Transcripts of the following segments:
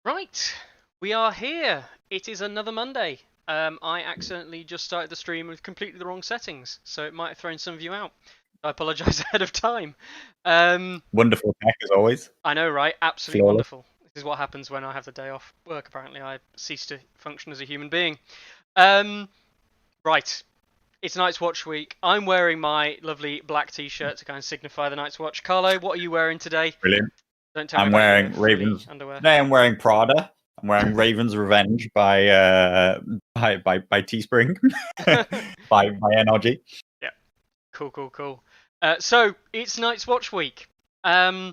Right, we are here. It is another Monday. I accidentally just started the stream with completely the wrong settings, so it might have thrown some of you out. I apologise ahead of time. Wonderful tech as always. I know, right? Absolutely Flawless. wonderful. This is what happens when I have the day off work. Apparently, I cease to function as a human being. Right, it's Night's Watch week. I'm wearing my lovely black T-shirt to kind of signify the Night's Watch. Carlo, what are you wearing today? Brilliant. Don't tell me I'm about your wearing frilly Ravens. underwear. Today I'm wearing Prada. I'm wearing Raven's Revenge by Teespring by NRG. Yeah. Cool. So it's Night's Watch week. Now,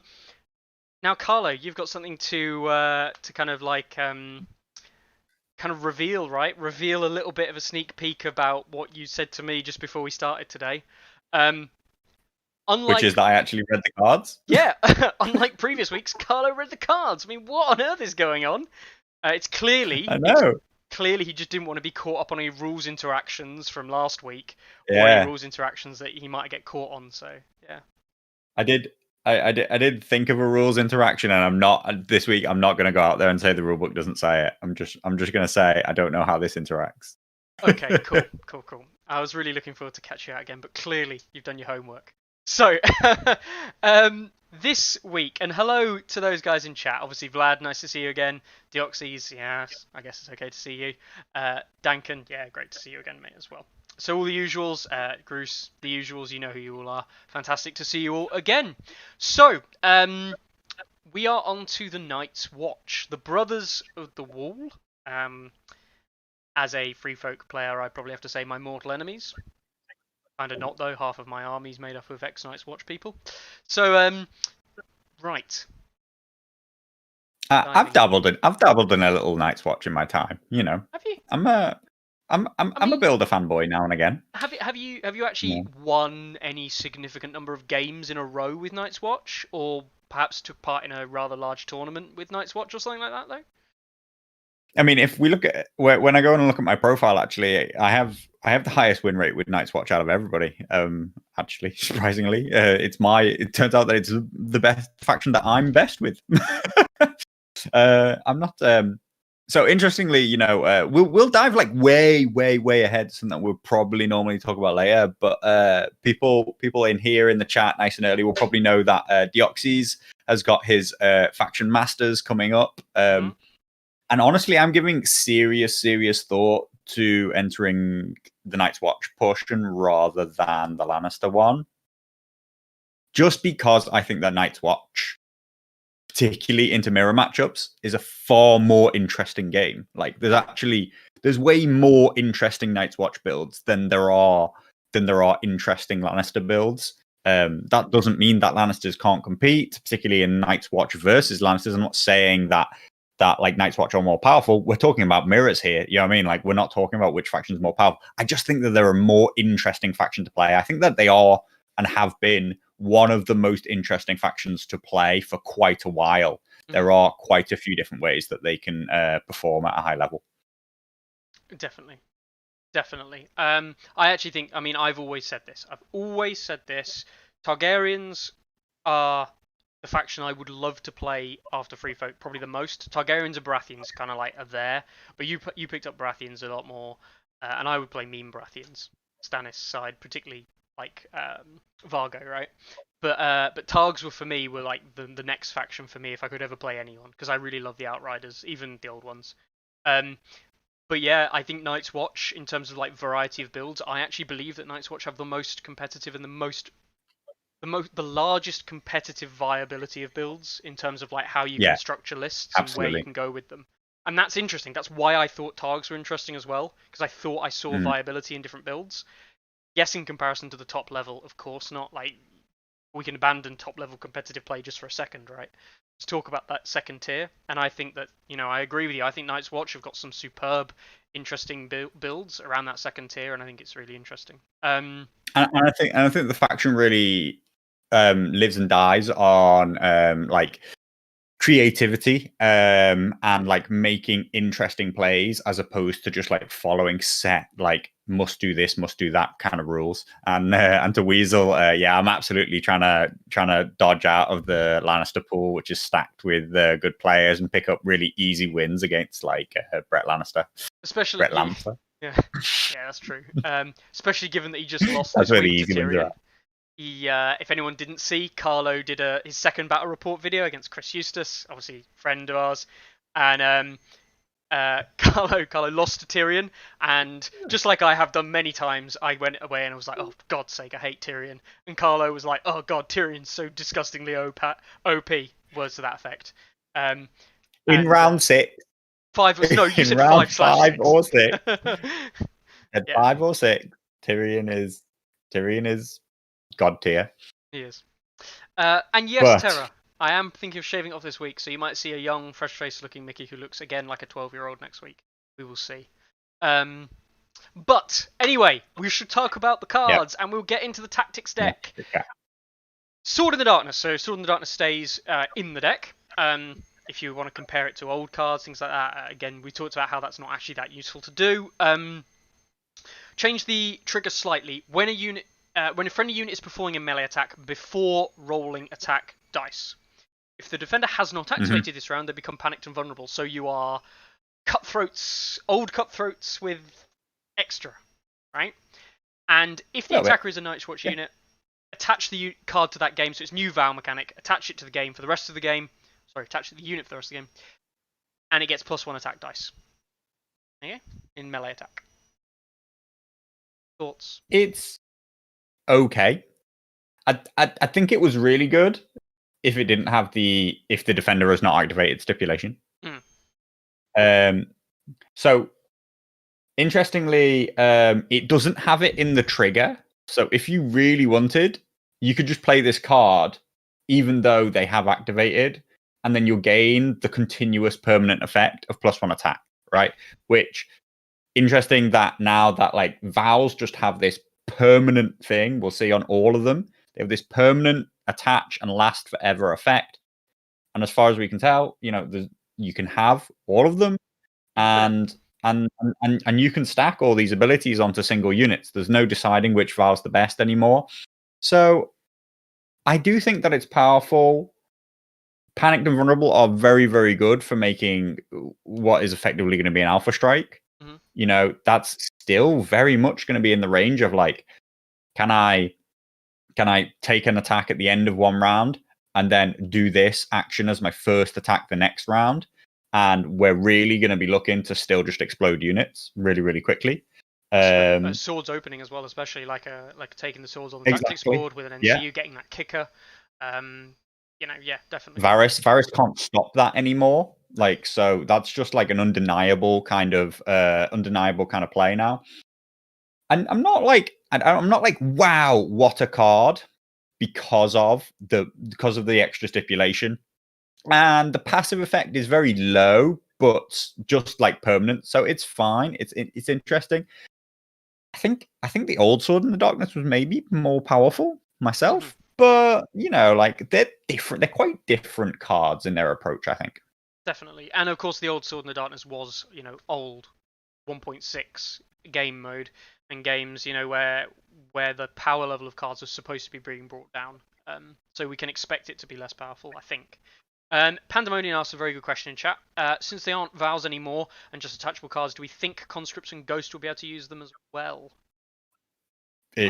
Carlo, you've got something to kind of kind of reveal, right? Reveal a little bit of a sneak peek about what you said to me just before we started today. Um, Which is unlike that I actually read the cards. yeah, unlike previous weeks, Carlo read the cards. I mean, what on earth is going on? It's I it's know. clearly he just didn't want to be caught up on any rules interactions from last week, or any Yeah, rules interactions that he might get caught on. So yeah. I did. I did think of a rules interaction, and I'm not this week. I'm not going to go out there and say the rule book doesn't say it. I'm just going to say I don't know how this interacts. Okay, cool. I was really looking forward to catching you out again, but clearly you've done your homework. So, this week, and hello to those guys in chat. Obviously, Vlad, nice to see you again. Deoxys, yeah, I guess it's okay to see you. Dankin, yeah, great to see you again, mate, as well. So all the usuals, Bruce, the usuals, you know who you all are. Fantastic to see you all again. So, we are on to the Night's Watch, the Brothers of the Wall. As a free folk player, I probably have to say my mortal enemies. Kind of not though. Half of my army's made up of X Night's Watch people. So, right. I've dabbled in a little Night's Watch in my time. You know, Have you? I'm a I I'm a mean, builder fanboy now and again. have you actually won any significant number of games in a row with Night's Watch, or perhaps took part in a rather large tournament with Night's Watch or something like that though? I mean, if we look at when I go and look at my profile, actually, I have the highest win rate with Night's Watch out of everybody. Actually, surprisingly, it turns out that it's the best faction that I'm best with. I'm not. So interestingly, we'll dive like way ahead, something that we'll probably normally talk about later. But people in here in the chat, nice and early, will probably know that Deoxys has got his faction masters coming up. And honestly, I'm giving serious thought to entering the Night's Watch portion rather than the Lannister one. Just because I think that Night's Watch, particularly into mirror matchups, is a far more interesting game. Like there's way more interesting Night's Watch builds than there are interesting Lannister builds. That doesn't mean that Lannisters can't compete, particularly in Night's Watch versus Lannisters. I'm not saying that like Night's Watch are more powerful. We're talking about mirrors here. You know what I mean? Like we're not talking about which faction is more powerful. I just think that they're a more interesting faction to play. I think that they are and have been one of the most interesting factions to play for quite a while. There are quite a few different ways that they can perform at a high level. Definitely. I actually think. I mean, I've always said this. Targaryens are the faction I would love to play after Free Folk, probably the most. Targaryens and Baratheons kind of like are there, but you picked up Baratheons a lot more, and I would play meme Baratheons, Stannis side, particularly like Vargo, right? But Targs were for me like the next faction for me if I could ever play anyone, because I really love the Outriders, even the old ones. But yeah, I think Night's Watch, in terms of like variety of builds, I actually believe that Night's Watch have the most competitive and the largest competitive viability of builds in terms of like how you can structure lists and where you can go with them. And that's interesting. That's why I thought Targs were interesting as well, because I thought I saw viability in different builds. Yes, in comparison to the top level, of course not. Like, we can abandon top level competitive play just for a second, right? Let's talk about that second tier. And I think that, I agree with you. I think Night's Watch have got some superb, interesting builds around that second tier, and I think it's really interesting. And I think the faction really lives and dies on like creativity and like making interesting plays as opposed to just like following set like must do this, must do that kind of rules. And to Weasel, yeah, I'm absolutely trying to dodge out of the Lannister pool, which is stacked with good players, and pick up really easy wins against like Brett Lannister, Especially Brett Lannister. Yeah, yeah, that's true. Especially given that he just lost That's this where the week to easy wins are Tyrion. He, if anyone didn't see, Carlo did his second battle report video against Chris Eustace, obviously friend of ours, and Carlo lost to Tyrion, and just like I have done many times, I went away and I was like, oh, for God's sake, I hate Tyrion. And Carlo was like, oh God, Tyrion's so disgustingly OP, words to that effect. In round 6. 5 was, no, you in said round 5/6. or 6. At Yeah. 5 or 6, Tyrion is god tier. He is. And yes, But- Terra, I am thinking of shaving off this week, so you might see a young, fresh-faced looking Mickey who looks again like a 12-year-old next week. We will see. But anyway, we should talk about the cards, and we'll get into the tactics deck. Okay. Sword in the Darkness. So Sword in the Darkness stays in the deck. If you want to compare it to old cards, things like that. Again, we talked about how that's not actually that useful to do. Change the trigger slightly when a friendly unit is performing a melee attack before rolling attack dice. If the defender has not activated this round, they become panicked and vulnerable. So you are old cutthroats with extra, right? And if the attacker is a Night's Watch unit, attach the card to that game. So it's new Val mechanic. Attach it to the game for the rest of the game. Sorry, attach it to the unit for the rest of the game, and it gets +1 attack dice. Okay, in melee attack. Thoughts? It's okay. I think it was really good if it didn't have if the defender has not activated stipulation. So interestingly, it doesn't have it in the trigger. So if you really wanted, you could just play this card, even though they have activated, and then you'll gain the continuous permanent effect of +1 attack, right? Which interesting that now that like Vowels just have this permanent thing, we'll see on all of them. They have this permanent attach and last forever effect. And as far as we can tell, you can have all of them, and you can stack all these abilities onto single units. There's no deciding which Val's the best anymore. So I do think that it's powerful. Panicked and Vulnerable are very, very good for making what is effectively going to be an Alpha Strike. That's still very much going to be in the range of like, can I take an attack at the end of one round and then do this action as my first attack the next round? And we're really going to be looking to still just explode units really, really quickly. Swords opening as well, especially like taking the swords on the tactics board with an NCU, getting that kicker. Definitely. Varys can't stop that anymore. Like, so that's just like an undeniable kind of play now. And I'm not like, wow, what a card, because of the extra stipulation. And the passive effect is very low, but just like permanent, so it's fine. It's interesting. I think the old Sword in the Darkness was maybe more powerful myself, but like they're different. They're quite different cards in their approach, I think. Definitely, and of course the old Sword in the Darkness was old 1.6 game mode, and games where the power level of cards was supposed to be being brought down. So we can expect it to be less powerful, I think. Pandemonium asked a very good question in chat. Since they aren't Vowels anymore and just attachable cards, do we think Conscripts and Ghosts will be able to use them as well?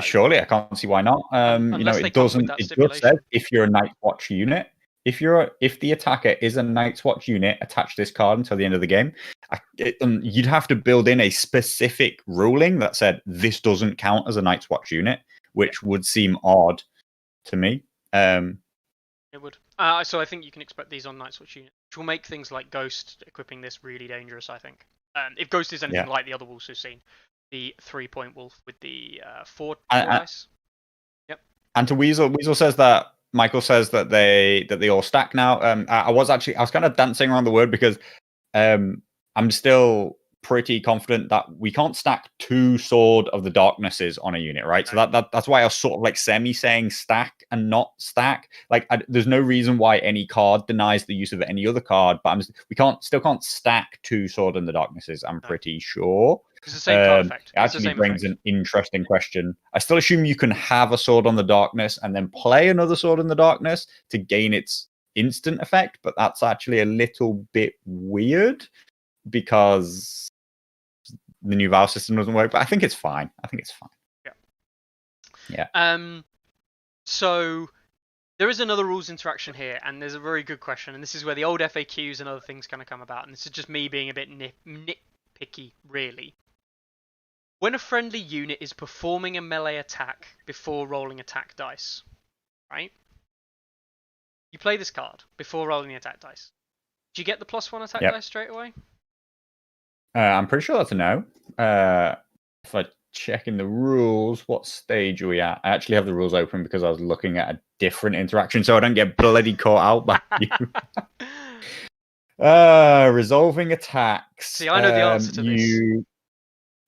Surely, I can't see why not. It doesn't. It just says if you're a Night's Watch unit, if the attacker is a Night's Watch unit, attach this card until the end of the game. You'd have to build in a specific ruling that said this doesn't count as a Night's Watch unit, which would seem odd to me. It would. So I think you can expect these on Night's Watch unit, which will make things like Ghost equipping this really dangerous, I think. If Ghost is anything like the other wolves we've seen. The 3-point wolf with the 4 dice. Yep. And to Weasel says that Michael says that they all stack now. I was kind of dancing around the word because I'm still pretty confident that we can't stack 2 Sword of the Darknesses on a unit, right? So that's why I was sort of like semi saying stack and not stack. Like, there's no reason why any card denies the use of any other card, but we still can't stack 2 Sword in the Darknesses. I'm pretty sure. It's the same card effect. It actually brings an interesting question. I still assume you can have a Sword on the Darkness and then play another Sword in the Darkness to gain its instant effect, but that's actually a little bit weird because the new valve system doesn't work. But I think it's fine. Yeah. So there is another rules interaction here, and there's a very good question, and this is where the old FAQs and other things kind of come about, and this is just me being a bit nitpicky, really. When a friendly unit is performing a melee attack before rolling attack dice, right? You play this card before rolling the attack dice. Do you get the +1 attack dice straight away? I'm pretty sure that's a no. If I check in the rules, what stage are we at? I actually have the rules open because I was looking at a different interaction, so I don't get bloody caught out by you. Resolving attacks. See, I know the answer to this.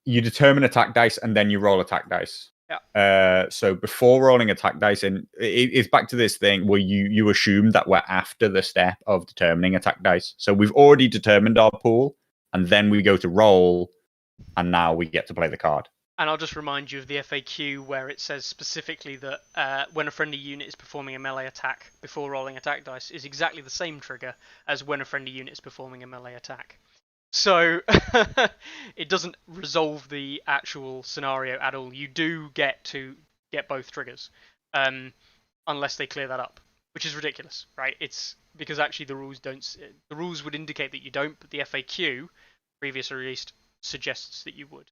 You determine attack dice and then you roll attack dice. Yeah. So before rolling attack dice, and it's back to this thing where you assume that we're after the step of determining attack dice. So we've already determined our pool, and then we go to roll, and now we get to play the card. And I'll just remind you of the FAQ where it says specifically that when a friendly unit is performing a melee attack before rolling attack dice is exactly the same trigger as when a friendly unit is performing a melee attack. So it doesn't resolve the actual scenario at all. You do get to get both triggers, unless they clear that up, which is ridiculous, right? It's because actually the rules don't. The rules would indicate that you don't, but the FAQ, previously released, suggests that you would.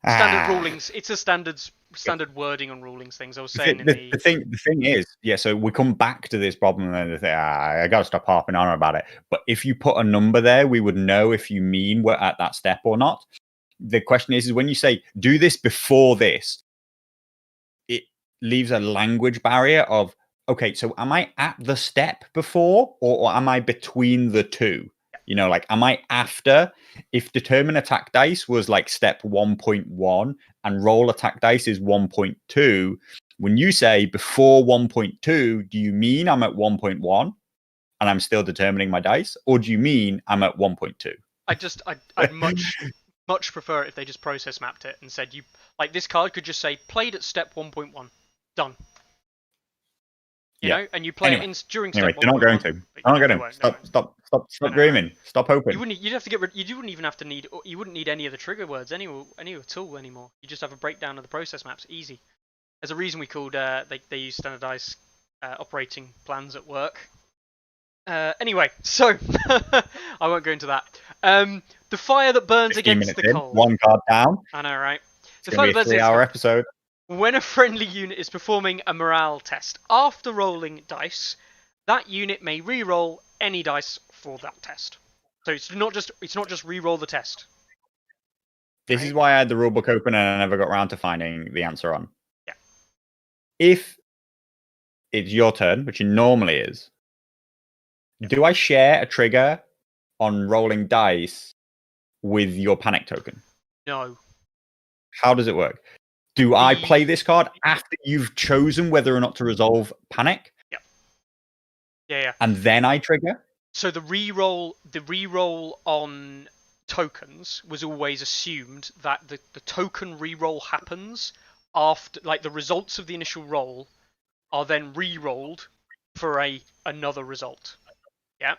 Standard rulings. It's a standard wording on rulings things. I was saying the thing is, so we come back to this problem and say, I gotta stop harping on about it. But if you put a number there, we would know if you mean we're at that step or not. The question is when you say do this before this, it leaves a language barrier of, okay, so am I at the step before or am I between the two? Like, am I after? If determine attack dice was like step 1.1 and roll attack dice is 1.2, when you say before 1.2, do you mean I'm at 1.1 and I'm still determining my dice? Or do you mean I'm at 1.2? I'd much prefer it if they just process mapped it and said, this card could just say played at step 1.1. Done. You know, and you play it during step 1.1. They're not going to. They're not going to. Stop dreaming. Stop hoping. You wouldn't even have to need. You wouldn't need any of the trigger words any at all anymore. You just have a breakdown of the process maps. Easy. There's a reason we called they use standardized operating plans at work. Anyway, so I won't go into that. The fire that burns against the coal. One card down. I know, right? The fire that burns against the coal. 3-hour episode. When a friendly unit is performing a morale test after rolling dice, that unit may re-roll any dice for that test. So it's not just re-roll the test. This is why I had the rulebook open and I never got around to finding the answer on. Yeah. If it's your turn, which it normally is, do I share a trigger on rolling dice with your panic token? No. How does it work? Do I play this card after you've chosen whether or not to resolve panic? Yeah. And then I trigger? So the re-roll on tokens was always assumed that the token re-roll happens after, like, the results of the initial roll are then re-rolled for another result. Yeah.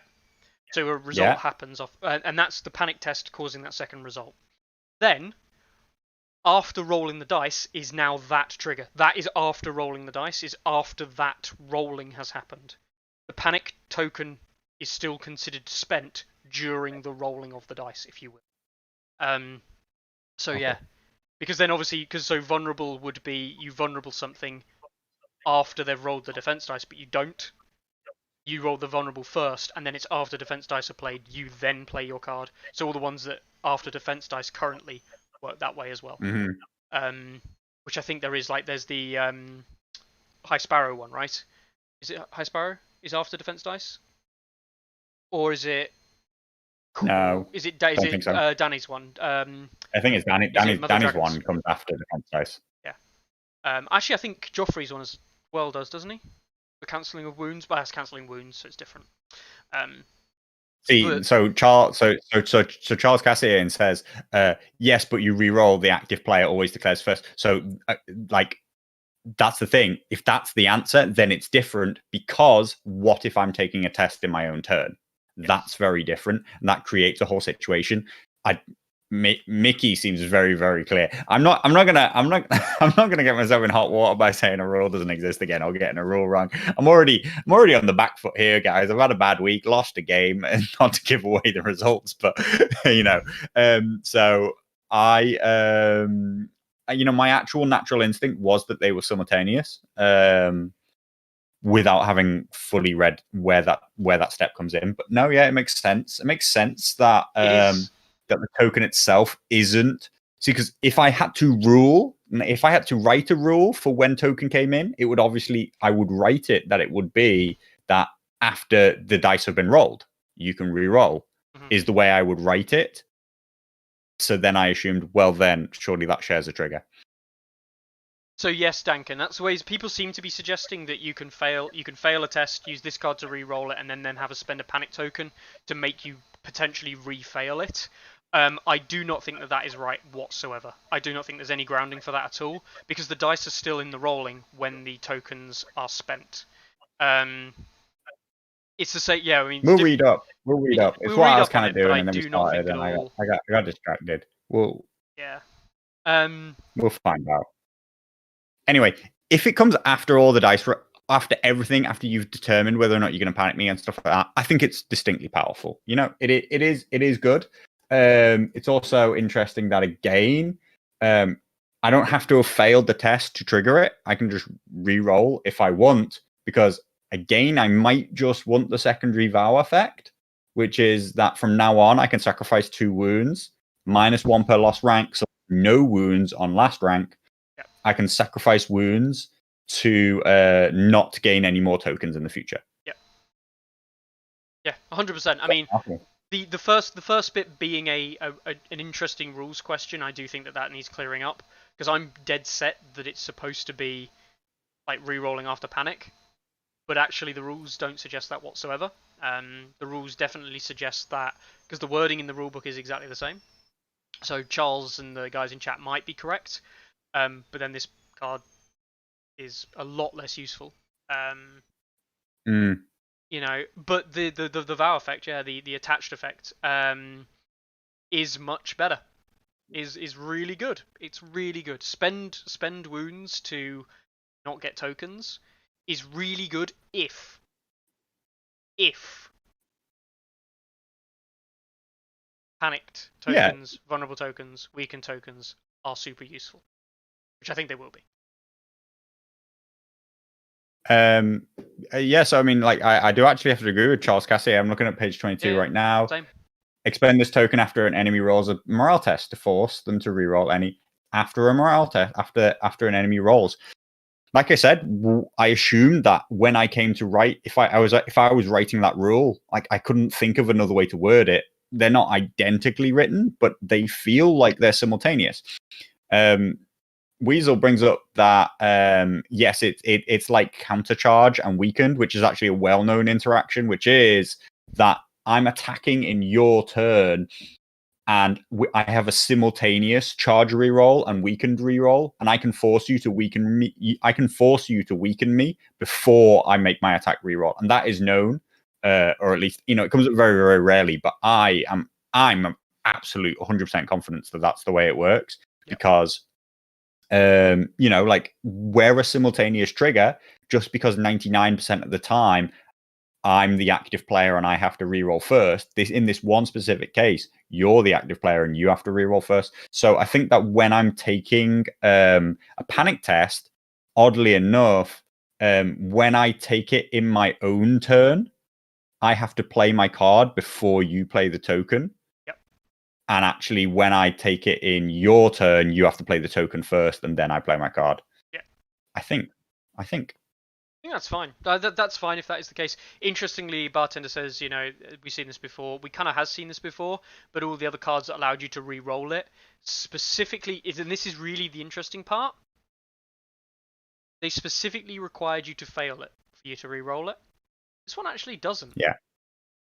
So a result happens off, and that's the panic test causing that second result. Then, after rolling the dice is now that trigger. That is after rolling the dice, is after that rolling has happened. The panic token is still considered spent during the rolling of the dice, if you will. Because then obviously, so vulnerable would be you vulnerable something after they've rolled the defense dice, but you don't. You roll the vulnerable first, and then it's after defense dice are played, you then play your card. So all the ones that after defense dice currently work that way as well. Mm-hmm. Which I think there's the High Sparrow one, right? Is it High Sparrow is after defense dice? Or is it No, Is it don't think so. Danny's one? I think it's Danny. Is it Mother of Danny's Dragons? one comes after the defense dice. Yeah. Actually, I think Joffrey's one as well doesn't he? The cancelling of wounds, but that's cancelling wounds, so it's different. See, But so Charles Cassian says, yes, but you re-roll. The active player always declares first. So, like, that's the thing. If that's the answer, then it's different, because what if I'm taking a test in my own turn? yes. That's very different, and that creates a whole situation. Mickey seems very, very clear. I'm not gonna get myself in hot water by saying a rule doesn't exist again or getting a rule wrong. I'm already on the back foot here, guys. I've had a bad week, lost a game, and not to give away the results, but so my actual natural instinct was that they were simultaneous, without having fully read where that step comes in. But no, yeah, it makes sense. It makes sense that that the token itself isn't. See, because if I had to write a rule for when token came in, it would I would write it that it would be that after the dice have been rolled, you can re-roll, is the way I would write it. So then I assumed, well, then surely that shares a trigger. So yes, Duncan, that's the ways people seem to be suggesting that you can fail a test, use this card to re-roll it, and then have a spend a panic token to make you potentially re-fail it. I do not think that is right whatsoever. I do not think there's any grounding for that at all, because the dice are still in the rolling when the tokens are spent. It's the same. Yeah, I mean, we'll read up. It's we'll what read I was up on kind of it, but doing, I and then we do not think started, at and all. I got distracted. Yeah. We'll find out. Anyway, if it comes after all the dice, after everything, after you've determined whether or not you're going to panic me and stuff like that, I think it's distinctly powerful. It is good. It's also interesting that, again, I don't have to have failed the test to trigger it. I can just re-roll if I want, because again, I might just want the secondary vow effect, which is that from now on I can sacrifice 2 wounds, -1 per lost rank, so no wounds on last rank. Yep. I can sacrifice wounds to not gain any more tokens in the future. Yeah, 100%. I mean, the first bit being an interesting rules question, I do think that needs clearing up, because I'm dead set that it's supposed to be like re-rolling after panic, but actually the rules don't suggest that whatsoever. The rules definitely suggest that, because the wording in the rulebook is exactly the same. So Charles and the guys in chat might be correct, but then this card is a lot less useful. But the vow effect, yeah, the attached effect, is much better. Is really good. It's really good. Spend wounds to not get tokens is really good if panicked tokens, vulnerable tokens, weakened tokens are super useful, which I think they will be. So I mean, like, I do actually have to agree with Charles Cassie. I'm looking at page 22 right now. Same. Expend this token after an enemy rolls a morale test to force them to reroll any after a morale test after an enemy rolls. Like I said, I assumed that when I came to write, if I was writing that rule, like, I couldn't think of another way to word it. They're not identically written, but they feel like they're simultaneous. Weasel brings up that yes, it's like countercharge and weakened, which is actually a well-known interaction, which is that I'm attacking in your turn, and I have a simultaneous charge reroll and weakened reroll, and I can force you to weaken me. I can force you to weaken me before I make my attack reroll, and that is known, or at least it comes up very, very rarely. But I'm absolute 100% confident that that's the way it works, because like, we're a simultaneous trigger just because 99% of the time I'm the active player and I have to reroll first. In this one specific case, you're the active player and you have to reroll first. So I think that when I'm taking a panic test, oddly enough, when I take it in my own turn, I have to play my card before you play the token. Yep. And actually, when I take it in your turn, you have to play the token first, and then I play my card. Yeah. I think. think that's fine. That's fine if that is the case. Interestingly, Bartender says, we've seen this before. We kind of has seen this before, but all the other cards that allowed you to re-roll it specifically and this is really the interesting part. They specifically required you to fail it for you to re-roll it. This one actually doesn't. Yeah.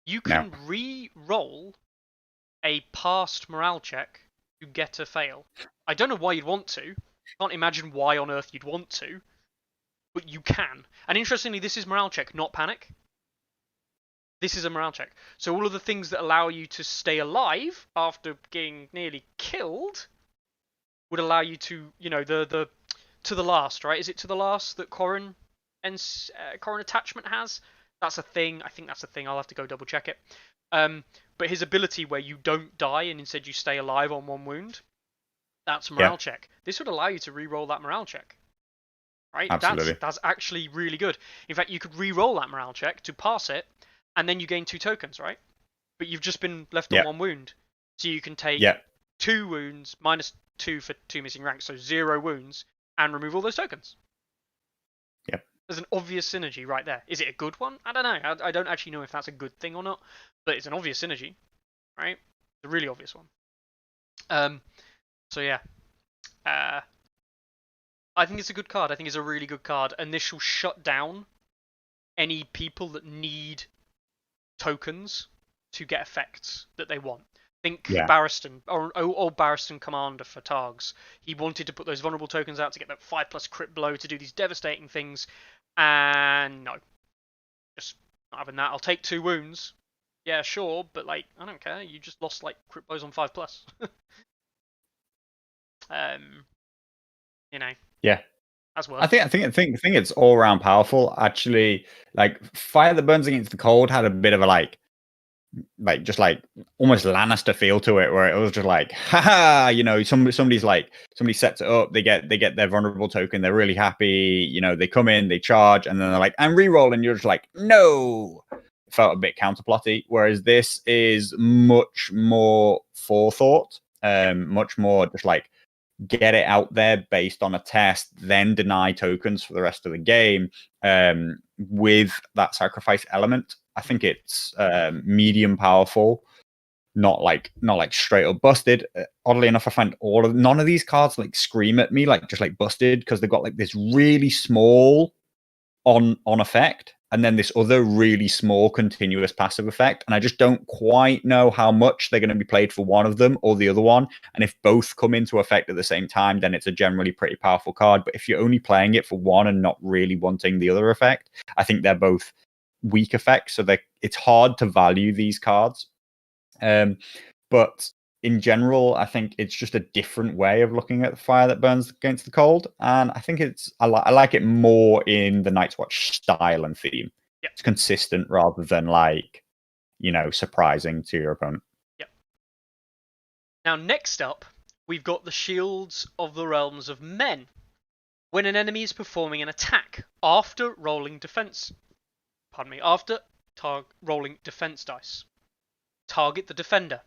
You can re-roll a past morale check to get a fail. I don't know why you'd want to. Can't imagine why on earth you'd want to. But you can. And interestingly, this is morale check, not panic. This is a morale check. So all of the things that allow you to stay alive after getting nearly killed would allow you to, the to the last, right? Is it to the last that Corrin and Corrin attachment has? That's a thing. I think that's a thing. I'll have to go double check it. But his ability where you don't die and instead you stay alive on 1 wound, that's a morale check. This would allow you to re-roll that morale check. Right? Absolutely. That's actually really good. In fact, you could re-roll that morale check to pass it, and then you gain 2 tokens, right? But you've just been left on 1 wound. So you can take 2 wounds, minus 2 for 2 missing ranks, so 0 wounds, and remove all those tokens. Yep. There's an obvious synergy right there. Is it a good one? I don't know. I don't actually know if that's a good thing or not, but it's an obvious synergy, right? It's a really obvious one. So yeah. I think it's a good card. I think it's a really good card. And this will shut down any people that need tokens to get effects that they want. Think Barristan, or old Barristan Commander for Targs. He wanted to put those vulnerable tokens out to get that 5+ crit blow to do these devastating things. And no. Just not having that. I'll take 2 wounds. Yeah, sure, but I don't care. You just lost crit blows on 5+. Yeah. That's worth. I think it's all around powerful. Actually, Fire That Burns Against the Cold had a bit of a just almost Lannister feel to it, where it was just haha, somebody sets it up, they get their vulnerable token, they're really happy, they come in, they charge, and then they're like, I'm re-rolling, you're just no. It felt a bit counterplotty, whereas this is much more forethought, much more just get it out there based on a test, then deny tokens for the rest of the game, with that sacrifice element. I think it's medium powerful, not straight up busted. Oddly enough, I find none of these cards scream at me just busted, because they've got this really small on effect, and then this other really small continuous passive effect, and I just don't quite know how much they're going to be played for one of them or the other one. And if both come into effect at the same time, then it's a generally pretty powerful card. But if you're only playing it for one and not really wanting the other effect, I think they're both weak effects, so it's hard to value these cards. But in general, I think it's just a different way of looking at the Fire That Burns Against the Cold, and I think I like it more in the Night's Watch style and theme. Yep. It's consistent rather than surprising to your opponent. Yep. Now, next up, we've got the Shields of the Realms of Men. When an enemy is performing an attack after rolling defense dice, target the defender.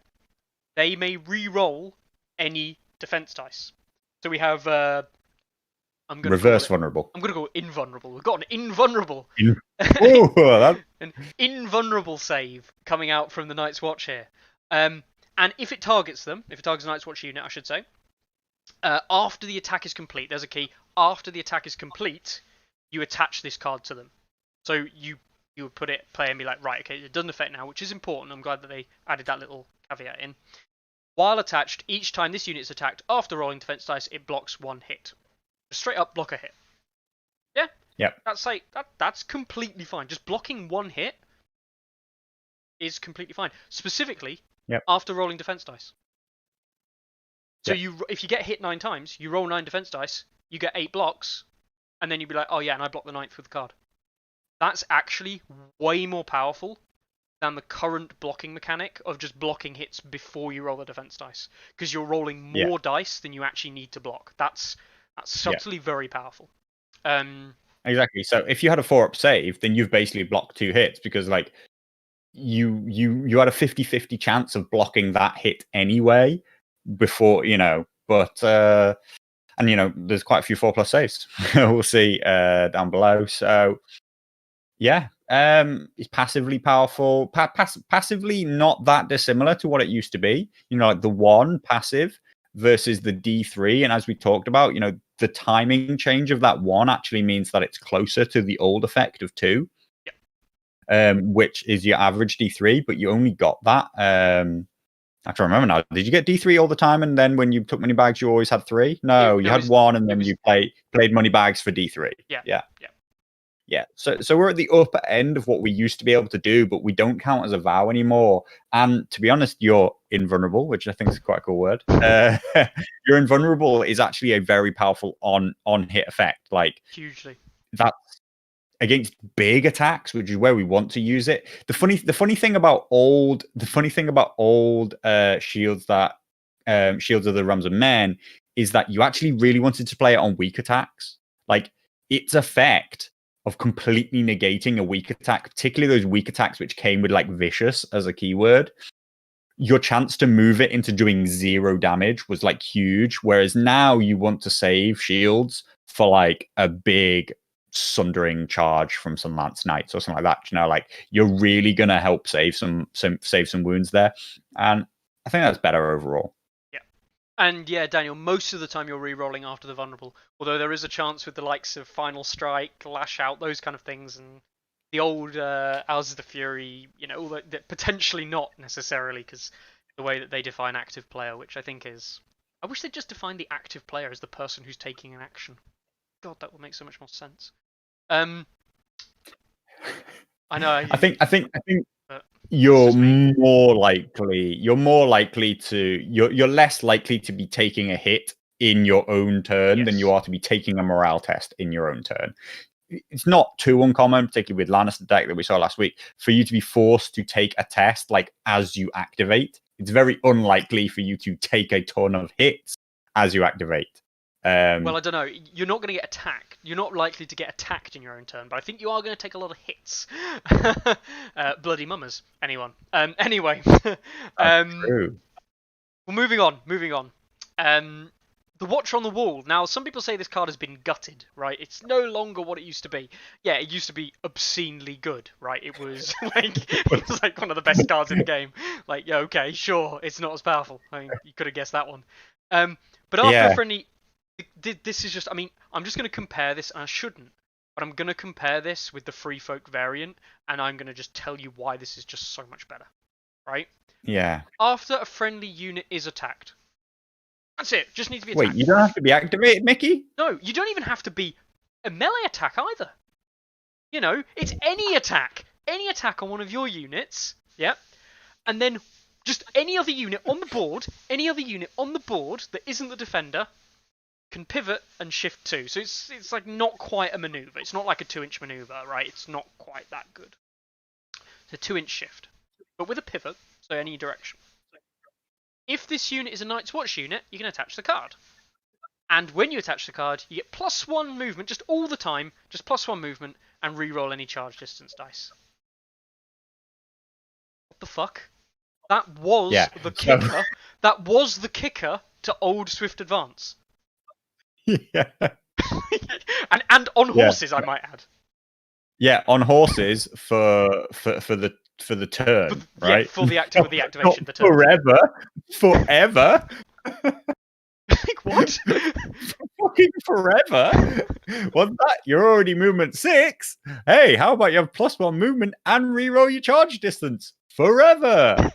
They may re-roll any defense dice. So we have I'm going reverse vulnerable. I'm going to go invulnerable. We've got an invulnerable. An invulnerable save coming out from the Night's Watch here. And if it targets them, if it targets a Night's Watch unit, I should say, after the attack is complete, there's a key. After the attack is complete, you attach this card to them. So you would play and be like, right, okay, it doesn't affect now, which is important. I'm glad that they added that little caveat in. While attached, each time this unit is attacked after rolling defense dice, it blocks 1 hit. Straight up block a hit. Yeah? Yep. That's completely fine. Just blocking 1 hit is completely fine. Specifically, after rolling defense dice. So if you get hit 9 times, you roll 9 defense dice, you get 8 blocks, and then you'd be like, oh yeah, and I blocked the 9th with the card. That's actually way more powerful than the current blocking mechanic of just blocking hits before you roll the defense dice, because you're rolling more dice than you actually need to block. That's subtly very powerful. Exactly. So if you had a 4-up save, then you've basically blocked 2 hits, because you had a 50-50 chance of blocking that hit anyway before, but And there's quite a few 4+ saves. We'll see down below. So yeah, it's passively powerful. Passively not that dissimilar to what it used to be. Like the 1 passive versus the D3, and as we talked about, the timing change of that 1 actually means that it's closer to the old effect of 2, which is your average D3, but you only got that. I have to remember now. Did you get D3 all the time, and then when you took money bags, you always had 3? No, you had 1, and then you played money bags for D3. Yeah. So we're at the upper end of what we used to be able to do, but we don't count as a vow anymore. And to be honest, you're invulnerable, which I think is quite a cool word. You're invulnerable is actually a very powerful on hit effect. Like hugely. That's against big attacks, which is where we want to use it. The funny thing about old shields that Shields of the Realms of Men is that you actually really wanted to play it on weak attacks. Like its effect of completely negating a weak attack, particularly those weak attacks which came with like vicious as a keyword, your chance to move it into doing 0 damage was like huge. Whereas now you want to save shields for like a big sundering charge from some Lance Knights or something like that. Like you're really gonna help save some wounds there. And I think that's better overall. And yeah, Daniel, most of the time you're re-rolling after the vulnerable, although there is a chance with the likes of Final Strike, Lash Out, those kind of things, and the old Hours of the Fury, all that potentially not necessarily, because the way that they define active player, which I think is... I wish they'd just define the active player as the person who's taking an action. God, that would make so much more sense. I know. I think you're more likely to you're less likely to be taking a hit in your own turn than you are to be taking a morale test in your own turn. It's not too uncommon, particularly with Lannister deck that we saw last week, for you to be forced to take a test like as you activate. It's very unlikely for you to take a ton of hits as you activate. Well, I don't know. You're not going to get attacked. You're not likely to get attacked in your own turn, but I think you are going to take a lot of hits. Bloody mummers. Anyone. Anyway. True. Well, moving on. The Watcher on the Wall. Now, some people say this card has been gutted, right? It's no longer what it used to be. Yeah, it used to be obscenely good, right? It was like one of the best cards in the game. Like, yeah, okay, sure, it's not as powerful. I mean, you could have guessed that one. But after a friendly... This is just, I'm just going to compare this, and I shouldn't, but I'm going to compare this with the Free Folk variant, and I'm going to just tell you why this is just so much better, right? Yeah. After a friendly unit is attacked. That's it, just needs to be attacked. Wait, you don't have to be activated, Mickey? No, you don't even have to be a melee attack either. It's any attack. Any attack on one of your units, yeah? And then just any other unit on the board that isn't the defender, can pivot and shift 2. So it's like not quite a maneuver. It's not like a 2-inch maneuver, right? It's not quite that good. It's a 2-inch shift, but with a pivot, so any direction. If this unit is a Night's Watch unit, you can attach the card. And when you attach the card, you get +1 movement, just all the time, just +1 movement, and re-roll any charge distance dice. What the fuck? That was the kicker. That was the kicker to old Swift Advance. Yeah. and on horses, I might add. Yeah, on horses for the turn, right? Yeah, for the activation, the turn. Forever. Like what? Fucking forever. What's that? You're already movement 6. Hey, how about you have +1 movement and re-roll your charge distance forever?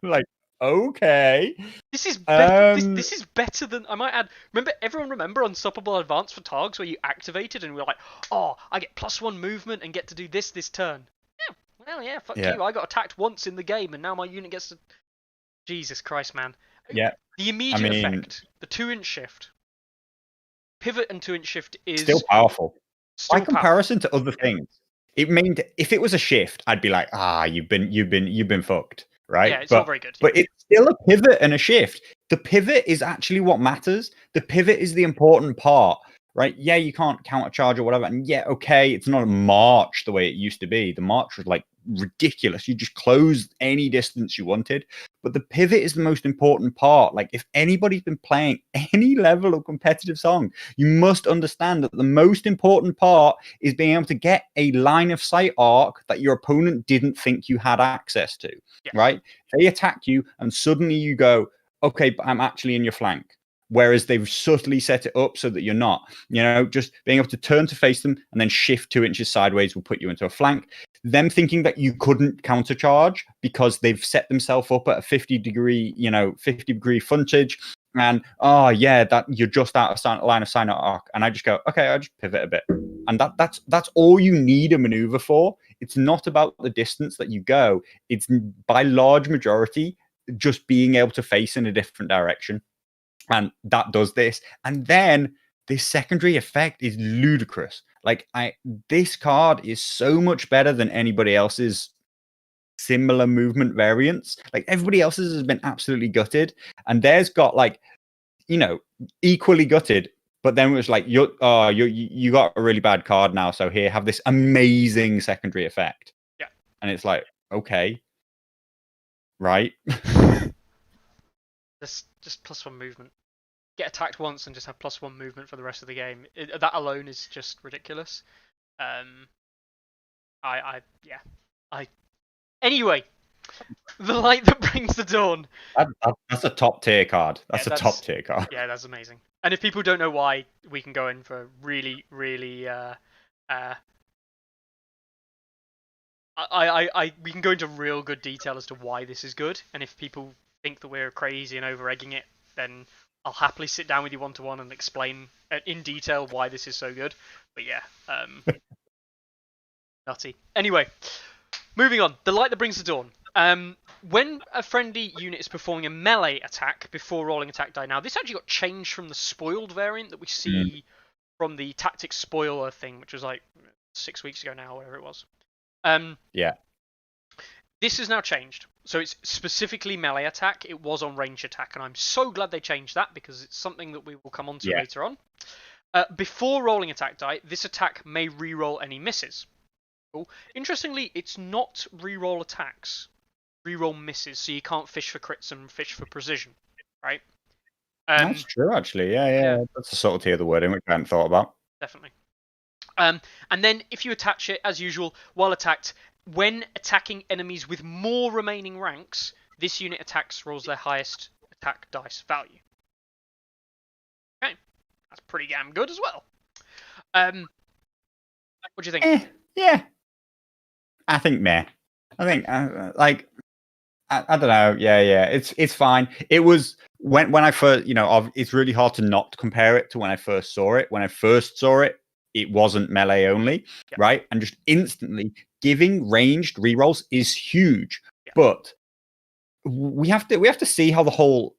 Like, okay. This is better. This is better than, I might add. Remember Unstoppable Advance for Targs, where you activated and we were like, oh, I get +1 movement and get to do this turn. Yeah, well, yeah, fuck you. I got attacked once in the game, and now my unit gets to. Jesus Christ, man. Yeah. The immediate effect, the 2-inch shift, pivot and 2-inch shift is still powerful. By comparison to other things, it meant if it was a shift, I'd be like, you've been fucked. Right? Yeah, it's not very good. But it's still a pivot and a shift. The pivot is actually what matters. The pivot is the important part, right? Yeah, you can't counter charge or whatever. And yeah, okay, it's not a march the way it used to be. The march was like ridiculous. You just closed any distance you wanted. But the pivot is the most important part. Like, if anybody's been playing any level of competitive Song, you must understand that the most important part is being able to get a line of sight arc that your opponent didn't think you had access to, Yes. right? They attack you, and suddenly you go, okay, but I'm actually in your flank. Whereas they've subtly set it up so that you're not. Just being able to turn to face them and then shift 2 inches sideways will put you into a flank. Them thinking that you couldn't countercharge because they've set themselves up at a 50-degree frontage, and yeah, that you're just out of line of sight arc, and I just go, okay, I just pivot a bit, and that's all you need a maneuver for. It's not about the distance that you go. It's by large majority just being able to face in a different direction. And that does this. And then this secondary effect is ludicrous. Like, this card is so much better than anybody else's similar movement variants. Like, everybody else's has been absolutely gutted, and theirs got like, equally gutted. But then it was like, you got a really bad card now, so here, have this amazing secondary effect. Yeah. And it's like, okay, right. Just +1 movement. Get attacked once and just have +1 movement for the rest of the game. That alone is just ridiculous. Anyway, the light that brings the dawn. That's a top tier card. That's Yeah, a top tier card. Yeah, that's amazing. And if people don't know why, we can go in for really, really. We can go into real good detail as to why this is good. And if people think that we're crazy and over egging it, then I'll happily sit down with you one-to-one and explain in detail why this is so good. But yeah, nutty. Anyway, moving on. The light that brings the dawn. When a friendly unit is performing a melee attack before rolling attack die, now this actually got changed from the spoiled variant that we see from the tactics spoiler thing, which was like 6 weeks ago now, whatever it was. Yeah. This has now changed. So it's specifically melee attack. It was on range attack, and I'm so glad they changed that because it's something that we will come on to later on. Before rolling attack die, this attack may reroll any misses. Cool. Interestingly, it's not reroll attacks, reroll misses, so you can't fish for crits and fish for precision, right? That's true, actually. Yeah. That's the subtlety of the wording, which I hadn't thought about. Definitely. And then if you attach it, as usual, while attacked, when attacking enemies with more remaining ranks, this unit attacks rolls their highest attack dice value. Okay, that's pretty damn good as well. What do you think? Yeah. I think meh. I think I don't know. Yeah. It's fine. It was when I first, it's really hard to not compare it to when I first saw it. When I first saw it, it wasn't melee only, right? And just instantly giving ranged rerolls is huge. But we have to see how the whole.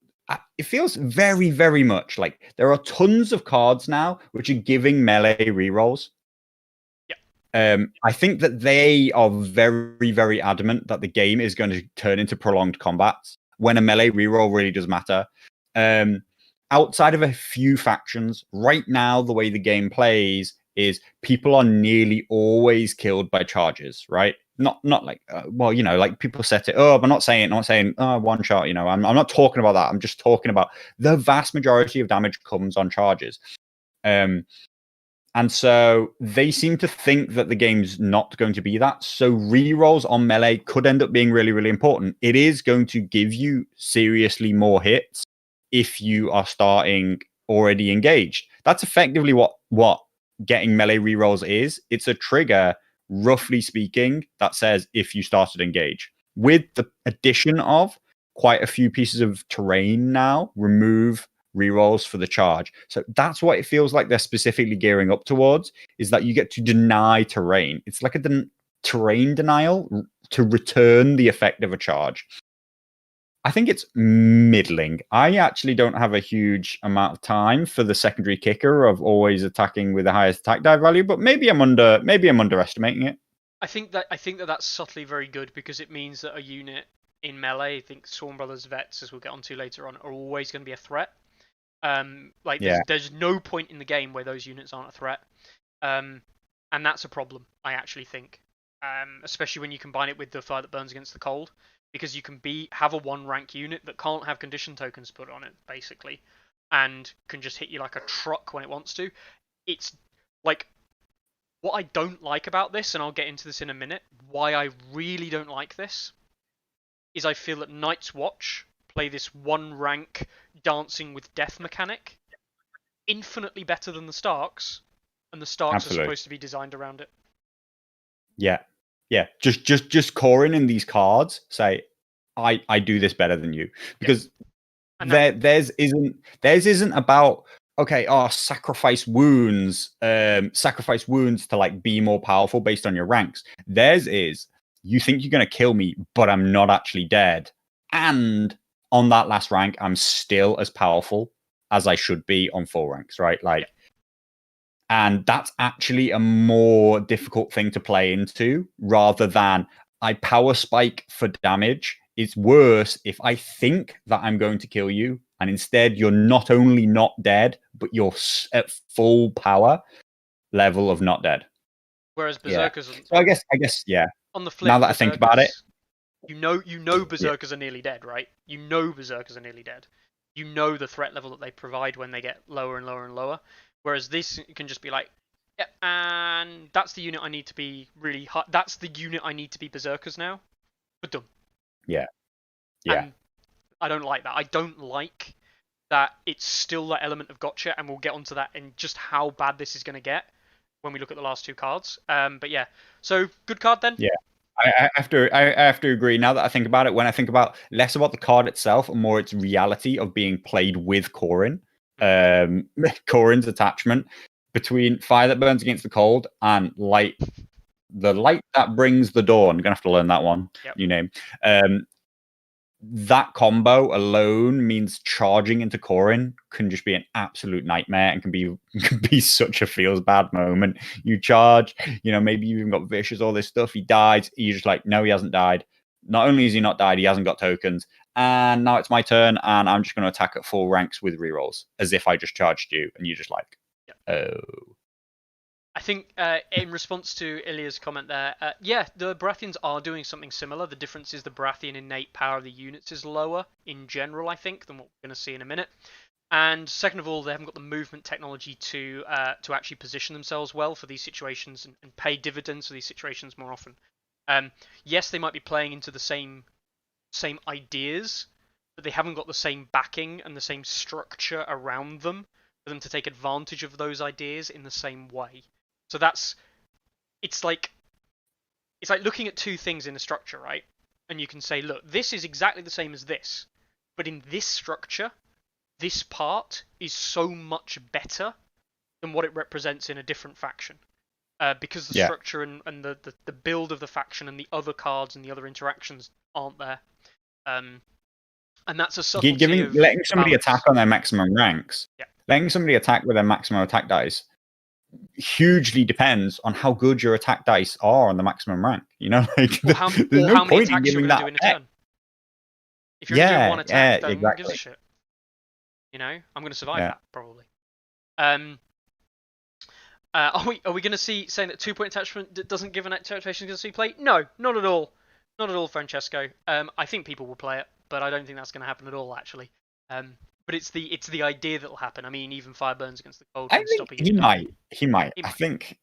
It feels very, very much like there are tons of cards now which are giving melee rerolls. I think that they are very, very adamant that the game is going to turn into prolonged combat when a melee reroll really does matter. Outside of a few factions, right now, the way the game plays is people are nearly always killed by charges, right? Not like, like people set it up. I'm not saying one shot, I'm not talking about that. I'm just talking about the vast majority of damage comes on charges. And so they seem to think that the game's not going to be that. So rerolls on melee could end up being really, really important. It is going to give you seriously more hits if you are starting already engaged. That's effectively what getting melee rerolls is. It's a trigger, roughly speaking, that says if you started engage. With the addition of quite a few pieces of terrain now, remove rerolls for the charge. So that's what it feels like they're specifically gearing up towards, is that you get to deny terrain. It's like a terrain denial to return the effect of a charge. I think it's middling. I actually don't have a huge amount of time for the secondary kicker of always attacking with the highest attack die value, but maybe I'm underestimating it. I think that that's subtly very good because it means that a unit in melee, I think Swarm Brothers Vets, as we'll get onto later on, are always going to be a threat. Like Yeah. there's no point in the game where those units aren't a threat. And that's a problem, I actually think. Especially when you combine it with the fire that burns against the cold, because you can have a 1 rank unit that can't have condition tokens put on it, basically, and can just hit you like a truck when it wants to. It's like what I don't like about this, and I'll get into this in a minute. Why I really don't like this is I feel that Night's Watch play this 1 rank dancing with death mechanic infinitely better than the Starks, and the Starks are Absolutely. supposed to be designed around it. Yeah. Yeah. Just coring in these cards say, I do this better than you. Because theirs isn't about, okay, sacrifice wounds to like be more powerful based on your ranks. Theirs is, you think you're gonna kill me, but I'm not actually dead. And on that last rank, I'm still as powerful as I should be on 4 ranks, right? Like, and that's actually a more difficult thing to play into rather than I power spike for damage. It's worse if I think that I'm going to kill you, and instead you're not only not dead, but you're at full power level of not dead. Whereas Berserkers, so I guess, yeah. On the flip, Now that I think about it, you know Berserkers are nearly dead, right? You know Berserkers are nearly dead. You know the threat level that they provide when they get lower and lower and lower. Whereas this can just be like, yeah, and that's the unit I need to be really hard. That's the unit I need to be Berserkers now. We're done. Yeah. And I don't like that. I don't like that it's still that element of gotcha, and we'll get onto that and just how bad this is going to get when we look at the last 2 cards. But yeah, so good card then. Yeah. I have to agree. Now that I think about it, when I think about less about the card itself and more its reality of being played with Corin, Corin's attachment between fire that burns against the cold and light, the light that brings the dawn. You're gonna have to learn that one. New name. That combo alone means charging into Corin can just be an absolute nightmare and can be such a feels bad moment. You charge, maybe you even got vicious, all this stuff. He dies. You're just like, no, he hasn't died. Not only has he not died, he hasn't got tokens. And now it's my turn, and I'm just going to attack at 4 ranks with rerolls, as if I just charged you, and you're just like, oh. I think in response to Ilya's comment there, the Baratheons are doing something similar. The difference is the Baratheon innate power of the units is lower in general, I think, than what we're going to see in a minute. And second of all, they haven't got the movement technology to actually position themselves well for these situations and pay dividends for these situations more often. Yes, they might be playing into the same ideas, but they haven't got the same backing and the same structure around them for them to take advantage of those ideas in the same way. So it's like looking at 2 things in a structure, right? And you can say, look, this is exactly the same as this, but in this structure, this part is so much better than what it represents in a different faction. Because the structure and the build of the faction and the other cards and the other interactions aren't there. And that's a subtlety of letting somebody balance. attack on their maximum ranks. Yeah. Letting somebody attack with their maximum attack dice hugely depends on how good your attack dice are on the maximum rank. There's no point in giving that in a turn. If you're doing 1 attack, then exactly. Who gives a shit? I'm going to survive that probably. Are we going to see saying that 2-point attachment doesn't give an activation going to see play? No, not at all. Not at all, Francesco. I think people will play it, but I don't think that's going to happen at all, actually. But it's the idea that will happen. I mean, even fire burns against the cold. I think he might. I think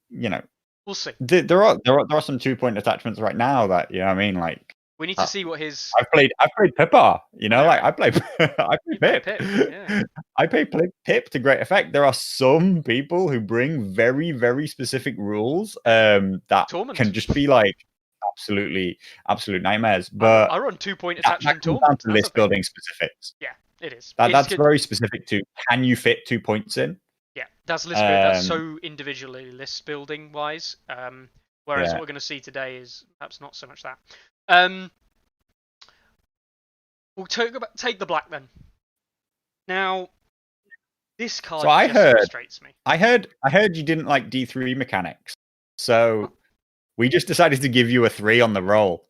we'll see. There are some 2-point attachments right now that like. We need to see what his. I've played Pippa. Like I play Pip. Yeah. I play Pip to great effect. There are some people who bring very, very specific rules that Torment. Can just be like absolute nightmares. But I run 2-point attachment. That comes down to list building specifics. Yeah, it is. That's very specific to can you fit 2 points in? Yeah, that's list building. That's so individually list building wise. Whereas what we're going to see today is perhaps not so much that. We'll take the black then. Now, this card frustrates me. I heard you didn't like D3 mechanics, so we just decided to give you a 3 on the roll.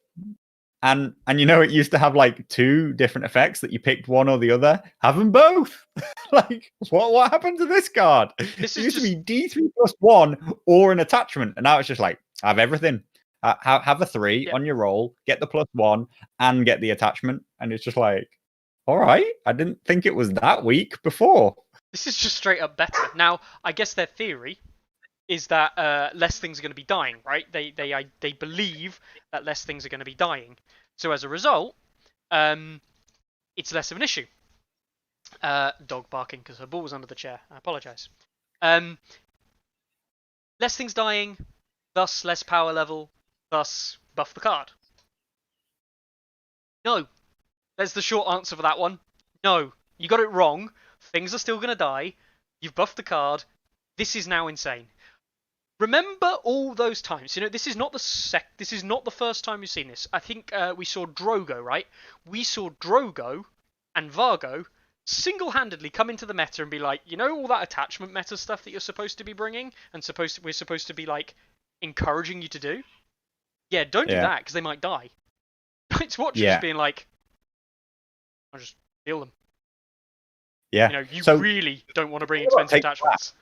And it used to have like two different effects that you picked one or the other. Have them both. Like what happened to this card? It This is used to just be D3+1 or an attachment, and now it's just like have everything. Have a 3 yeah. on your roll, get the +1, and get the attachment, and it's just like, all right. I didn't think it was that weak before. This is just straight up better. Now, I guess their theory is that less things are going to be dying, right? They believe that less things are going to be dying. So as a result, it's less of an issue. Dog barking because her ball was under the chair. I apologise. Um, less things dying, thus less power level, thus buff the card. No, there's the short answer for that one. No, you got it wrong. Things are still going to die. You've buffed the card. This is now insane. Remember all those times. This is not the first time we've seen this. I think we saw Drogo, right? We saw Drogo and Vargo single-handedly come into the meta and be like, all that attachment meta stuff that you're supposed to be bringing and we're supposed to be like encouraging you to do. Yeah, don't do that because they might die. Night's Watch just being like, I'll just heal them. Yeah. You really don't want to bring expensive attachments.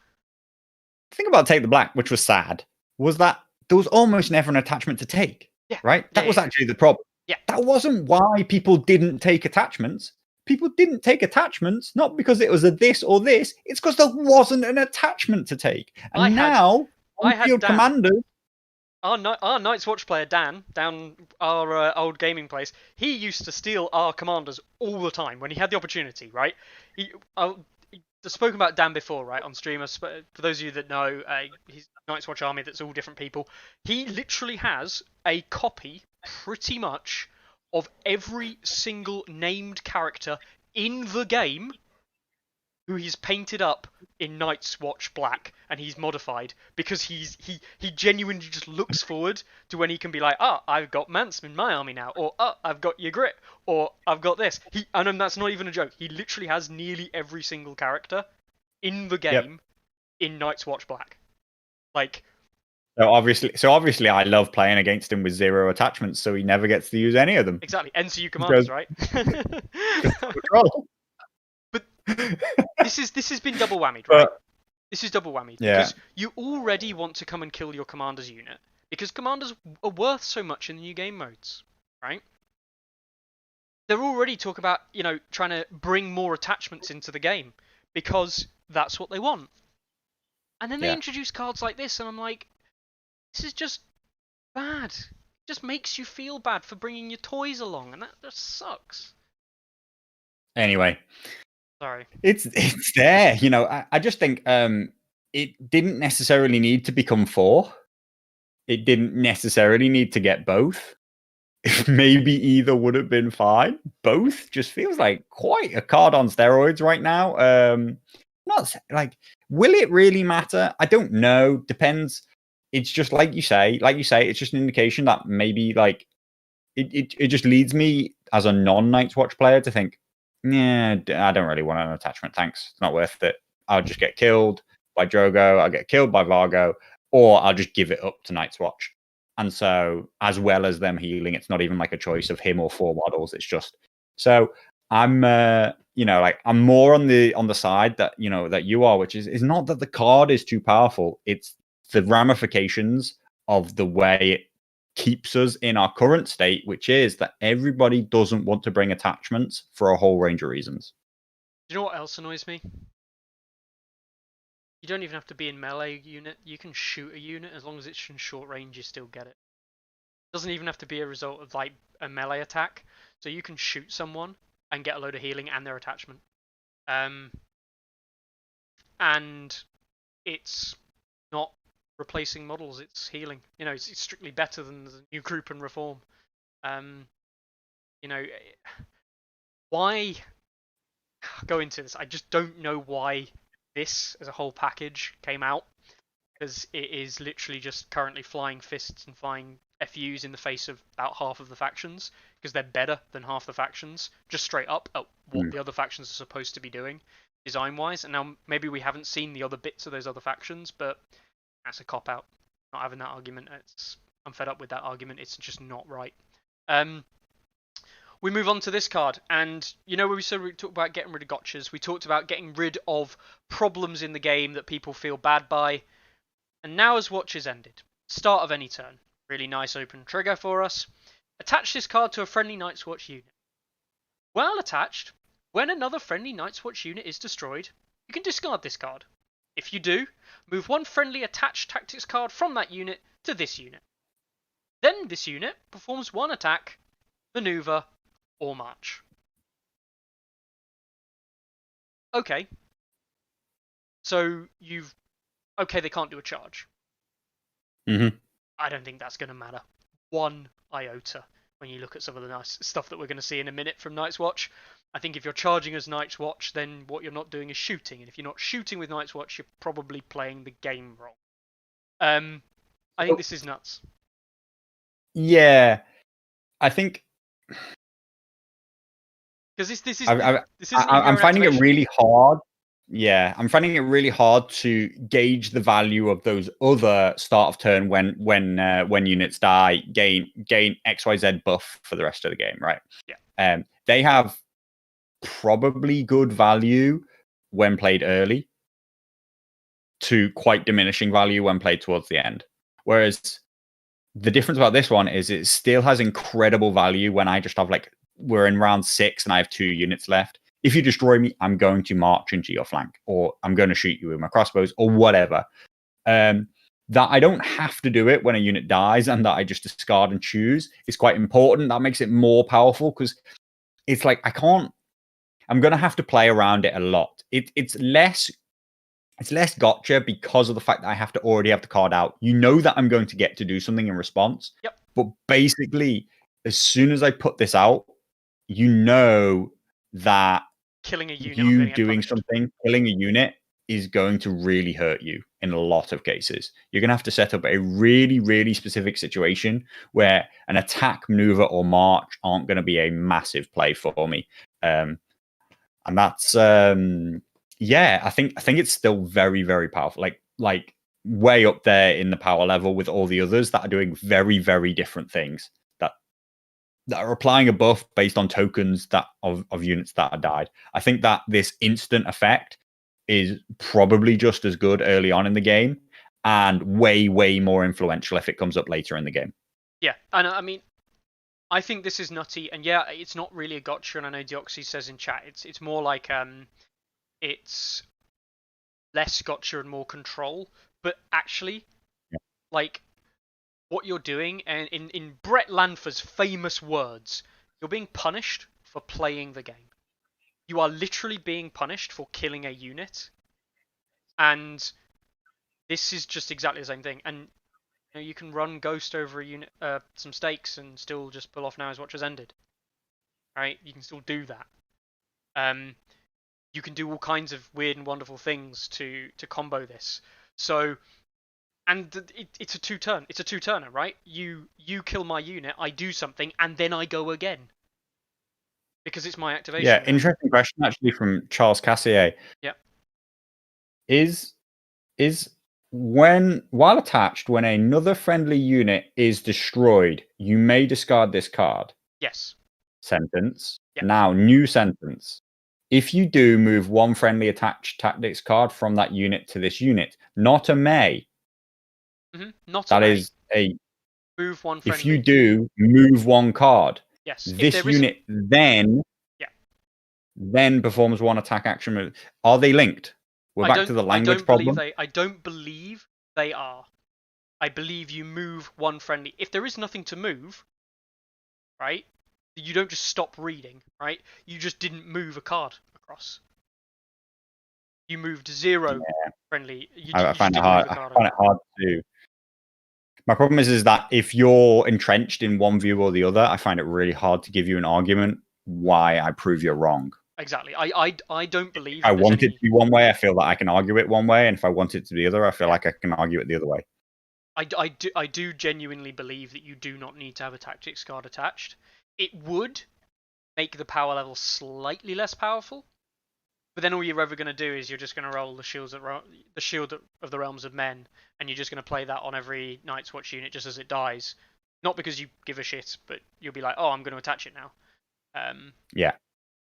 The thing about Take the Black, which was sad, was that there was almost never an attachment to take. Yeah. Right? That was actually the problem. Yeah. That wasn't why people didn't take attachments. People didn't take attachments, not because it was a this or this. It's because there wasn't an attachment to take. And now, on-field commanders. Our Night's Watch player, Dan, down our old gaming place, he used to steal our commanders all the time when he had the opportunity, right? I've spoken about Dan before, right, on stream. For those of you that know, his Night's Watch army that's all different people. He literally has a copy, pretty much, of every single named character in the game who he's painted up in Night's Watch black and he's modified because he genuinely just looks forward to when he can be like, I've got Mance in my army now, or I've got Ygritte, or I've got this. And that's not even a joke. He literally has nearly every single character in the game in Night's Watch black. Like, So obviously, I love playing against him with 0 attachments, so he never gets to use any of them. Exactly, NCU commanders, right? But this has been double whammied, right? This is double whammied because you already want to come and kill your commander's unit because commanders are worth so much in the new game modes, right? They're already talking about trying to bring more attachments into the game because that's what they want, and then they introduce cards like this, and I'm like, this is just bad. It just makes you feel bad for bringing your toys along, and that just sucks. Anyway, sorry. It's there. I just think it didn't necessarily need to become 4. It didn't necessarily need to get both. Maybe either would have been fine. Both just feels like quite a card on steroids right now. Not like, will it really matter? I don't know. Depends. It's just like you say, it's just an indication that maybe like it just leads me as a non-Night's Watch player to think, yeah, I don't really want an attachment. Thanks. It's not worth it. I'll just get killed by Drogo. I'll get killed by Vargo, or I'll just give it up to Night's Watch. And so, as well as them healing, it's not even like a choice of him or 4 models. It's just so I'm, I'm more on the side that that you are, which is not that the card is too powerful. It's the ramifications of the way it keeps us in our current state, which is that everybody doesn't want to bring attachments for a whole range of reasons. Do you know what else annoys me? You don't even have to be in melee unit. You can shoot a unit as long as it's in short range. You still get it. It doesn't even have to be a result of like a melee attack. So you can shoot someone and get a load of healing and their attachment. And it's not replacing models, it's healing. It's strictly better than the new group and reform. Why go into this? I just don't know why this as a whole package came out, because it is literally just currently flying fists and flying FUs in the face of about half of the factions, because they're better than half the factions, just straight up at what the other factions are supposed to be doing design wise. And now maybe we haven't seen the other bits of those other factions, but that's a cop out. Not having that argument. I'm fed up with that argument. It's just not right. we move on to this card, and you know, when we talked about getting rid of gotchas, we talked about getting rid of problems in the game that people feel bad by, and now as watch is ended, start of any turn, really nice open trigger for us. Attach this card to a friendly Night's Watch unit. While attached, when another friendly Night's Watch unit is destroyed, you can discard this card. If you do, move one friendly attached tactics card from that unit to this unit. Then this unit performs one attack, maneuver, or march. Okay. So okay, they can't do a charge. Mm-hmm. I don't think that's going to matter one iota when you look at some of the nice stuff that we're going to see in a minute from Night's Watch. I think if you're charging as Night's Watch, then what you're not doing is shooting, and if you're not shooting with Night's Watch, you're probably playing the game wrong. I think this is nuts. Yeah, I think because this isn't I'm finding it really hard. Yeah, I'm finding it really hard to gauge the value of those other start of turn when units die gain XYZ buff for the rest of the game, right? Yeah. They have probably good value when played early to quite diminishing value when played towards the end. Whereas the difference about this one is it still has incredible value when I just have we're in round 6 and I have 2 units left. If you destroy me, I'm going to march into your flank, or I'm going to shoot you with my crossbows, or whatever. That I don't have to do it when a unit dies, and that I just discard and choose is quite important. That makes it more powerful, because it's like I'm going to have to play around it a lot. It's less gotcha because of the fact that I have to already have the card out. You know that I'm going to get to do something in response. Yep. But basically, as soon as I put this out, you know that killing a unit, you doing something, killing a unit is going to really hurt you in a lot of cases. You're going to have to set up a really, really specific situation where an attack, maneuver, or march aren't going to be a massive play for me. And that's yeah, I think it's still very, very powerful. Like way up there in the power level with all the others that are doing very, very different things that are applying a buff based on tokens that of units that are died. I think that this instant effect is probably just as good early on in the game and way, way more influential if it comes up later in the game. Yeah, and I mean, I think this is nutty, and yeah, it's not really a gotcha, and I know Deoxy says in chat, it's more like it's less gotcha and more control, but actually, like, what you're doing, and in Brett Lanford's famous words, you're being punished for playing the game. You are literally being punished for killing a unit, and this is just exactly the same thing. And you can run Ghost over a unit, some stakes, and still just pull off Now His Watch has ended. Right? You can still do that. You can do all kinds of weird and wonderful things to combo this. So, and it's a two-turn. It's a two-turner, right? You kill my unit, I do something, and then I go again because it's my activation. Yeah, interesting question actually from Charles Cassier. Yeah. Is while attached, when another friendly unit is destroyed, you may discard this card. Yes. Sentence. Yep. Now, new sentence. If you do, move one friendly attached tactics card from that unit to this unit. Not a may. Mm-hmm. Not that a may. Is a move one friendly. If you do, move one card. Yes. This unit then performs one attack action. Are they linked? We're back to the language problem. I don't believe they are. I believe you move one friendly. If there is nothing to move, right? You don't just stop reading, right? You just didn't move a card across. You moved 0 friendly. I find it hard to do. My problem is that if you're entrenched in one view or the other, I find it really hard to give you an argument why I prove you're wrong. Exactly. I don't believe. If I want it to be one way, I feel that I can argue it one way, and if I want it to be the other, I feel like I can argue it the other way. I do genuinely believe that you do not need to have a tactics card attached. It would make the power level slightly less powerful, but then all you're ever going to do is you're just going to roll the shield of the Realms of Men, and you're just going to play that on every Night's Watch unit just as it dies. Not because you give a shit, but you'll be like, oh, I'm going to attach it now. Yeah.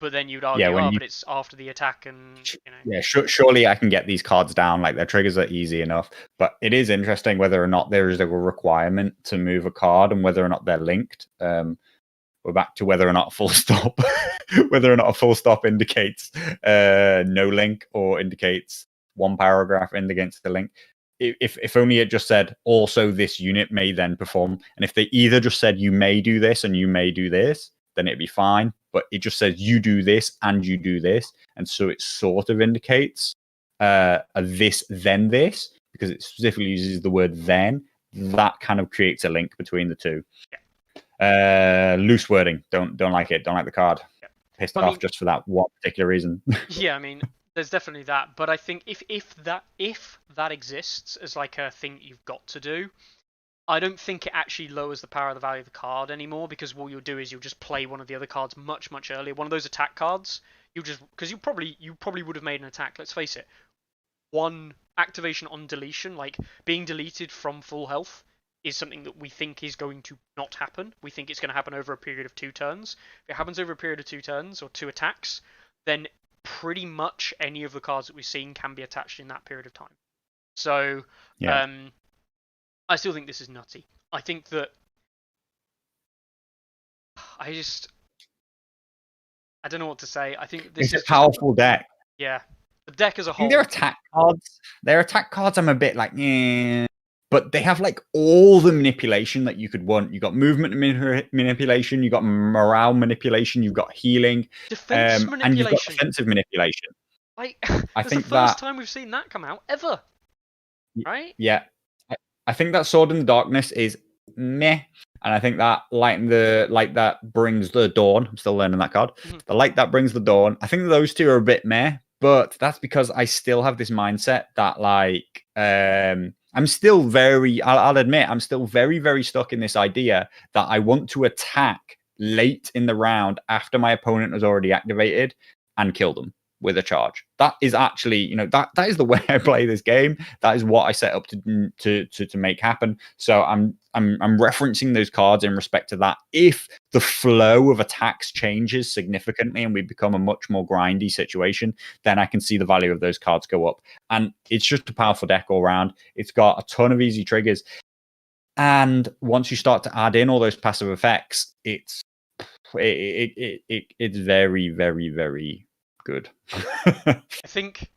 But then you'd Yeah. argue, When oh, you but it's after the attack, and yeah, surely I can get these cards down. Like their triggers are easy enough, but it is interesting whether or not there is a requirement to move a card and whether or not they're linked. We're back to whether or not full stop, whether or not a full stop indicates no link or indicates one paragraph indicates the link. If only it just said also this unit may then perform, and if they either just said you may do this and you may do this, then it'd be fine. But it just says you do this and you do this, and so it sort of indicates a this then this because it specifically uses the word then. That kind of creates a link between the two. Loose wording. Don't like it. Don't like the card. Yeah. Pissed off just for that one particular reason. Yeah, I mean, there's definitely that, but I think if that exists as like a thing you've got to do, I don't think it actually lowers the power of the value of the card anymore, because what you'll do is you'll just play one of the other cards much earlier. One of those attack cards, because you probably would have made an attack. Let's face it, one activation on deletion, like being deleted from full health, is something that we think is going to not happen. We think it's going to happen over a period of 2 turns. If it happens over a period of 2 turns or 2 attacks, then pretty much any of the cards that we've seen can be attached in that period of time. So, yeah. I still think this is nutty. I think that I don't know what to say. I think this is a powerful deck. Yeah, the deck as a whole. Their attack cards, I'm a bit like, yeah. But they have like all the manipulation that you could want. You got movement manipulation, you got morale manipulation, you've got healing, defense manipulation, and you've got defensive manipulation. I think the first time we've seen that come out ever, right? Yeah, I think that Sword in the Darkness is meh, and I think that light that brings the dawn. I'm still learning that card. Mm-hmm. The light that brings the dawn. I think those two are a bit meh, but that's because I still have this mindset that like I'm still very. I'll admit I'm still very stuck in this idea that I want to attack late in the round after my opponent has already activated and kill them with a charge. That is actually, that is the way I play this game. That is what I set up to make happen. So I'm referencing those cards in respect to that. If the flow of attacks changes significantly and we become a much more grindy situation, then I can see the value of those cards go up. And it's just a powerful deck all around. It's got a ton of easy triggers. And once you start to add in all those passive effects, it's very good. I think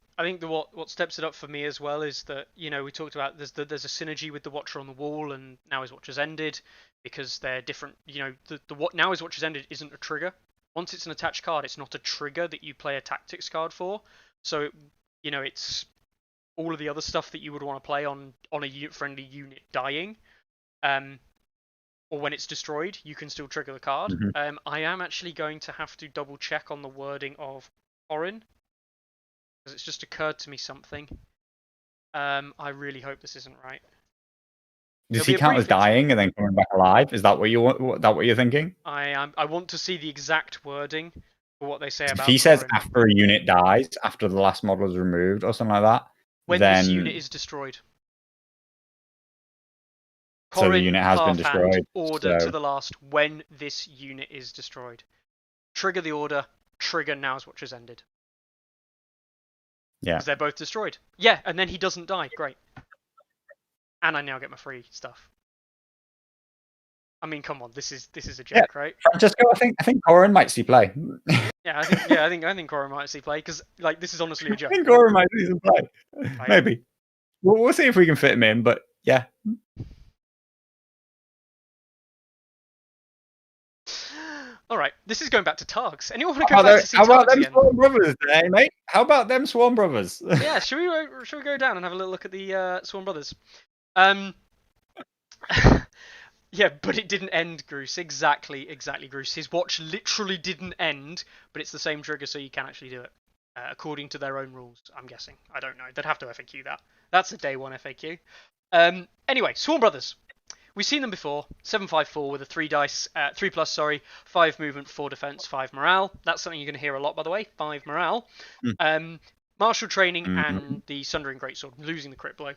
what steps it up for me as well is that, we talked about there's a synergy with the Watcher on the Wall and Now His Watch Has Ended, because they're different. The what Now His Watch Has Ended isn't a trigger. Once it's an attached card, it's not a trigger that you play a tactics card for. So it's all of the other stuff that you would want to play on a friendly unit dying, or when it's destroyed, you can still trigger the card. Mm-hmm. I am actually going to have to double check on the wording of Orin, because it's just occurred to me something. I really hope this isn't right. Does he count as dying and then coming back alive? Is that what you want? That what you're thinking? I want to see the exact wording for what they say about. If he says after a unit dies, after the last model is removed, or something like that, when then this unit is destroyed. So the unit has been destroyed. Order to the last when this unit is destroyed. Trigger the order. Trigger Now His Watch Has Ended. Yeah. Because they're both destroyed. Yeah, and then he doesn't die. Great. And I now get my free stuff. I mean, come on, this is a joke, right? Francesco, I think Corin might see play. I think Corin might see play, because like this is honestly a joke. I think Corin might see some play. Maybe. We'll see if we can fit him in, but yeah. All right, this is going back to Targs. Anyone want to go back to see Targs again? How about them Swarm Brothers today, mate? How about them Swarm Brothers? Yeah, should we go down and have a little look at the Swarm Brothers? Yeah, but it didn't end, Groose. Exactly, Groose. His watch literally didn't end, but it's the same trigger, so you can actually do it. According to their own rules, I'm guessing. I don't know. They'd have to FAQ that. That's a day one FAQ. Anyway, Swarm Brothers. We've seen them before. 7/5/4 with a 3+, 5 movement, 4 defense, 5 morale. That's something you're going to hear a lot, by the way. 5 morale. Martial training and the Sundering Greatsword, losing the crit blow.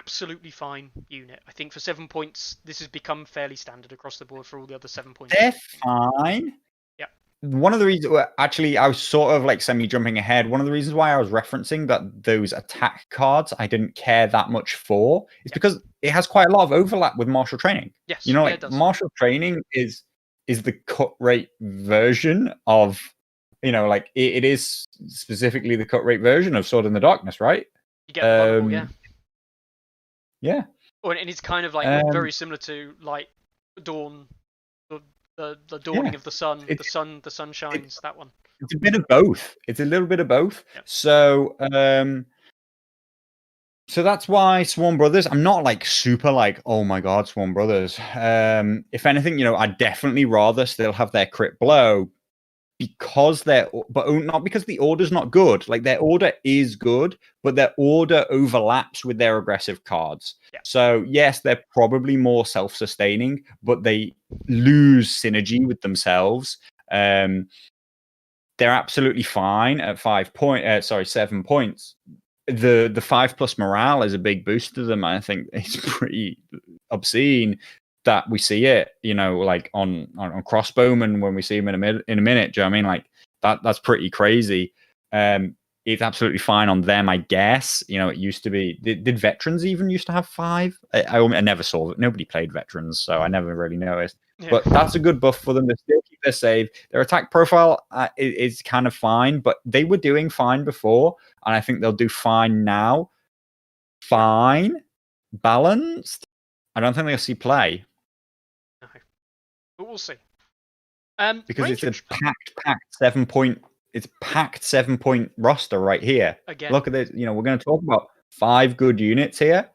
absolutely fine unit. I think for 7 points, this has become fairly standard across the board for all the other 7 point. They're fine. Yeah. One of the reasons, actually, I was sort of like semi-jumping ahead. One of the reasons why I was referencing that those attack cards I didn't care that much for is because it has quite a lot of overlap with martial training. Yes. You know, Yeah, it like does. martial training is the cut rate version of, you know, like it is specifically the cut rate version of Sword in the Darkness, right? You get the vulnerable, yeah. Yeah. Oh, and it's kind of like very similar to like Dawn, the dawning of the sun. The sun shines. That one. It's a bit of both. It's a little bit of both. Yep. So, so that's why Swarm Brothers. I'm not like super like, oh my god, Swarm Brothers. If anything, you know, I'd definitely rather still have their crit blow because but not because the order's not good. Like their order is good, but their order overlaps with their aggressive cards. Yeah. So yes, they're probably more self-sustaining, but they lose synergy with themselves. They're absolutely fine at 7 points. The 5+ morale is a big boost to them. I think it's pretty obscene that we see it, you know, like on Crossbowman when we see him in a minute. Do you know what I mean? Like that's pretty crazy. It's absolutely fine on them, I guess. You know, it used to be. Did veterans even used to have 5? I never saw it. Nobody played veterans, so I never really noticed. Yeah. But that's a good buff for them. They still keep their save. Their attack profile is kind of fine, but they were doing fine before, and I think they'll do fine now. Fine, balanced. I don't think they'll see play. No, but we'll see. Because it's a packed 7 point. It's packed 7 point roster right here. Again. Look at this. You know, we're going to talk about 5 good units here,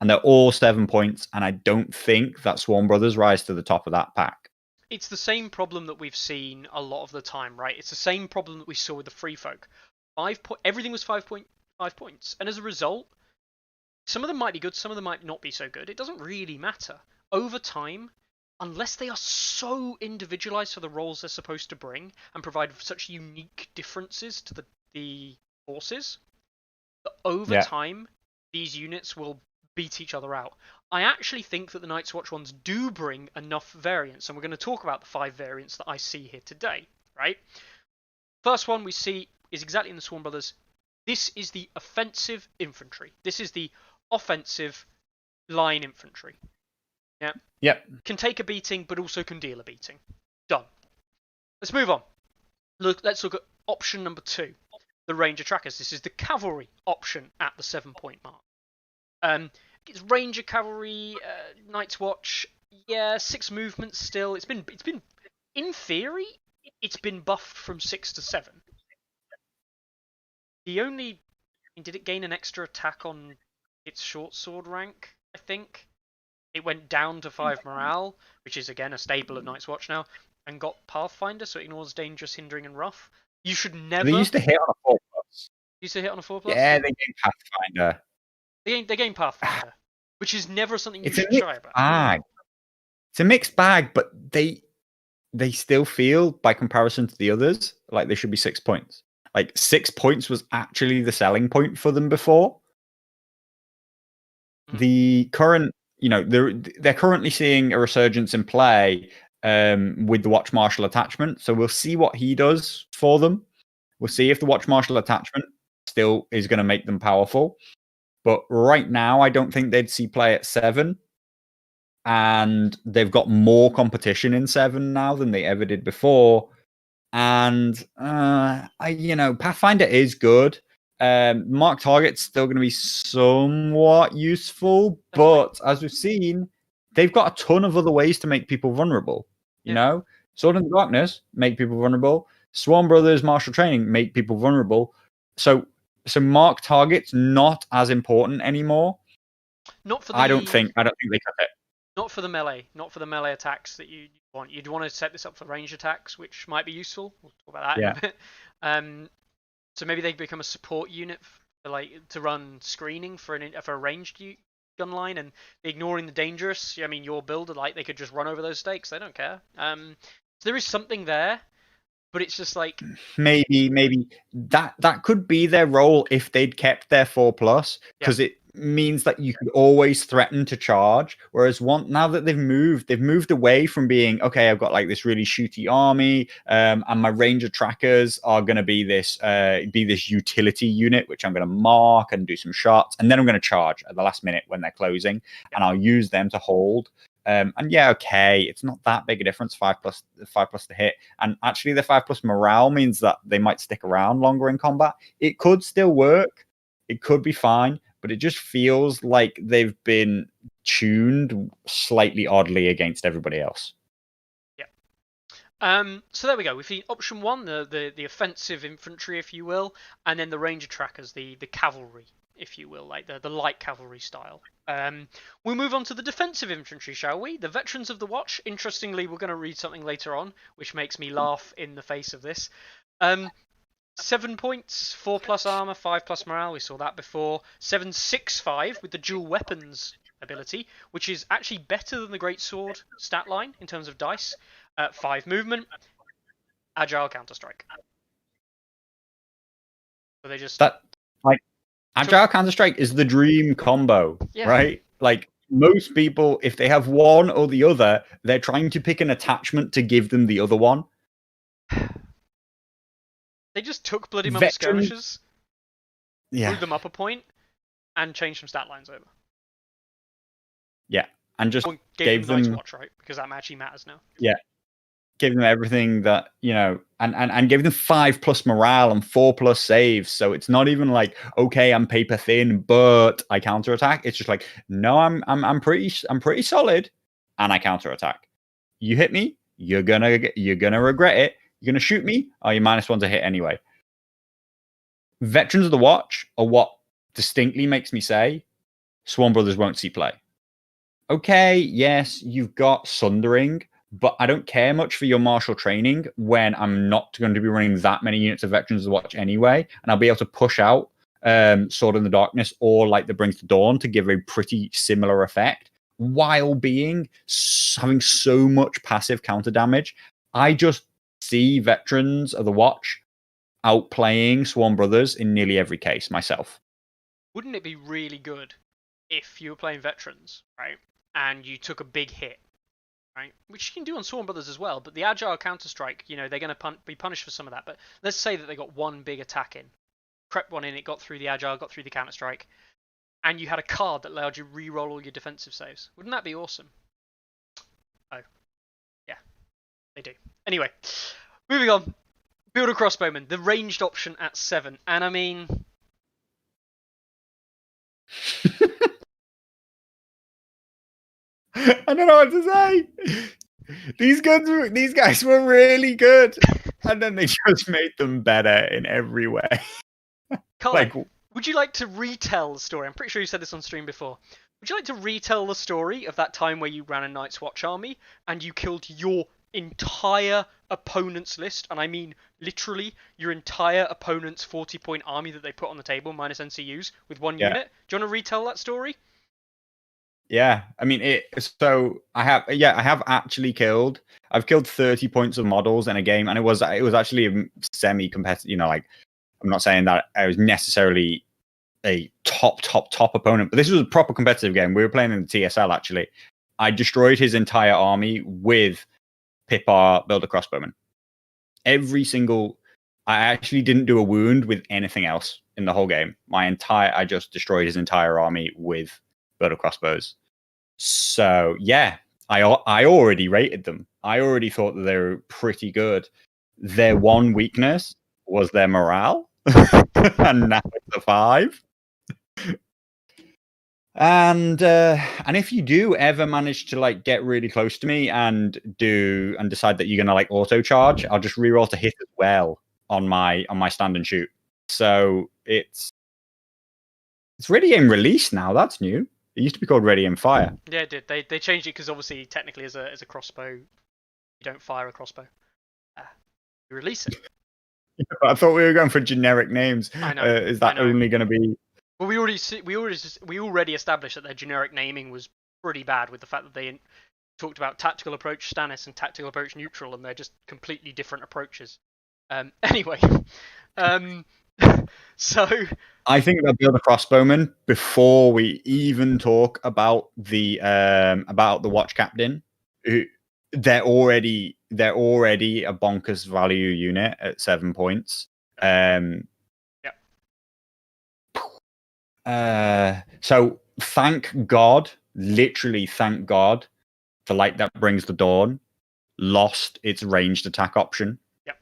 and they're all 7 points. And I don't think that Swarm Brothers rise to the top of that pack. It's the same problem that we've seen a lot of the time, right? It's the same problem that we saw with the Free Folk. Everything was 5 points, and as a result, some of them might be good, some of them might not be so good. It doesn't really matter. Over time, unless they are so individualized for the roles they're supposed to bring and provide such unique differences to the forces, that over time, these units will beat each other out. I actually think that the Night's Watch ones do bring enough variance, and we're going to talk about the 5 variants that I see here today, right? First one we see is exactly in the Swarm Brothers. This is the offensive infantry. This is the offensive line infantry. Yeah. Yep. Can take a beating, but also can deal a beating. Done. Let's move on. Let's look at option number 2, the Ranger Trackers. This is the cavalry option at the 7 point mark. It's Ranger Cavalry, Night's Watch. Yeah, 6 movements still. It's been in theory, it's been buffed from 6 to 7. Did it gain an extra attack on its short sword rank? I think it went down to 5 morale, which is again a staple at Night's Watch now, and got Pathfinder, so it ignores dangerous, hindering, and rough. You should never. They used to hit on a 4+. Used to hit on a 4+. Yeah, they gained Pathfinder. They gained Pathfinder, which is never something you it's should try about. Bag. It's a mixed bag, but they still feel, by comparison to the others, like they should be 6 points. Like 6 points was actually the selling point for them before. Mm-hmm. The current, you know, they're currently seeing a resurgence in play with the Watch Marshal attachment. So we'll see what he does for them. We'll see if the Watch Marshal attachment still is going to make them powerful. But right now, I don't think they'd see play at 7. And they've got more competition in 7 now than they ever did before. And, Pathfinder is good. Mark Target's still going to be somewhat useful. But as we've seen, they've got a ton of other ways to make people vulnerable. You know? Sword in the Darkness, make people vulnerable. Swarm Brothers, Martial Training, make people vulnerable. So Mark Target's not as important anymore. Not for I don't think they cut it. Not for the melee attacks that you want. You'd want to set this up for range attacks, which might be useful. We'll talk about that in a bit. So maybe they become a support unit to run screening for a ranged gun line, and ignoring the dangerous. I mean, your builder, they could just run over those stakes. They don't care. So there is something there. But it's just like maybe that could be their role if they'd kept their 4+, because means that you could always threaten to charge. Whereas now that they've moved away from being, okay, I've got like this really shooty army, and my ranger trackers are going to be this utility unit, which I'm going to mark and do some shots, and then I'm going to charge at the last minute when they're closing, and I'll use them to hold. And yeah, okay, it's not that big a difference. 5+ to hit, and actually the 5+ morale means that they might stick around longer in combat. It could still work. It could be fine, but it just feels like they've been tuned slightly oddly against everybody else. Yeah. So there we go. We've seen option 1, the offensive infantry, if you will, and then the ranger trackers, the cavalry, if you will, like the light cavalry style. We'll move on to the defensive infantry, shall we? The veterans of the watch. Interestingly, we're going to read something later on, which makes me laugh in the face of this. 7 points, 4+ armor, 5+ morale. We saw that before. 765 with the dual weapons ability, which is actually better than the great sword stat line in terms of dice. 5 movement, agile counter strike. So they just agile counter strike is the dream combo, yeah. Right? Like most people, if they have one or the other, they're trying to pick an attachment to give them the other one. They just took Bloody Mum skirmishers, moved them up a point, and changed some stat lines over. Yeah, and just gave them Night's Watch, right? Because that actually matters now. Yeah, gave them everything that, and gave them 5+ morale and 4+ saves. So it's not even like, okay, I'm paper thin, but I counterattack. It's just like, no, I'm pretty solid, and I counterattack. You hit me, you're gonna regret it. You're gonna shoot me, oh, you're -1 to hit anyway. Veterans of the Watch are what distinctly makes me say Swan Brothers won't see play. Okay, yes, you've got Sundering, but I don't care much for your martial training when I'm not going to be running that many units of Veterans of the Watch anyway, and I'll be able to push out Sword in the Darkness or Light That Brings the Dawn to give a pretty similar effect, while having so much passive counter damage. I just see Veterans of the Watch outplaying Swan Brothers in nearly every case myself. Wouldn't it be really good if you were playing Veterans, right, and you took a big hit, right, which you can do on Swan Brothers as well, but the agile counter-strike, they're going to be punished for some of that, but let's say that they got one big attack in, crept one in, it got through the agile, got through the counter-strike, and you had a card that allowed you to re-roll all your defensive saves. Wouldn't that be awesome? Oh. Yeah. They do. Anyway, moving on. Builder Crossbowman, the ranged option at 7, and I mean... I don't know what to say. These guys were really good, and then they just made them better in every way. Carlo, would you like to retell the story? I'm pretty sure you said this on stream before. Would you like to retell the story of that time where you ran a Night's Watch army and you killed your entire opponent's list, and I mean literally your entire opponent's 40-point army that they put on the table minus NCUs with one unit? Do you want to retell that story? Yeah, I mean so I have actually killed. I've killed 30 points of models in a game, and it was actually a semi-competitive. Like, I'm not saying that I was necessarily a top opponent, but this was a proper competitive game. We were playing in the TSL actually. I destroyed his entire army with Pipar Builder Crossbowman. I actually didn't do a wound with anything else in the whole game. I just destroyed his entire army with Builder Crossbows. So yeah, I already rated them. I already thought that they were pretty good. Their one weakness was their morale, and now it's a 5. And if you do ever manage to like get really close to me and decide that you're gonna like auto charge, I'll just reroll to hit as well on my stand and shoot. So it's Ready Aim Release now. That's new. It used to be called Ready Aim Fire. Yeah, it did. They changed it because obviously technically as a crossbow, you don't fire a crossbow. You release it. I thought we were going for generic names. I know. Is that only going to be? Well, we already established that their generic naming was pretty bad with the fact that they talked about tactical approach Stannis and tactical approach neutral, and they're just completely different approaches. Anyway, So I think they'll build a crossbowman before we even talk about the watch captain. Who they're already a bonkers value unit at 7 points. Um, yeah, so thank God, literally thank God, the light that brings the dawn lost its ranged attack option. yeah,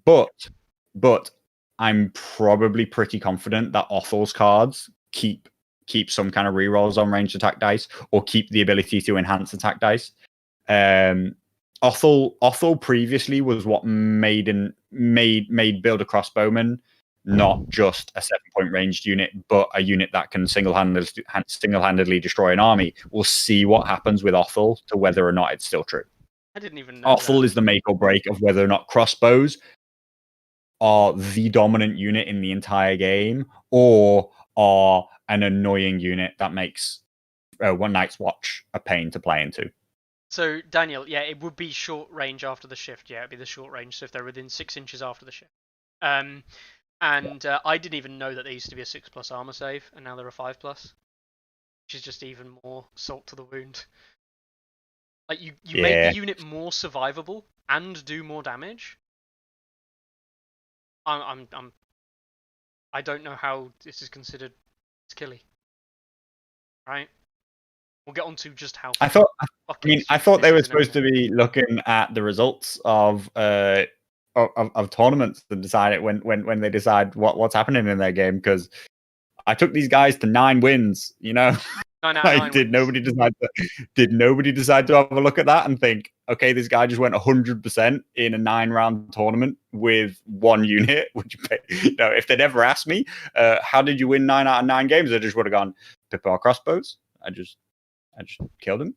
But I'm probably pretty confident that Othel's cards keep some kind of rerolls on ranged attack dice or keep the ability to enhance attack dice. Um, Othel previously was what made build a crossbowman not just a 7 point ranged unit, but a unit that can single-handedly destroy an army. We'll see what happens with Othel to whether or not it's still true. I didn't even know that. Othel is the make or break of whether or not crossbows are the dominant unit in the entire game or are an annoying unit that makes One Night's Watch a pain to play into. So Daniel, yeah, it would be short range after the shift. Yeah, it'd be the short range. So if they're within 6 inches after the shift. And I didn't even know that they used to be a 6+ armor save, and now they're a 5+, which is just even more salt to the wound. Like you make the unit more survivable and do more damage. I don't know how this is considered skilly. Right? We'll get on to just how. I thought they were supposed to be looking at the results of tournaments and decide it when they decide what's happening in their game, because I took these guys to 9 wins, 9 out of 9 did wins. nobody decide to have a look at that and think, okay, this guy just went 100% in a 9-round tournament with one unit? Which, if they'd ever asked me, how did you win 9 out of 9 games? I just would have gone, Pippa crossbows. I just killed him.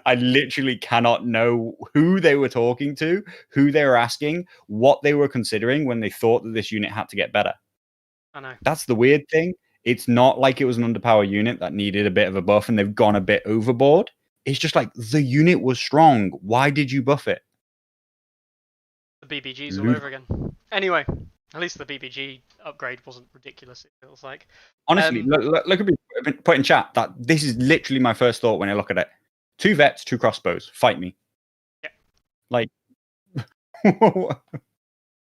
I literally cannot know who they were talking to, who they were asking, what they were considering when they thought that this unit had to get better. I know. That's the weird thing. It's not like it was an underpowered unit that needed a bit of a buff and they've gone a bit overboard. It's just like the unit was strong. Why did you buff it? The BBGs all over again. Anyway, at least the BBG upgrade wasn't ridiculous, it feels like. Honestly, look at me put in chat that this is literally my first thought when I look at it. 2 vets, 2 crossbows. Fight me. Yeah. Like...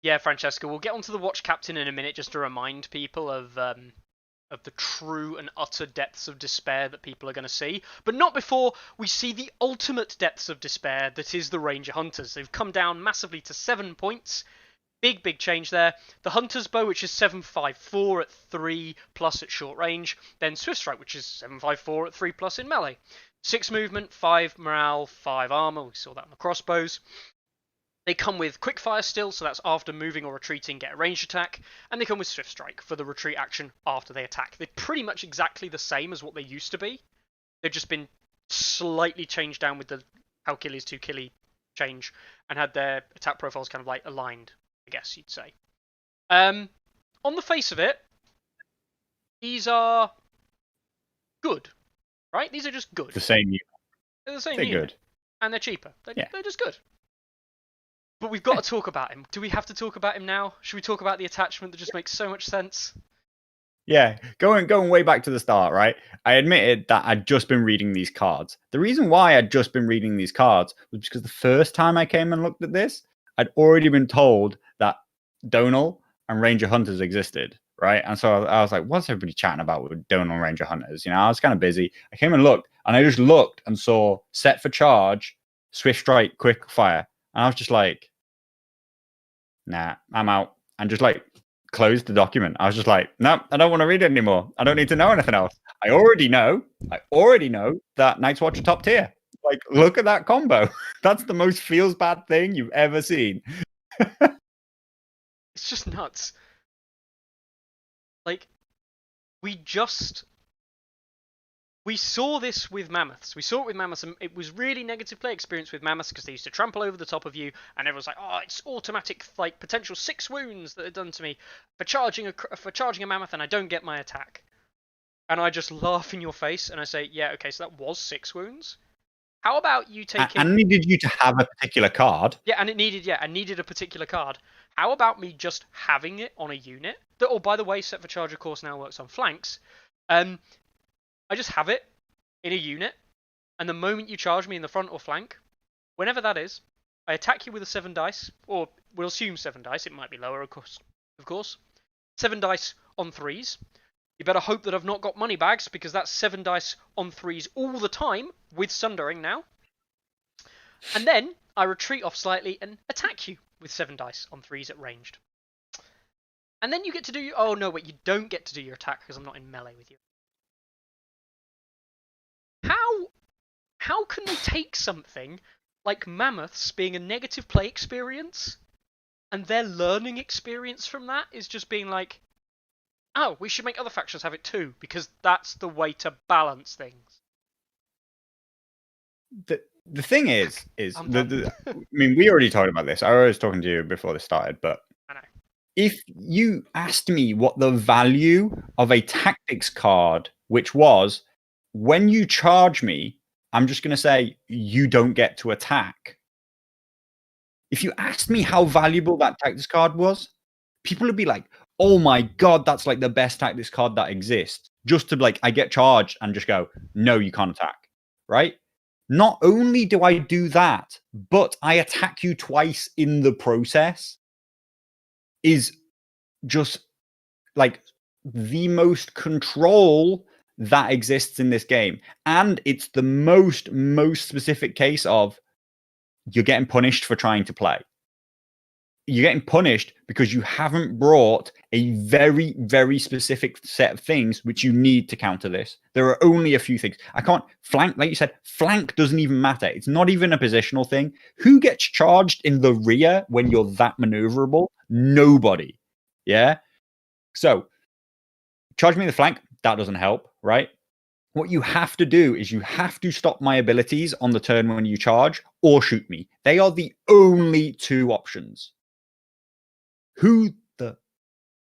Yeah, Francesca, we'll get onto the watch captain in a minute just to remind people of the true and utter depths of despair that people are going to see, but not before we see the ultimate depths of despair that is the Ranger Hunters. They've come down massively to 7 points. Big change there. The Hunter's Bow, which is 754 at 3+ at short range. Then Swift Strike, which is 754 at 3+ in melee. 6 movement, 5 morale, 5 armor. We saw that on the crossbows. They come with Quickfire still, so that's after moving or retreating, get a ranged attack. And they come with Swift Strike for the retreat action after they attack. They're pretty much exactly the same as what they used to be. They've just been slightly changed down with the how killies to killy change and had their attack profiles kind of like aligned, I guess you'd say. On the face of it, these are good, right? These are just good. The same unit. They're the same They're unit. good. And they're cheaper. They're just good. But we've got to talk about him. Do we have to talk about him now? Should we talk about the attachment that just makes so much sense? Yeah, going way back to the start, right? I admitted that I'd just been reading these cards. The reason why I'd just been reading these cards was because the first time I came and looked at this, I'd already been told that Donal and Ranger Hunters existed, right? And so I was like, what's everybody chatting about with Donal and Ranger Hunters? I was kind of busy. I came and looked, and I just looked and saw set for charge, Swift Strike, Quick Fire. And I was just like, nah, I'm out. And just like closed the document. I was just like, no, I don't want to read it anymore. I don't need to know anything else. I already know that Night's Watch are top tier. Like, look at that combo. That's the most feels bad thing you've ever seen. It's just nuts. Like, we saw this with Mammoths. We saw it with Mammoths, and it was really negative play experience with Mammoths because they used to trample over the top of you, and everyone's like, "Oh, it's automatic, like potential 6 wounds that are done to me for charging a Mammoth, and I don't get my attack." And I just laugh in your face, and I say, "Yeah, okay, so that was 6 wounds. How about you taking? And needed you to have a particular card. Yeah, and it needed a particular card. How about me just having it on a unit? That, oh, by the way, set for charge, of course, now works on flanks. I just have it in a unit, and the moment you charge me in the front or flank, whenever that is, I attack you with a 7 dice, or we'll assume 7 dice. It might be lower, of course. 7 dice on 3s. You better hope that I've not got money bags, because that's 7 dice on 3s all the time with Sundering now. And then I retreat off slightly and attack you with 7 dice on 3s at ranged. And then you get to do... Oh, no, wait, you don't get to do your attack because I'm not in melee with you. How can we take something like mammoths being a negative play experience, and their learning experience from that is just being like, oh, we should make other factions have it too, because that's the way to balance things. The thing is I mean, we already talked about this. I was talking to you before this started, but I know. If you asked me what the value of a tactics card, which was when you charge me, I'm just going to say you don't get to attack. If you asked me how valuable that tactics card was, people would be like, oh my God, that's like the best tactics card that exists. Just to like, I get charged and just go, no, you can't attack, right? Not only do I do that, but I attack you twice in the process is just like the most control that exists in this game. And it's the most specific case of you're getting punished for trying to play. You're getting punished because you haven't brought a very, very specific set of things which you need to counter this. There are only a few things. I can't flank, like you said, flank doesn't even matter. It's not even a positional thing. Who gets charged in the rear when you're that maneuverable? Nobody. Yeah. So charge me in the flank. That doesn't help, right? What you have to do is you have to stop my abilities on the turn when you charge or shoot me. They are the only two options. Who the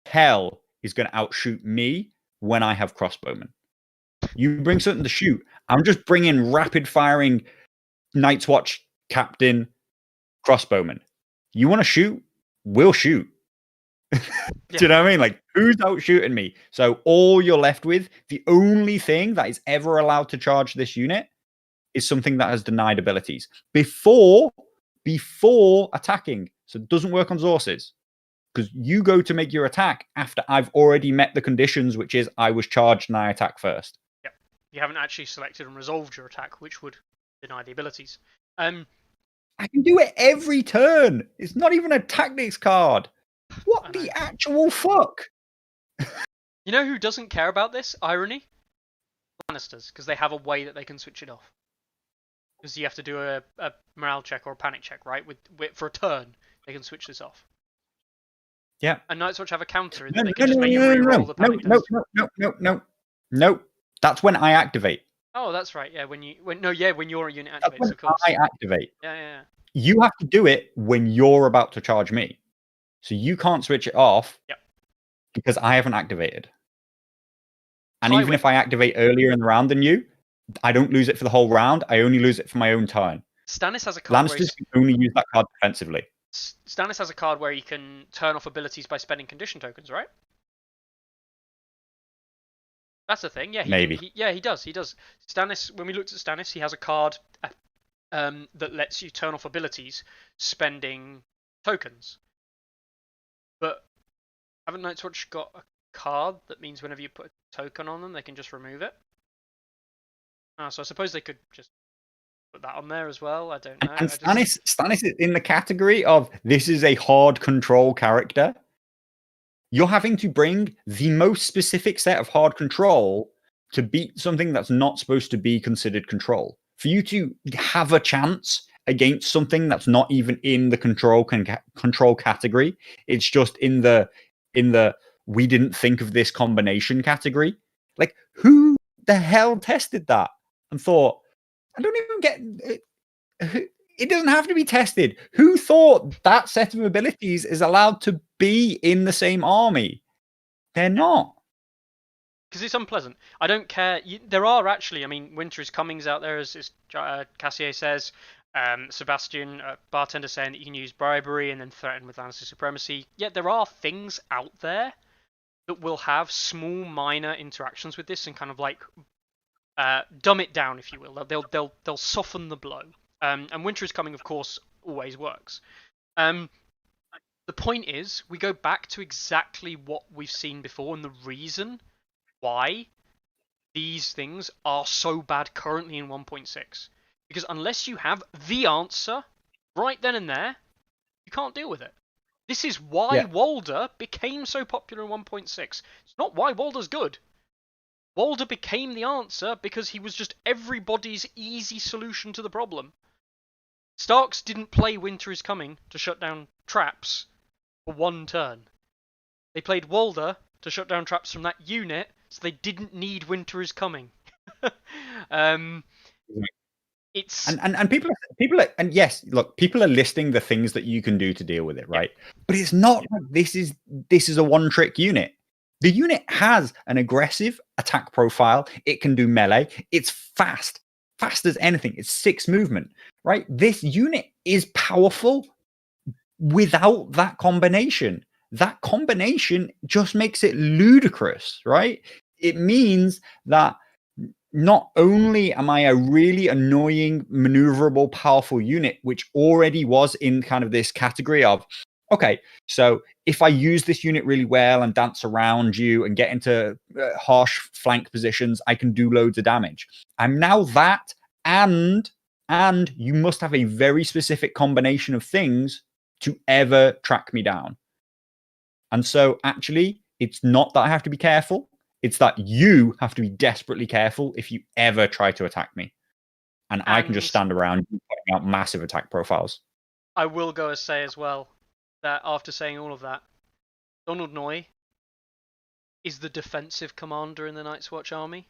hell is going to outshoot me when I have crossbowmen? You bring something to shoot. I'm just bringing rapid firing Night's Watch captain crossbowmen. You want to shoot? We'll shoot. Do you know what I mean? Like, who's out shooting me? So all you're left with, the only thing that is ever allowed to charge this unit is something that has denied abilities before attacking. So it doesn't work on Zorses, because you go to make your attack after I've already met the conditions, which is I was charged and I attack first. Yep. You haven't actually selected and resolved your attack, which would deny the abilities. I can do it every turn. It's not even a tactics card. What the actual fuck? You know who doesn't care about this? Irony? Lannisters, because they have a way that they can switch it off. Because you have to do a morale check or a panic check, right? With for a turn, they can switch this off. Yeah. And Night's Watch have a counter in that they can just make you re-roll the panic test. No. That's when I activate. Oh, that's right. Yeah, when your unit activates, when of course. I activate. Yeah. You have to do it when you're about to charge me. So you can't switch it off. Yep. Because I haven't activated. And even if I activate earlier in the round than you, I don't lose it for the whole round. I only lose it for my own turn. Stannis has a card. Lannisters can only use that card defensively. Stannis has a card where you can turn off abilities by spending condition tokens, right? That's the thing. Yeah, maybe. He does. Stannis. When we looked at Stannis, he has a card that lets you turn off abilities spending tokens. But haven't Night's Watch got a card that means whenever you put a token on them, they can just remove it? So I suppose they could just put that on there as well. I don't know. And Stannis is in the category of this is a hard control character. You're having to bring the most specific set of hard control to beat something that's not supposed to be considered control. For you to have a chance against something that's not even in the control category, it's just in the we didn't think of this combination category. Like, who the hell tested that and thought, I don't even get it. It doesn't have to be tested. Who thought that set of abilities is allowed to be in the same army? They're not. because it's unpleasant. I don't care. There are actually, I mean, Winter is Coming's out there, as Cassier says. Sebastian, bartender, saying that you can use bribery and then threaten with Lannister supremacy. Yet there are things out there that will have small, minor interactions with this and kind of like dumb it down, if you will. They'll soften the blow. And Winter is Coming, of course, always works. The point is, we go back to exactly what we've seen before, and the reason why these things are so bad currently in 1.6. Because unless you have the answer right then and there, you can't deal with it. This is why Walder became so popular in 1.6. It's not why Walder's good. Walder became the answer because he was just everybody's easy solution to the problem. Starks didn't play Winter is Coming to shut down traps for one turn. They played Walder to shut down traps from that unit, so they didn't need Winter is Coming. It's and people are, and yes, look, people are listing the things that you can do to deal with it, right? But it's not like this is a one-trick unit. The unit has an aggressive attack profile. It can do melee. It's fast as anything. It's 6 movement, right? This unit is powerful without that combination. That combination just makes it ludicrous, right? It means that not only am I a really annoying, maneuverable, powerful unit, which already was in kind of this category of, okay, so if I use this unit really well and dance around you and get into harsh flank positions, I can do loads of damage. I'm now that, and you must have a very specific combination of things to ever track me down. And so actually, it's not that I have to be careful. It's that you have to be desperately careful if you ever try to attack me. And I can just stand around putting out massive attack profiles. I will go as say as well that after saying all of that, Donald Noy is the defensive commander in the Night's Watch army.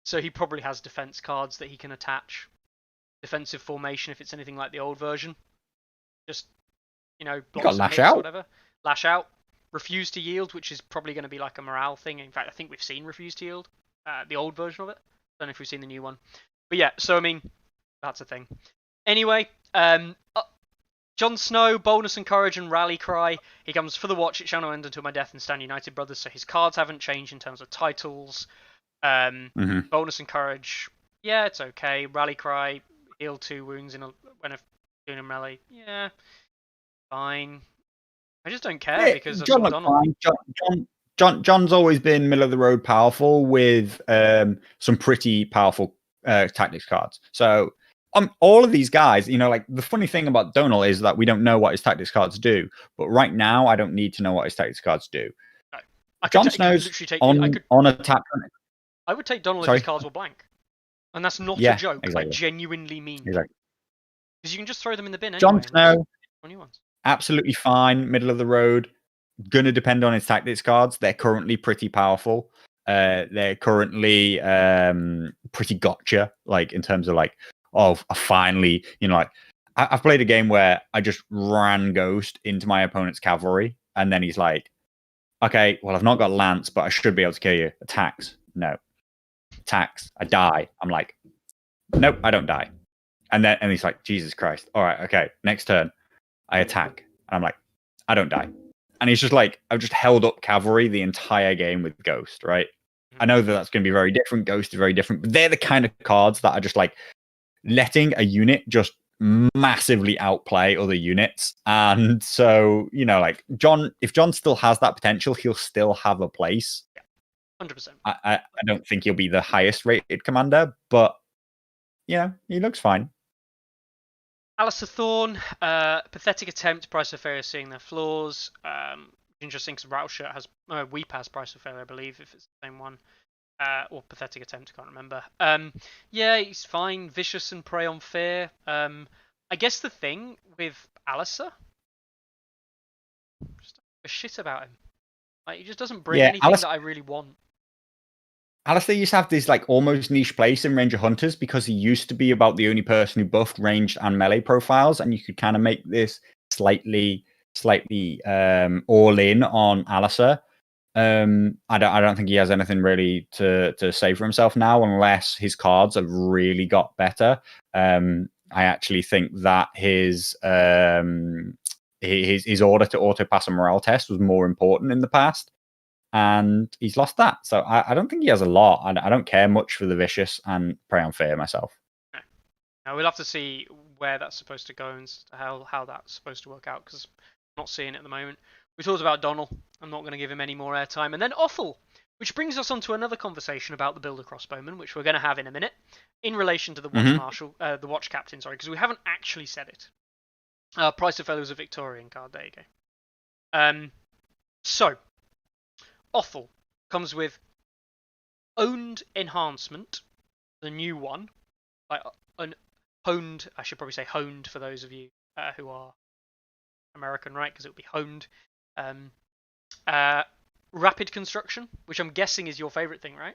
So he probably has defense cards that he can attach. Defensive formation if it's anything like the old version. Just, blocks and lash out. Or whatever. Lash out. Refuse to yield, which is probably going to be like a morale thing. In fact, I think we've seen refuse to yield. The old version of it. Don't know if we've seen the new one. But yeah, so I mean, that's a thing. Anyway, Jon Snow, boldness and courage and rally cry. He comes for the watch, it shall not end until my death and stand united, brothers. So his cards haven't changed in terms of titles. Boldness and courage, yeah, it's okay. Rally cry, heal 2 wounds when doing a melee, yeah, fine. I just don't care because Jon of Donald. Jon's always been middle of the road powerful with some pretty powerful tactics cards. So all of these guys, like the funny thing about Donald is that we don't know what his tactics cards do. But right now, I don't need to know what his tactics cards do. No. Jon Snow's on attack. I would take Donald if his cards were blank. And that's not a joke. Exactly. I genuinely mean it. Exactly. Because you can just throw them in the bin anyway. Jon Snow, absolutely fine, middle of the road. Gonna depend on his tactics cards. They're currently pretty powerful. They're currently pretty gotcha, like in terms of like, I finally, I've played a game where I just ran Ghost into my opponent's cavalry, and then he's like, okay, well, I've not got Lance, but I should be able to kill you. Attacks. No. Attacks. I die. I'm like, nope, I don't die. And he's like, Jesus Christ. All right, okay, next turn. I attack. And I'm like, I don't die. And he's just like, I've just held up cavalry the entire game with Ghost, right? I know that's going to be very different. Ghost is very different. But they're the kind of cards that are just like letting a unit just massively outplay other units. And so, like if Jon still has that potential, he'll still have a place. 100%. I don't think he'll be the highest rated commander, but he looks fine. Alistair Thorne, pathetic attempt, Price of Failure seeing their flaws. Interesting because Rattleshirt has, Weep has Price of Failure, I believe, if it's the same one. Or pathetic attempt, I can't remember. Yeah, he's fine. Vicious and Prey on Fear. I guess the thing with Alistair, just a shit about him. Like, he just doesn't bring anything that I really want. Alistair used to have this like almost niche place in Ranger Hunters because he used to be about the only person who buffed ranged and melee profiles, and you could kind of make this slightly all in on Alistair. I don't think he has anything really to say for himself now, unless his cards have really got better. I actually think that his order to auto pass a morale test was more important in the past, and he's lost that. So I don't think he has a lot. I don't care much for the vicious and prey on fear myself. Now we'll have to see where that's supposed to go and how that's supposed to work out, because I'm not seeing it at the moment. We talked about Donnell. I'm not going to give him any more airtime. And then Offal, which brings us on to another conversation about the Builder Crossbowman, which we're going to have in a minute, in relation to the Watch Marshal, the Watch Captain, sorry, because we haven't actually said it. Price of Fellows of Victorian card, there you go. So, Offal comes with Owned Enhancement, the new one, like an honed, I should probably say honed for those of you who are American, right? Because it would be honed. Rapid construction, which I'm guessing is your favorite thing, right?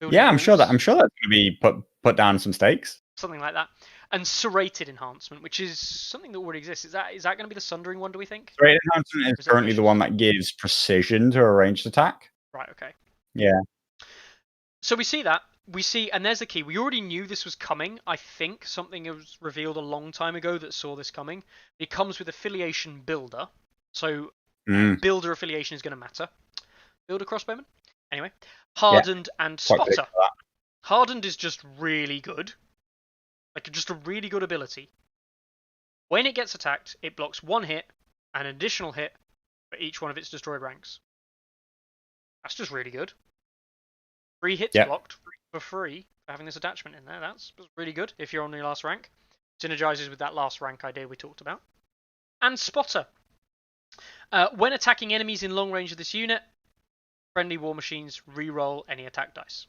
Building I'm sure walls, that's going to be put down some stakes. something like that. And serrated enhancement, which is something that already exists. Is that going to be the Sundering one, do we think? Serrated enhancement is currently the one that gives precision to a ranged attack. Right, okay. Yeah. So we see that. And there's the key. We already knew this was coming. I think something was revealed a long time ago that saw this coming. It comes with affiliation builder. So builder affiliation is going to matter. Builder crossbowman. Anyway, hardened and spotter. Hardened is just really good. Like just a really good ability. When it gets attacked, it blocks one hit and an additional hit for each one of its destroyed ranks. That's just really good. 3 hits blocked for free for having this attachment in there. That's really good if you're on your last rank. Synergizes with that last rank idea we talked about. And spotter. When attacking enemies in long range of this unit, friendly war machines re-roll any attack dice.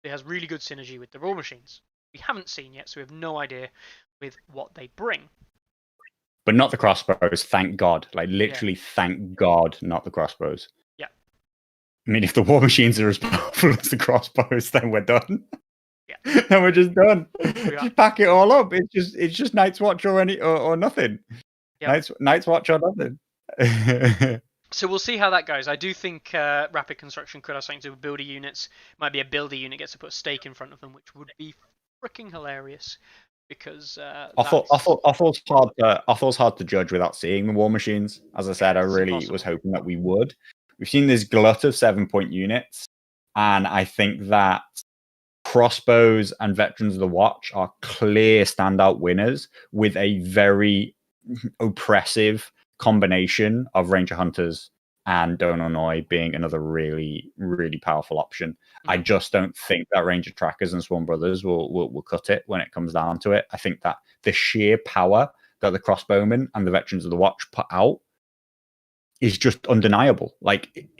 It has really good synergy with the war machines. We haven't seen yet, so we have no idea with what they bring. But not the crossbows, thank God. Like, literally, thank God, not the crossbows. Yeah. I mean, if the war machines are as powerful as the crossbows, then we're done. Yeah. Then we're just done. Just pack it all up. It's just Night's Watch or nothing. Yep. Night's Watch or nothing. So we'll see how that goes. I do think rapid construction could have something to do with builder units. Might be a builder unit gets to put a stake in front of them, which would be freaking hilarious. Because Offal's hard to judge without seeing the war machines. As I said, I really was hoping that we would. We've seen this glut of 7-point units, and I think that crossbows and Veterans of the Watch are clear standout winners with a very oppressive combination of Ranger Hunters and Dononoi being another really, really powerful option. Mm-hmm. I just don't think that Ranger Trackers and Swarm Brothers will cut it when it comes down to it. I think that the sheer power that the Crossbowmen and the Veterans of the Watch put out is just undeniable. Like,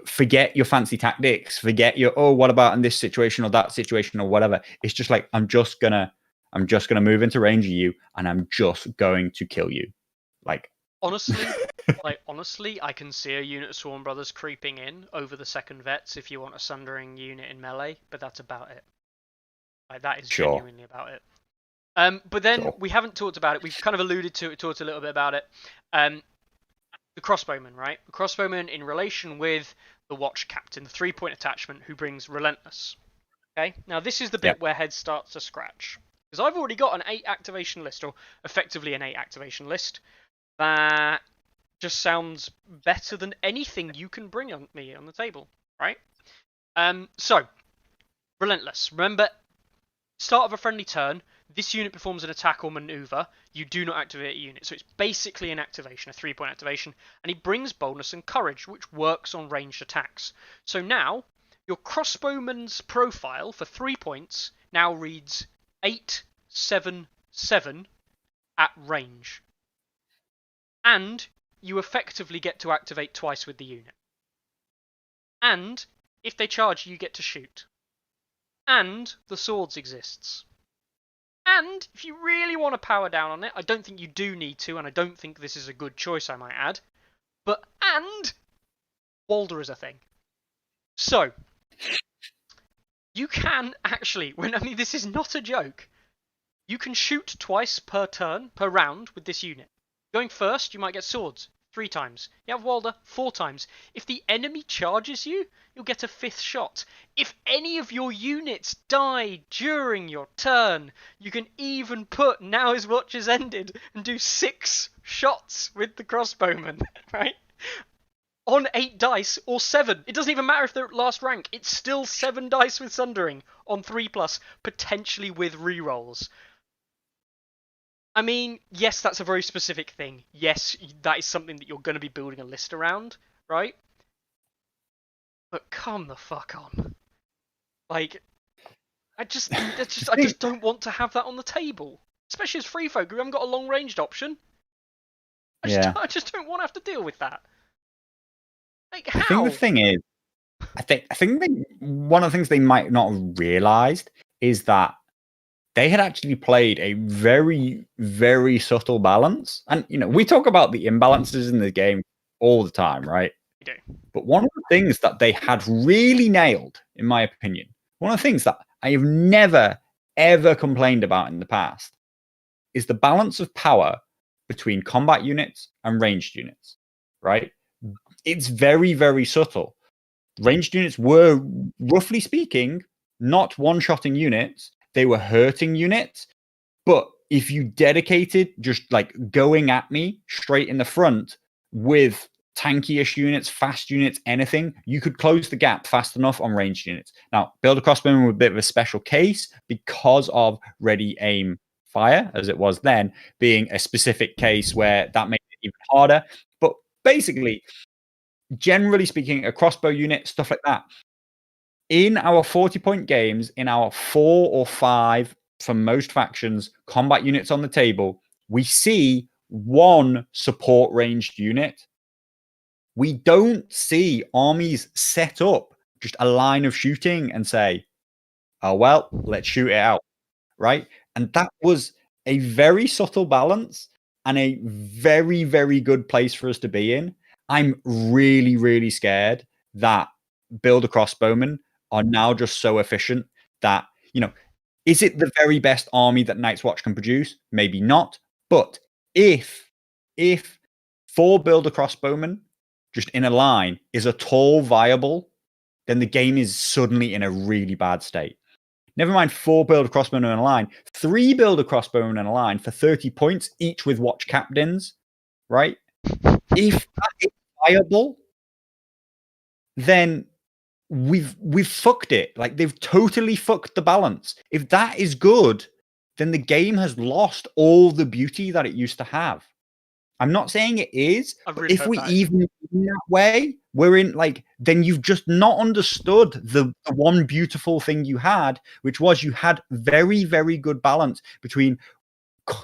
forget your fancy tactics, forget your, what about in this situation or that situation or whatever. It's just like, I'm just gonna move into range of you and I'm just going to kill you. Like, honestly, I can see a unit of Swarm Brothers creeping in over the second vets if you want a Sundering unit in melee, but that's about it. Like, that is genuinely about it. But then we haven't talked about it. We've kind of alluded to it, talked a little bit about it. The Crossbowman, right? The Crossbowman in relation with the Watch Captain, the 3-point attachment who brings Relentless. Okay, now this is the bit where head starts to scratch. Because I've already got an 8 activation list, or effectively an 8 activation list, that just sounds better than anything you can bring on me on the table, right? So, Relentless. Remember, start of a friendly turn, this unit performs an attack or maneuver, you do not activate a unit. So it's basically an activation, a 3-point activation, and he brings boldness and courage, which works on ranged attacks. So now, your Crossbowman's profile for 3 points now reads 8/7/7 at range. And you effectively get to activate twice with the unit. And if they charge, you get to shoot. And the swords exists. And if you really want to power down on it, I don't think you do need to, and I don't think this is a good choice, I might add. And Walder is a thing. So, you can actually, this is not a joke, you can shoot twice per turn, per round with this unit. Going first, you might get swords. 3 times. You have Walder 4 times. If the enemy charges you, you'll get a 5th shot. If any of your units die during your turn, you can even put Now His Watch has ended and do 6 shots with the crossbowman, right? On 8 dice or 7. It doesn't even matter if they're at last rank. It's still 7 dice with Sundering on 3+, potentially with rerolls. I mean, yes, that's a very specific thing. Yes, that is something that you're going to be building a list around, right? But come the fuck on. Like, I just don't want to have that on the table. Especially as free folk who haven't got a long ranged option. Yeah. I just don't want to have to deal with that. Like, I think how? the thing is, one of the things they might not have realized is that they had actually played a very, very subtle balance. And, we talk about the imbalances in the game all the time, right? You do. But one of the things that they had really nailed, in my opinion, one of the things that I have never, ever complained about in the past is the balance of power between combat units and ranged units, right? It's very, very subtle. Ranged units were, roughly speaking, not one-shotting units. They were hurting units. But if you dedicated just like going at me straight in the front with tanky-ish units, fast units, anything, you could close the gap fast enough on ranged units. Now, Build a Crossbowman was a bit of a special case because of ready, aim, fire, as it was then, being a specific case where that made it even harder. But basically, generally speaking, a crossbow unit, stuff like that, in our 40-point games, in our 4 or 5, for most factions, combat units on the table, we see one support ranged unit. We don't see armies set up just a line of shooting and say, oh, well, let's shoot it out, right? And that was a very subtle balance and a very, very good place for us to be in. I'm really, really scared that Build a Crossbowman are now just so efficient that, is it the very best army that Night's Watch can produce? Maybe not. But if 4 Build a Crossbowman just in a line is at all viable, then the game is suddenly in a really bad state. Never mind 4 Build a Crossbowman in a line, 3 Build a Crossbowman in a line for 30 points, each with watch captains, right? If that is viable, then we've fucked it. Like, they've totally fucked the balance. If that is good, then the game has lost all the beauty that it used to have. I'm not saying it is, I but really if hope we that is. even in that way, we're in then you've just not understood the one beautiful thing you had, which was you had very, very good balance between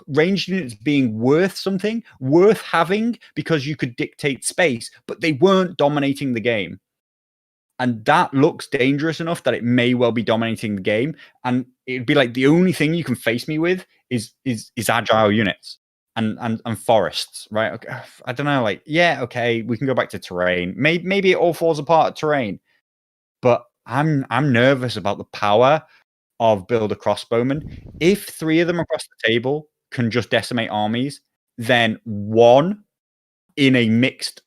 ranged units being worth something, worth having because you could dictate space, but they weren't dominating the game. And that looks dangerous enough that it may well be dominating the game. And it'd be like the only thing you can face me with is agile units and forests, right? Okay. I don't know. Okay, we can go back to terrain. Maybe it all falls apart at terrain, but I'm nervous about the power of Build a Crossbowman. If 3 of them across the table can just decimate armies, then 1 in a mixed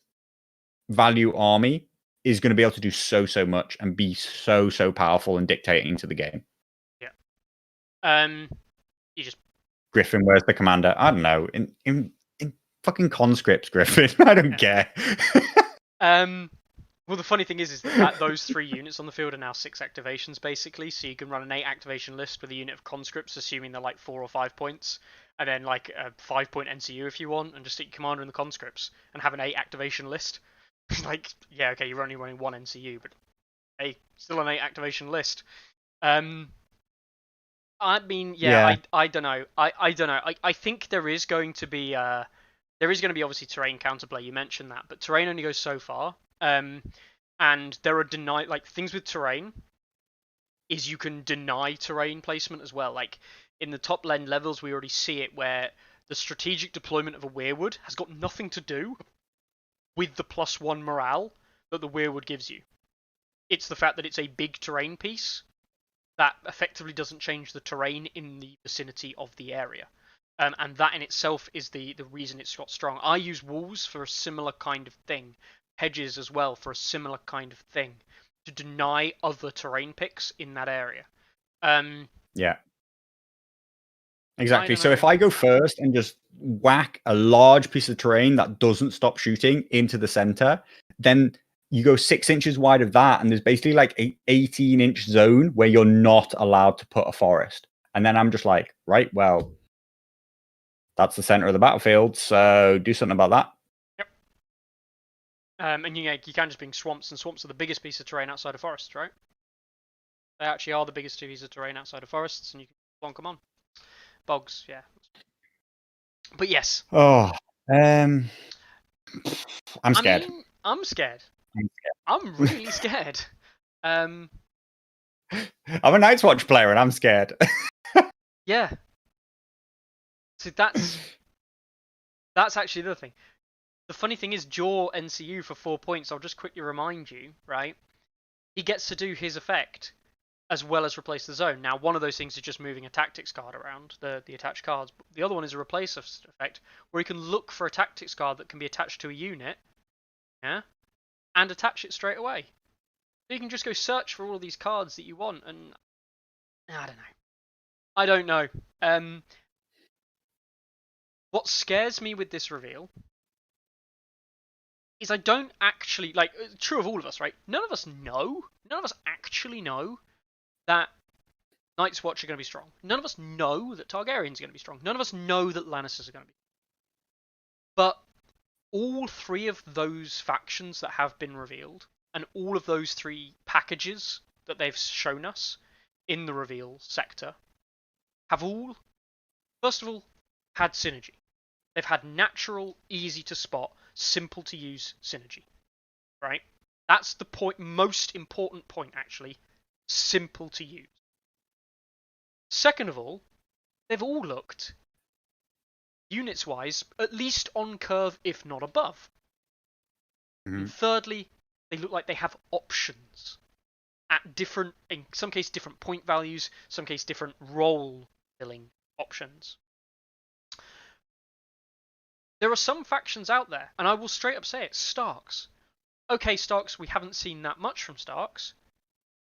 value army is going to be able to do so much and be so powerful and dictating to the game. Yeah. You just Griffin, where's the commander? I don't know. In fucking conscripts, Griffin. I don't care. Well, the funny thing is that those 3 units on the field are now 6 activations, basically. So you can run an 8 activation list with a unit of conscripts, assuming they're like 4 or 5 points, and then like a 5-point NCU if you want, and just stick your commander in the conscripts and have an 8 activation list. Yeah, okay, you're only running 1 NCU, but hey, still an 8 activation list. I mean, yeah. I don't know. I don't know. I think there is going to be obviously terrain counterplay. You mentioned that, but terrain only goes so far. And there are things with terrain is you can deny terrain placement as well. Like in the top end levels, we already see it where the strategic deployment of a weirwood has got nothing to do with the +1 morale that the weirwood gives you. It's the fact that it's a big terrain piece that effectively doesn't change the terrain in the vicinity of the area. and that in itself is the reason it's got strong. I use walls for a similar kind of thing, hedges as well for a similar kind of thing, to deny other terrain picks in that area. Yeah. I Exactly. don't So know. if I go first and just whack a large piece of terrain that doesn't stop shooting into the center, then you go 6 inches wide of that, and there's basically like a 18-inch zone where you're not allowed to put a forest. And then I'm just like, right, well, that's the center of the battlefield, so do something about that. Yep. And you can just bring swamps, and swamps are the biggest piece of terrain outside of forests, right? They actually are the biggest piece of terrain outside of forests, and you can plonk them on. Bogs, yeah. But yes. Oh, I'm I scared. mean, I'm scared. I'm I'm really scared. I'm a Night's Watch player, and I'm scared. Yeah. So that's actually the other thing. The funny thing is, Jaw NCU for 4 points. I'll just quickly remind you, right? He gets to do his effect as well as replace the zone. Now, one of those things is just moving a tactics card around the attached cards. The other one is a replace effect where he can look for a tactics card that can be attached to a unit, yeah, and attach it straight away. So you can just go search for all of these cards that you want, and I don't know. What scares me with this reveal is I don't actually, like, true of all of us, right? None of us actually know that Night's Watch are going to be strong. None of us know that Targaryens are going to be strong. None of us know that Lannisters are going to be. But all three of those factions that have been revealed, and all of those three packages that they've shown us in the reveal sector, have all, first of all, had synergy. They've had natural, easy to spot, simple to use synergy. Right? That's the most important point, actually. Simple to use. Second of all, they've all looked, units-wise, at least on curve, if not above. Mm-hmm. And thirdly, they look like they have options at different, in some case, different point values, some case, different role-filling options. There are some factions out there, and I will straight up say it, Starks. Okay, Starks, we haven't seen that much from Starks,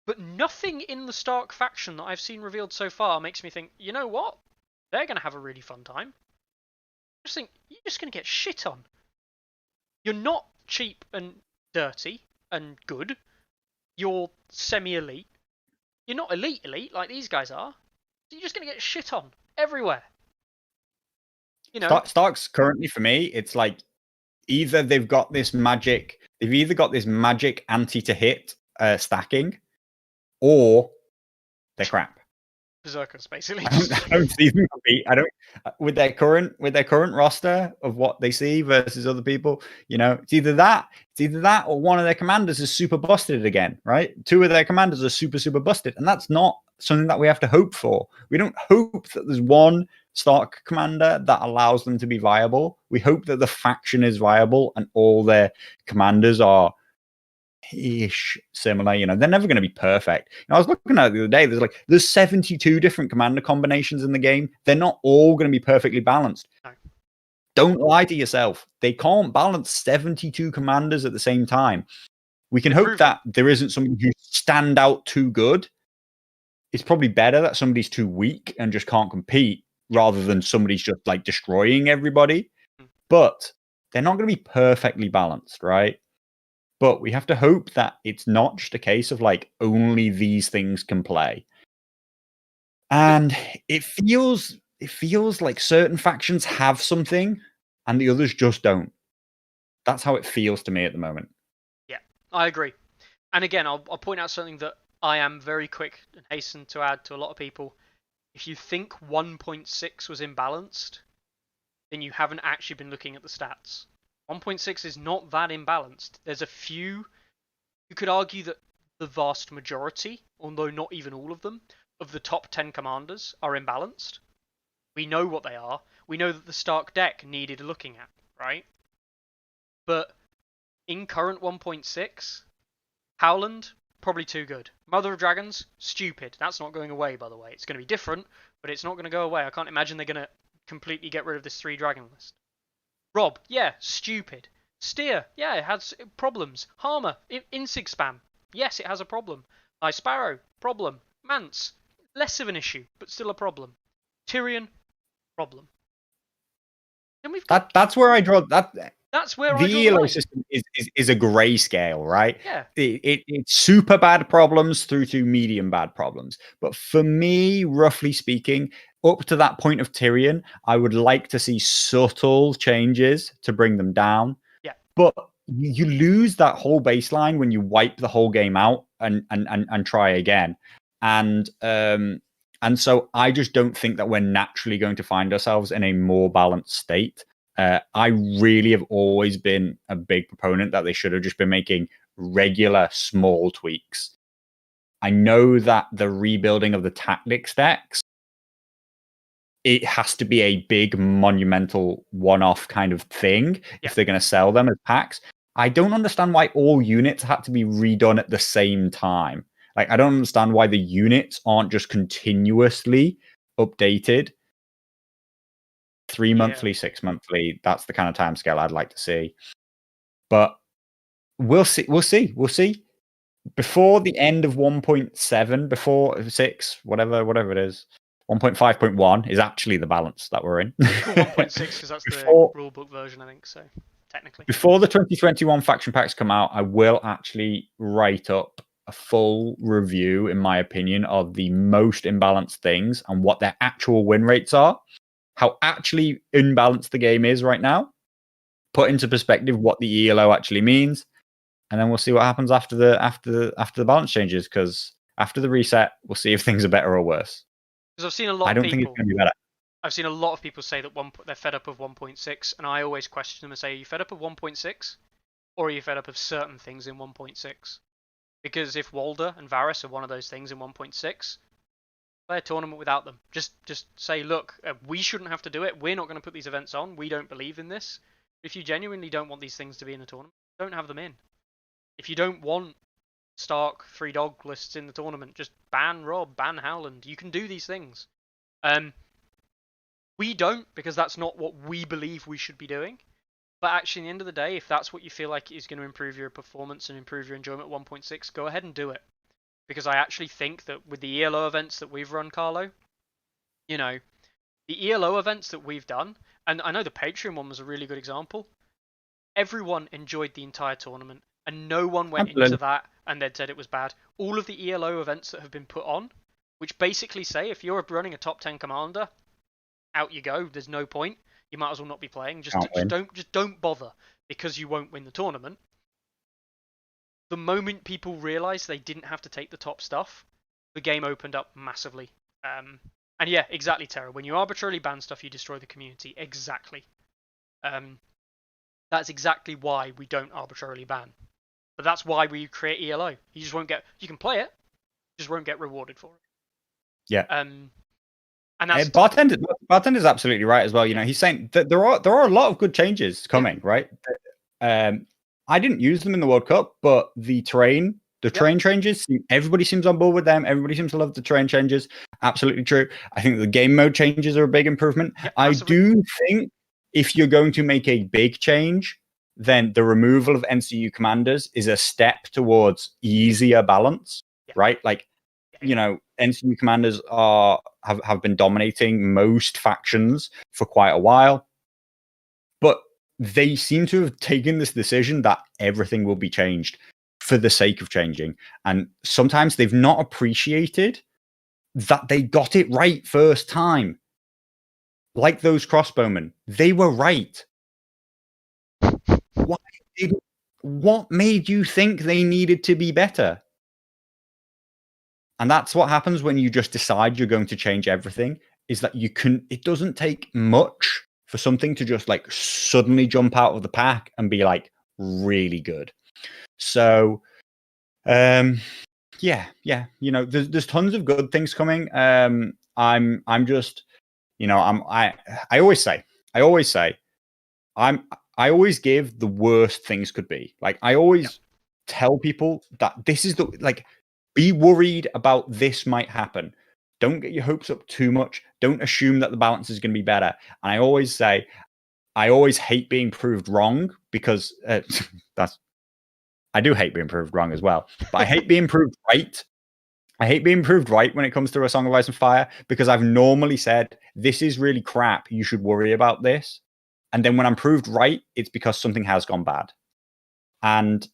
but nothing in the Stark faction that I've seen revealed so far makes me think, you know what? They're going to have a really fun time. I just think, you're just going to get shit on. You're not cheap and dirty and good. You're semi-elite. You're not elite like these guys are. So you're just going to get shit on everywhere. You know? Starks currently, for me, it's like either they've got this magic anti to hit stacking, or they're crap. Berserkers, basically. I don't see them compete. I don't with their current roster of what they see versus other people. You know, it's either that or one of their commanders is super busted again. Right, two of their commanders are super busted, and that's not something that we have to hope for. We don't hope that there's one Stark commander that allows them to be viable. We hope that the faction is viable and all their commanders are ish similar. You know, they're never going to be perfect. I was looking at it the other day. There's 72 different commander combinations in the game. They're not all going to be perfectly balanced. No. Don't lie to yourself. They can't balance 72 commanders at the same time. We can hope that there isn't somebody who stand out too good. It's probably better that somebody's too weak and just can't compete rather than somebody's just like destroying everybody. But they're not going to be perfectly balanced, right? But we have to hope that it's not just a case of like only these things can play. And it feels like certain factions have something and the others just don't. That's how it feels to me at the moment. Yeah, I agree. And again, I'll point out something that I am very quick and hasten to add to a lot of people. If you think 1.6 was imbalanced, then you haven't actually been looking at the stats. 1.6 is not that imbalanced. There's a few, you could argue that the vast majority, although not even all of them, of the top 10 commanders are imbalanced. We know what they are. We know that the Stark deck needed looking at, right? But in current 1.6, Howland, probably too good. Mother of Dragons, stupid. That's not going away, by the way. It's going to be different, but it's not going to go away. I can't imagine they're going to completely get rid of this 3 dragon list. Rob, yeah, stupid. Steer, yeah, it has problems. Harmer, insig spam, yes, it has a problem. High Sparrow, problem. Mance, less of an issue, but still a problem. Tyrion, problem. Then we've got that's where I draw that. That's where I The draw the ELO line. system is a grey scale, right? Yeah. It's super bad problems through to medium bad problems. But for me, roughly speaking, up to that point of Tyrion, I would like to see subtle changes to bring them down. Yeah. But you lose that whole baseline when you wipe the whole game out and try again. And so I just don't think that we're naturally going to find ourselves in a more balanced state. I really have always been a big proponent that they should have just been making regular small tweaks. I know that the rebuilding of the tactics decks, it has to be a big monumental one-off kind of thing if they're going to sell them as packs. I don't understand why all units had to be redone at the same time. Like, I don't understand why the units aren't just continuously updated. 3 monthly, 6 monthly. That's the kind of timescale I'd like to see. But we'll see. We'll see. Before the end of 1.7, before 6, whatever it is, 1.5.1 is actually the balance that we're in. 1.6 because that's the rulebook version, I think. So technically, before the 2021 faction packs come out, I will actually write up a full review, in my opinion, of the most imbalanced things and what their actual win rates are. How actually imbalanced the game is right now, put into perspective what the ELO actually means, and then we'll see what happens after the balance changes. Because after the reset, we'll see if things are better or worse. Because I've seen a lot. I don't think it's going to be better. I've seen a lot of people say that they're fed up of 1.6, and I always question them and say, "Are you fed up of 1.6, or are you fed up of certain things in 1.6?" Because if Walder and Varys are one of those things in 1.6, play a tournament without them. Just say, look, we shouldn't have to do it. We're not going to put these events on. We don't believe in this. If you genuinely don't want these things to be in the tournament, don't have them in. If you don't want Stark 3 dog lists in the tournament, just ban Rob, ban Howland. You can do these things. We don't, because that's not what we believe we should be doing. But actually, at the end of the day, if that's what you feel like is going to improve your performance and improve your enjoyment at 1.6, go ahead and do it. Because I actually think that with the ELO events that we've run, Carlo, you know, the ELO events that we've done, and I know the Patreon one was a really good example, everyone enjoyed the entire tournament, and no one went into that and then said it was bad. All of the ELO events that have been put on, which basically say if you're running a top 10 commander, out you go. There's no point. You might as well not be playing. Just don't bother, because you won't win the tournament. The moment people realised they didn't have to take the top stuff, the game opened up massively. And yeah, exactly, Terra. When you arbitrarily ban stuff, you destroy the community. Exactly. That's exactly why we don't arbitrarily ban. But that's why we create ELO. You just won't get. You can play it, just won't get rewarded for it. Yeah. And that's Bartender's absolutely right as well. You know, he's saying that there are a lot of good changes coming, right? I didn't use them in the World Cup, but the train changes, everybody seems on board with them. Everybody seems to love the train changes. Absolutely true. I think the game mode changes are a big improvement. I do think if you're going to make a big change, then the removal of NCU commanders is a step towards easier balance, right? Like, you know, NCU commanders have been dominating most factions for quite a while, but they seem to have taken this decision that everything will be changed for the sake of changing. And sometimes they've not appreciated that they got it right first time. Like those crossbowmen, they were right. What made you think they needed to be better? And that's what happens when you just decide you're going to change everything, is that it doesn't take much for something to just like suddenly jump out of the pack and be like really good. So, yeah, you know, there's tons of good things coming. I'm just, you know, I always say, I always give the worst things could be. Like, I always tell people that this is be worried about this might happen. don't get your hopes up too much. Don't assume that the balance is going to be better. And I always say, I always hate being proved wrong because I do hate being proved wrong as well, but I hate being proved right. I hate being proved right when it comes to A Song of Ice and Fire because I've normally said, this is really crap. You should worry about this. And then when I'm proved right, it's because something has gone bad. And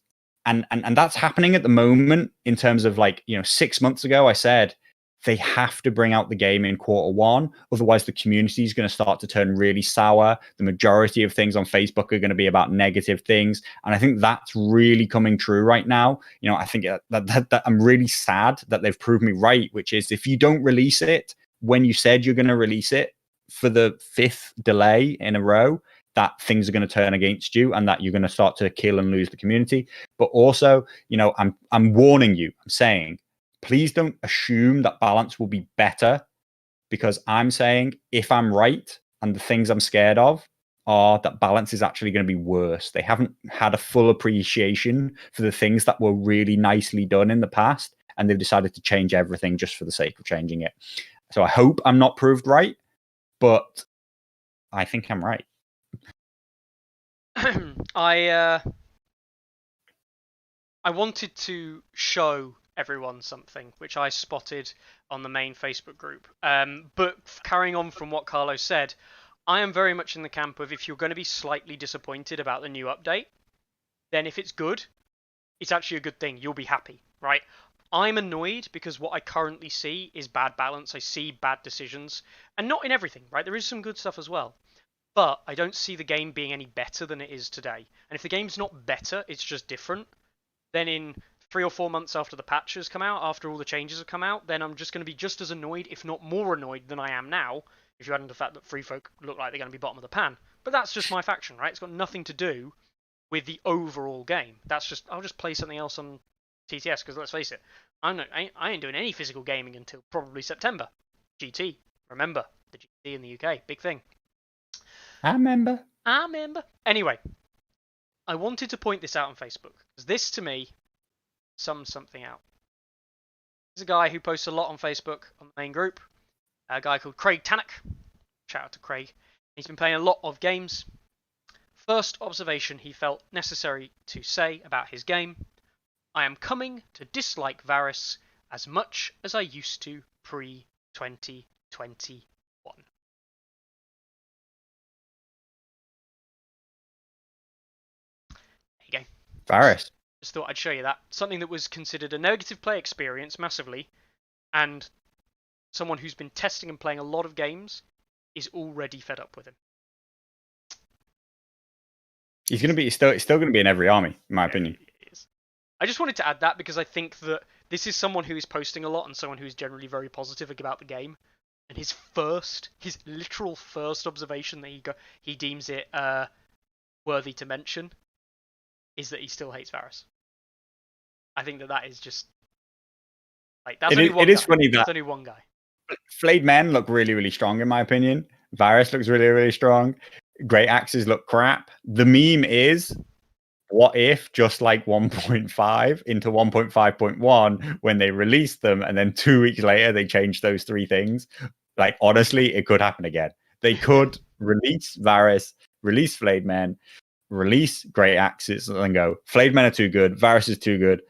that's happening at the moment in terms of 6 months ago, I said, they have to bring out the game in quarter 1. Otherwise, the community is going to start to turn really sour. The majority of things on Facebook are going to be about negative things. And I think that's really coming true right now. I think that I'm really sad that they've proved me right, which is if you don't release it when you said you're going to release it for the 5th delay in a row, that things are going to turn against you and that you're going to start to kill and lose the community. But also, I'm warning you, I'm saying, please don't assume that balance will be better, because I'm saying if I'm right and the things I'm scared of are that balance is actually going to be worse. They haven't had a full appreciation for the things that were really nicely done in the past, and they've decided to change everything just for the sake of changing it. So I hope I'm not proved right, but I think I'm right. I wanted to show everyone something which I spotted on the main Facebook group. But carrying on from what Carlo said, I am very much in the camp of if you're going to be slightly disappointed about the new update, then if it's good, it's actually a good thing. You'll be happy, right? I'm annoyed because what I currently see is bad balance. I see bad decisions, and not in everything, right? There is some good stuff as well. But I don't see the game being any better than it is today. And if the game's not better, it's just different, then in 3 or 4 months after the patches come out, after all the changes have come out, then I'm just going to be just as annoyed, if not more annoyed than I am now, if you add in the fact that Free Folk look like they're going to be bottom of the pan. But that's just my faction, right? It's got nothing to do with the overall game. That's just, I'll just play something else on TTS, because let's face it, I ain't doing any physical gaming until probably September. GT, remember, the GT in the UK, big thing. I remember. Anyway, I wanted to point this out on Facebook, because this, to me, sums something out. There's a guy who posts a lot on Facebook on the main group, a guy called Craig Tannock. Shout out to Craig. He's been playing a lot of games. First observation he felt necessary to say about his game: I am coming to dislike Varys as much as I used to pre-2021. There you go. Varys. Just thought I'd show you that. Something that was considered a negative play experience massively, and someone who's been testing and playing a lot of games is already fed up with him. He's still going to be in every army, in my opinion. I just wanted to add that because I think that this is someone who is posting a lot and someone who's generally very positive about the game. And his literal first observation that he deems it worthy to mention is that he still hates Varys. I think that is just like that's only one guy. It is funny that that's only one guy. Flayed men look really, really strong in my opinion. Varys looks really, really strong. Great axes look crap. The meme is, what if just like 1.5 into 1.5.1 when they released them, and then 2 weeks later they changed those 3 things? Like, honestly, it could happen again. They could release Varys, release Flayed Men, release Great Axes, and then go, Flayed Men are too good, Varys is too good,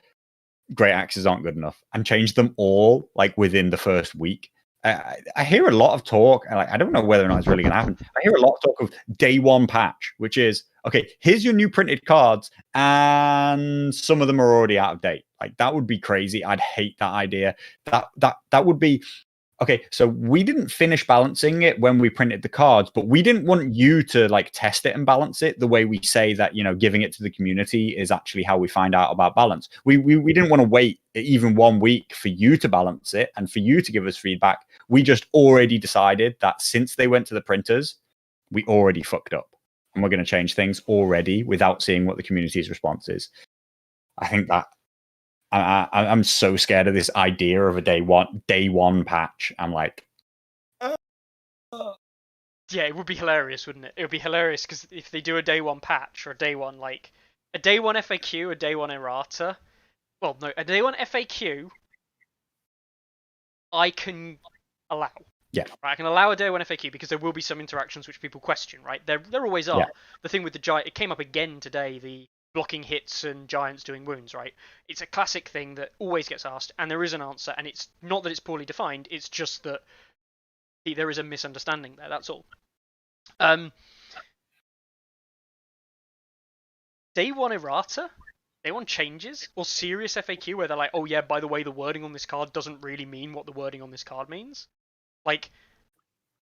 Great Axes aren't good enough, and change them all like within the first week. I hear a lot of talk, and I don't know whether or not it's really going to happen. I hear a lot of talk of day one patch, which is, okay, here's your new printed cards, and some of them are already out of date. Like, that would be crazy. I'd hate that idea. That would be, okay, so we didn't finish balancing it when we printed the cards, but we didn't want you to like test it and balance it the way we say that, giving it to the community is actually how we find out about balance. We didn't want to wait even 1 week for you to balance it and for you to give us feedback. We just already decided that since they went to the printers, we already fucked up, and we're going to change things already without seeing what the community's response is. I think that I'm so scared of this idea of a day one patch. I'm like, yeah, it would be hilarious, wouldn't it? It would be hilarious because if they do a day one patch or a day one FAQ, a day one errata. Well, no, a day one FAQ. I can allow. Yeah. Right, I can allow a day one FAQ because there will be some interactions which people question, right? There always are. Yeah. The thing with the giant, it came up again today, the blocking hits and giants doing wounds, right? It's a classic thing that always gets asked, and there is an answer, and it's not that it's poorly defined, it's just that there is a misunderstanding there, that's all. Day one errata? Day one changes? Or serious FAQ where they're like, oh yeah, by the way, the wording on this card doesn't really mean what the wording on this card means? Like,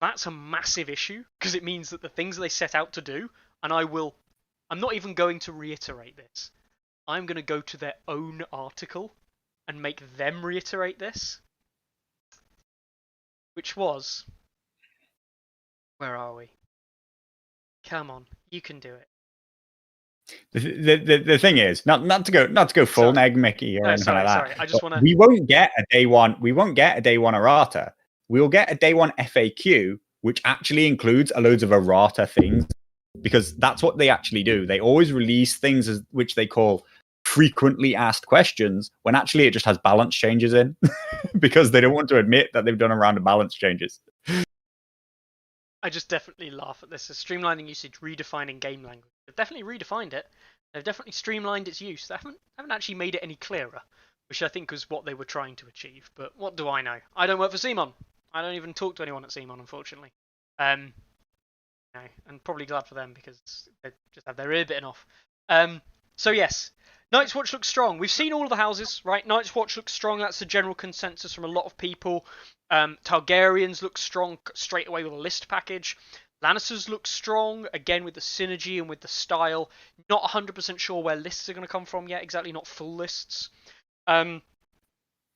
that's a massive issue because it means that the things they set out to do, and I'm not even going to reiterate this. I'm going to go to their own article and make them reiterate this. Which was, where are we? Come on, you can do it. The thing is, not to go full neg Mickey or anything like that. Sorry. I just want to. We won't get a day one. We won't get a day one errata. We'll get a day one FAQ, which actually includes a loads of errata things, because that's what they actually do. They always release things which they call frequently asked questions, when actually it just has balance changes in, because they don't want to admit that they've done a round of balance changes. I just definitely laugh at this. As streamlining usage, redefining game language. They've definitely redefined it. They've definitely streamlined its use. They haven't actually made it any clearer, which I think was what they were trying to achieve. But what do I know? I don't work for CMON. I don't even talk to anyone at CMON, unfortunately. And probably glad for them because they just have their ear bitten off. So yes, Night's Watch looks strong. We've seen all of the houses, right? Night's Watch looks strong. That's the general consensus from a lot of people. Targaryens look strong straight away with a list package. Lannisters look strong, again with the synergy and with the style. Not 100% sure where lists are going to come from yet, exactly, not full lists. Then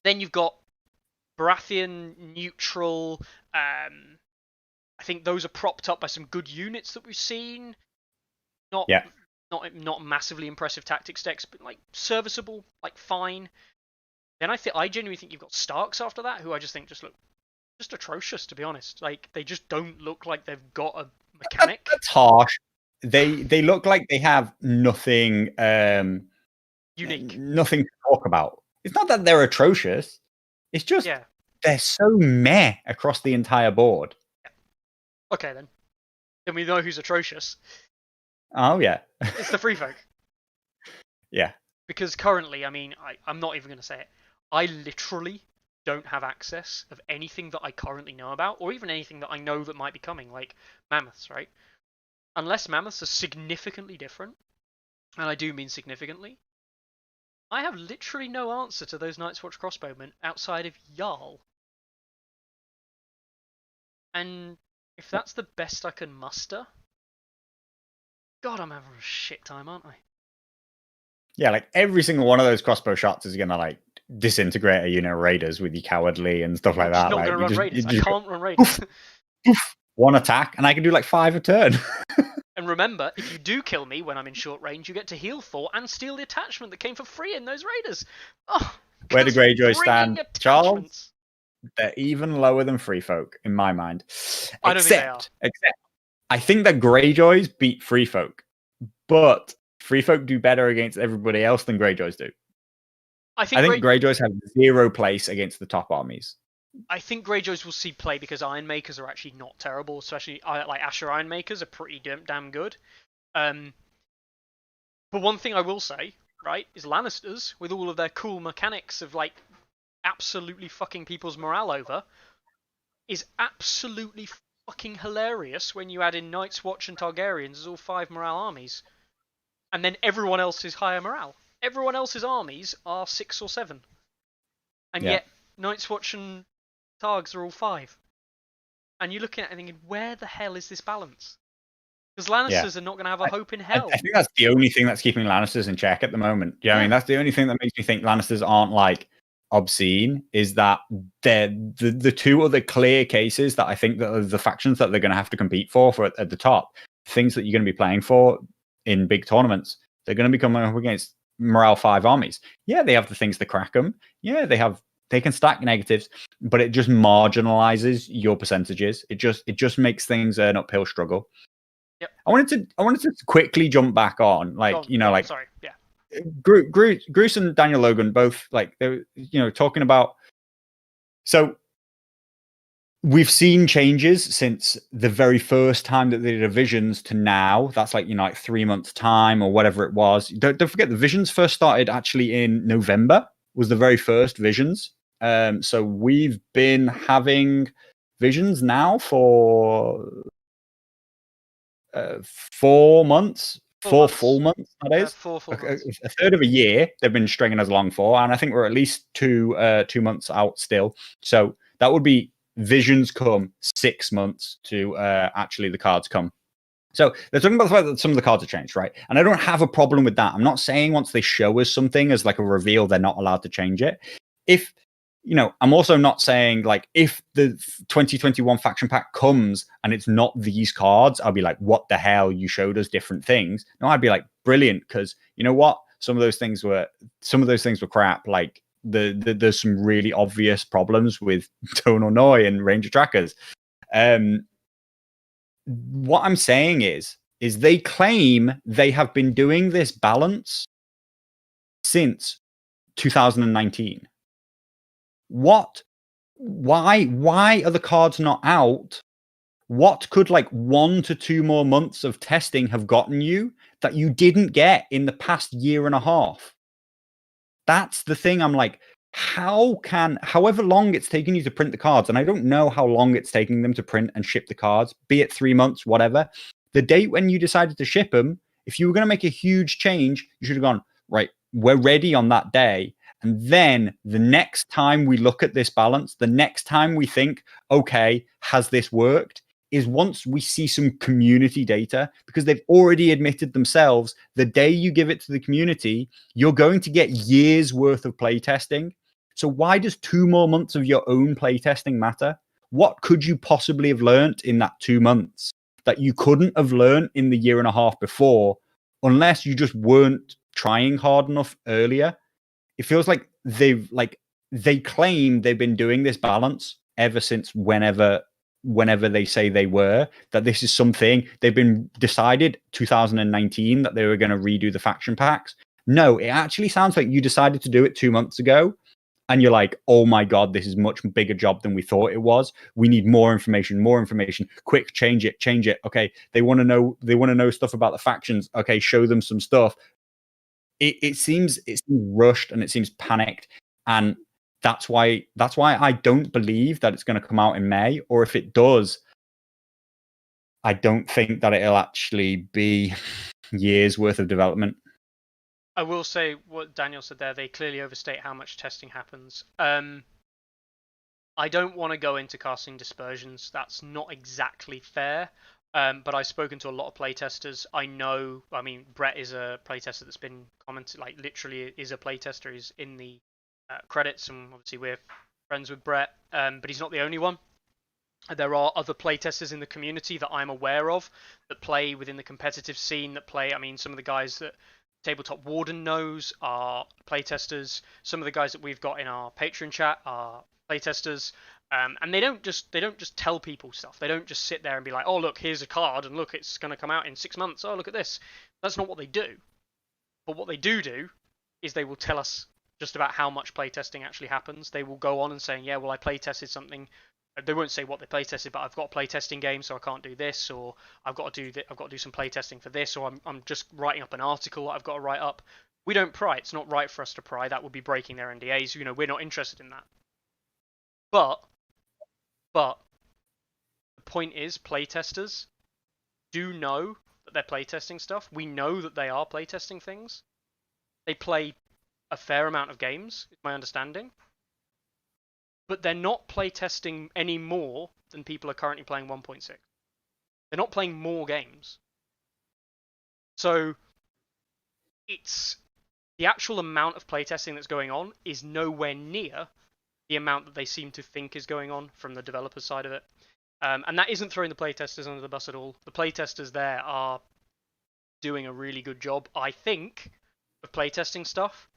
you've got Baratheon, neutral. I think those are propped up by some good units that we've seen. Not massively impressive tactics decks, but like serviceable, like fine. Then I genuinely think you've got Starks after that, who I just think just look just atrocious, to be honest. Like they just don't look like they've got a mechanic. That's harsh. They look like they have nothing unique, nothing to talk about. It's not that they're atrocious. It's just they're so meh across the entire board. Yeah. Okay, then we know who's atrocious. Oh yeah, it's the free folk. Yeah. Because currently, I mean, I'm not even going to say it. I literally don't have access of anything that I currently know about, or even anything that I know that might be coming, like mammoths, right? Unless mammoths are significantly different, and I do mean significantly, I have literally no answer to those Night's Watch crossbowmen outside of Jarl. And if that's the best I can muster, God, I'm having a shit time, aren't I? Yeah, like every single one of those crossbow shots is gonna like disintegrate a unit of raiders with your cowardly and stuff like that. I'm not like, gonna run raiders. I can't run raiders. One attack, and I can do like 5 a turn. And remember, if you do kill me when I'm in short range, you get to heal 4 and steal the attachment that came for free in those raiders. Oh, where do Greyjoy stand, Charles? They're even lower than Free Folk in my mind. I don't think they are. Except, I think that Greyjoys beat Free Folk, but Free Folk do better against everybody else than Greyjoys do. I think Greyjoys have 0 place against the top armies. I think Greyjoys will see play because Ironmakers are actually not terrible, especially like Asher Ironmakers are pretty damn good. But one thing I will say, right, is Lannisters, with all of their cool mechanics of like absolutely fucking people's morale over, is absolutely fucking hilarious when you add in Night's Watch and Targaryens as all 5 morale armies. And then everyone else is higher morale. Everyone else's armies are 6 or 7. And yet Night's Watch and Targs are all 5. And you're looking at it and thinking, where the hell is this balance? Because Lannisters are not going to have a hope in hell. I think that's the only thing that's keeping Lannisters in check at the moment. I mean, that's the only thing that makes me think Lannisters aren't like obscene, is that they're the 2 other clear cases that I think that are the factions that they're going to have to compete for at the top, things that you're going to be playing for in big tournaments. They're going to be coming up against morale 5 armies. Yeah, they have the things to crack them. Yeah, they can stack negatives, but it just marginalizes your percentages. It just makes things an uphill struggle. Yep. I wanted to quickly jump back on, sorry, yeah. Bruce and Daniel Logan both, like, they were, talking about. So we've seen changes since the very first time that they did a Visions to now. That's like, like 3 months time or whatever it was. Don't forget the Visions first started actually in November, was the very first Visions. So we've been having Visions now for 4 months, Four four months. full months, that is. Four full A, months. a third of a year they've been stringing us along for, and I think we're at least 2 months out still. So that would be Visions come 6 months to actually the cards come. So they're talking about the fact that some of the cards have changed, right? And I don't have a problem with that. I'm not saying once they show us something as like a reveal, they're not allowed to change it. If I'm also not saying like if the 2021 faction pack comes and it's not these cards, I'll be like, what the hell? You showed us different things. No, I'd be like, brilliant, because you know what? Some of those things were crap. Like there's some really obvious problems with Tonal Noi and Ranger Trackers. What I'm saying is they claim they have been doing this balance since 2019. What? Why are the cards not out? What could like 1 to 2 more months of testing have gotten you that you didn't get in the past year and a half? That's the thing. I'm like, however long it's taking you to print the cards, and I don't know how long it's taking them to print and ship the cards, be it 3 months, whatever. The date when you decided to ship them, if you were going to make a huge change, you should have gone, right, we're ready on that day. And then the next time we look at this balance, the next time we think, okay, has this worked? Is once we see some community data, because they've already admitted themselves the day you give it to the community, you're going to get years worth of playtesting. So why does 2 more months of your own playtesting matter? What could you possibly have learned in that 2 months that you couldn't have learned in the year and a half before, unless you just weren't trying hard enough earlier? It feels like they claim they've been doing this balance ever since whenever they say they were, that this is something they've been decided 2019 that they were going to redo the faction packs. No, it actually sounds like you decided to do it 2 months ago, and you're like, oh my god, this is much bigger job than we thought it was. We need more information. Quick, change it. Okay, they want to know stuff about the factions. Okay, show them some stuff. It seems rushed and it seems panicked, and that's why I don't believe that it's going to come out in May, or if it does, I don't think that it'll actually be years worth of development. I will say what Daniel said there. They clearly overstate how much testing happens. I don't want to go into casting dispersions. That's not exactly fair. But I've spoken to a lot of playtesters. I mean, Brett is a playtester that's been commented, like literally is a playtester. He's in the credits, and obviously we're friends with Brett. But he's not the only one. There are other playtesters in the community that I'm aware of that play within the competitive scene. I mean, some of the guys that Tabletop Warden knows are playtesters. Some of the guys that we've got in our Patreon chat are playtesters. And they don't just tell people stuff. They don't just sit there and be like, oh look, here's a card, and look, it's going to come out in 6 months. Oh, look at this. That's not what they do. But what they do is they will tell us just about how much playtesting actually happens. They will go on and say, yeah, well, I playtested something. They won't say what they playtested, but I've got a playtesting game, so I can't do this, or I've got to do some playtesting for this, or I'm just writing up an article that I've got to write up. We don't pry. It's not right for us to pry. That would be breaking their NDAs. We're not interested in that. But the point is, playtesters do know that they're playtesting stuff. We know that they are playtesting things. They play a fair amount of games, is my understanding. But they're not playtesting any more than people are currently playing 1.6. They're not playing more games. So it's the actual amount of playtesting that's going on is nowhere near the amount that they seem to think is going on from the developer side of it. And that isn't throwing the playtesters under the bus at all. The playtesters there are doing a really good job, I think, of playtesting stuff.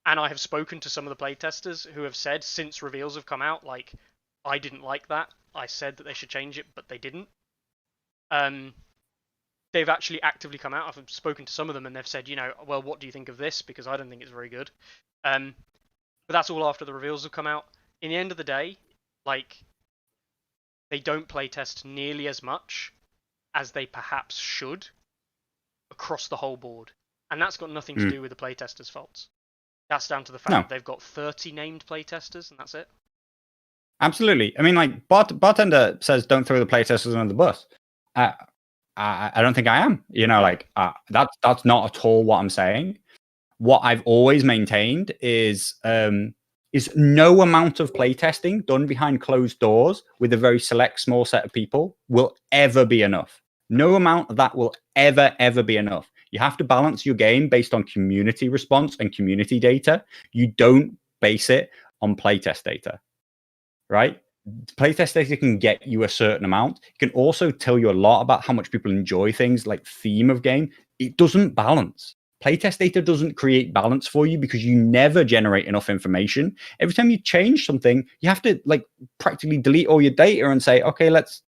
And I have spoken to some of the playtesters who have said since reveals have come out, like, I didn't like that. I said that they should change it, but they didn't. They've actually actively come out. I've spoken to some of them and they've said, well, what do you think of this? Because I don't think it's very good. But that's all after the reveals have come out. In the end of the day, like, they don't playtest nearly as much as they perhaps should across the whole board. And that's got nothing to do with the playtesters' faults. That's down to the fact that they've got 30 named playtesters, and that's it. Absolutely. I mean, like, Bartender says, don't throw the playtesters under the bus. I don't think I am. You know, like, that's not at all what I'm saying. What I've always maintained is no amount of playtesting done behind closed doors with a very select small set of people will ever be enough. No amount of that will ever be enough. You have to balance your game based on community response and community data. You don't base it on playtest data, right? Playtest data can get you a certain amount. It can also tell you a lot about how much people enjoy things like theme of game. It doesn't balance. Playtest data doesn't create balance for you because you never generate enough information. Every time you change something, you have to like practically delete all your data and say, okay,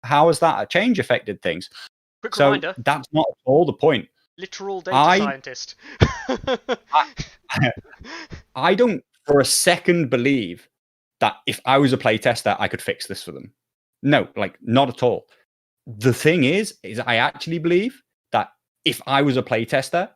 how has that change affected things? Quick reminder. That's not at all the point. Literal data scientist. I don't for a second believe that if I was a playtester, I could fix this for them. No, like not at all. The thing is I actually believe that if I was a playtester,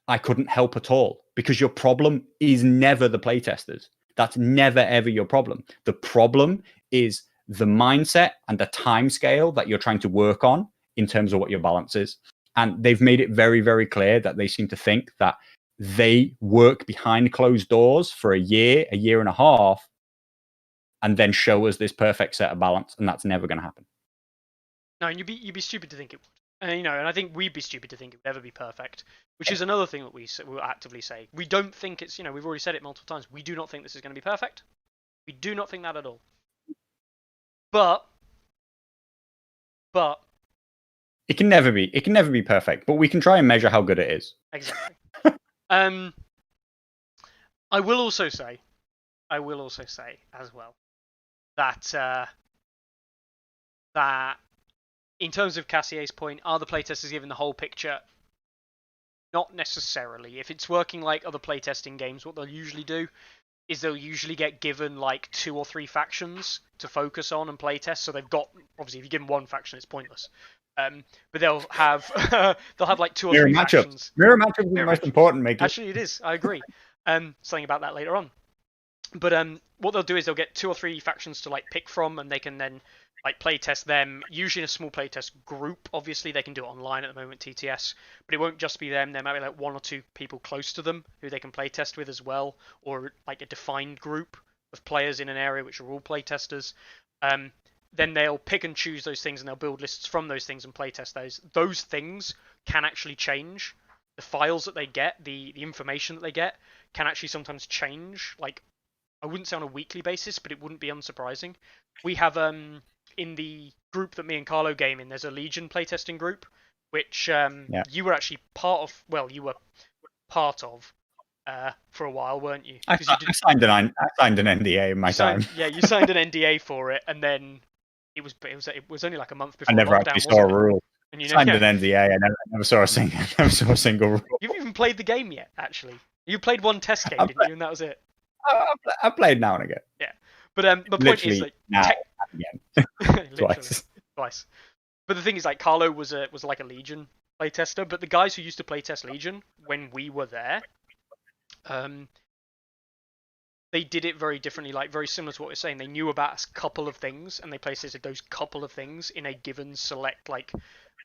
I couldn't help at all because your problem is never the playtesters. That's never, ever your problem. The problem is the mindset and the time scale that you're trying to work on in terms of what your balance is. And they've made it very, very clear that they seem to think that they work behind closed doors for a year and a half, and then show us this perfect set of balance. And that's never going to happen. No, and you'd be stupid to think it would. And I think we'd be stupid to think it would ever be perfect, which is another thing that we will actively say. We don't think it's, we've already said it multiple times. We do not think this is going to be perfect. We do not think that at all. But it can never be perfect, but we can try and measure how good it is. Exactly. I will also say as well that in terms of Cassier's point, are the playtesters given the whole picture? Not necessarily. If it's working like other playtesting games, what they'll usually do is they'll usually get given like 2 or 3 factions to focus on and playtest. So they've got, obviously, if you give them one faction, it's pointless. But they'll have like 2 or 3 factions. Mirror matchups is the most important, Mickey. Actually, it is. I agree. Something about that later on. But what they'll do is they'll get 2 or 3 factions to like pick from, and they can then like playtest them. Usually in a small playtest group. Obviously, they can do it online at the moment, TTS. But it won't just be them. There might be like 1 or 2 people close to them who they can playtest with as well, or like a defined group of players in an area which are all playtesters. Then they'll pick and choose those things, and they'll build lists from those things and playtest those. Those things can actually change. The files that they get, the information that they get, can actually sometimes change. Like, I wouldn't say on a weekly basis, but it wouldn't be unsurprising. We have in the group that me and Carlo game in, there's a Legion playtesting group, which you were actually part of. Well, you were part of for a while, weren't you? I signed an NDA in my time. Yeah, you signed an NDA for it, and then it was only like a month before I never lockdown, actually saw a rule. And signed an NDA. I never saw a single rule. You've even played the game yet? Actually, you played one test game, didn't you? And that was it. I played now and again. Yeah, but the point is like now again. Twice. But the thing is, like, Carlo was like a Legion playtester, but the guys who used to playtest Legion when we were there, they did it very differently, like very similar to what we're saying. They knew about a couple of things, and they playtested those couple of things in a given select, like,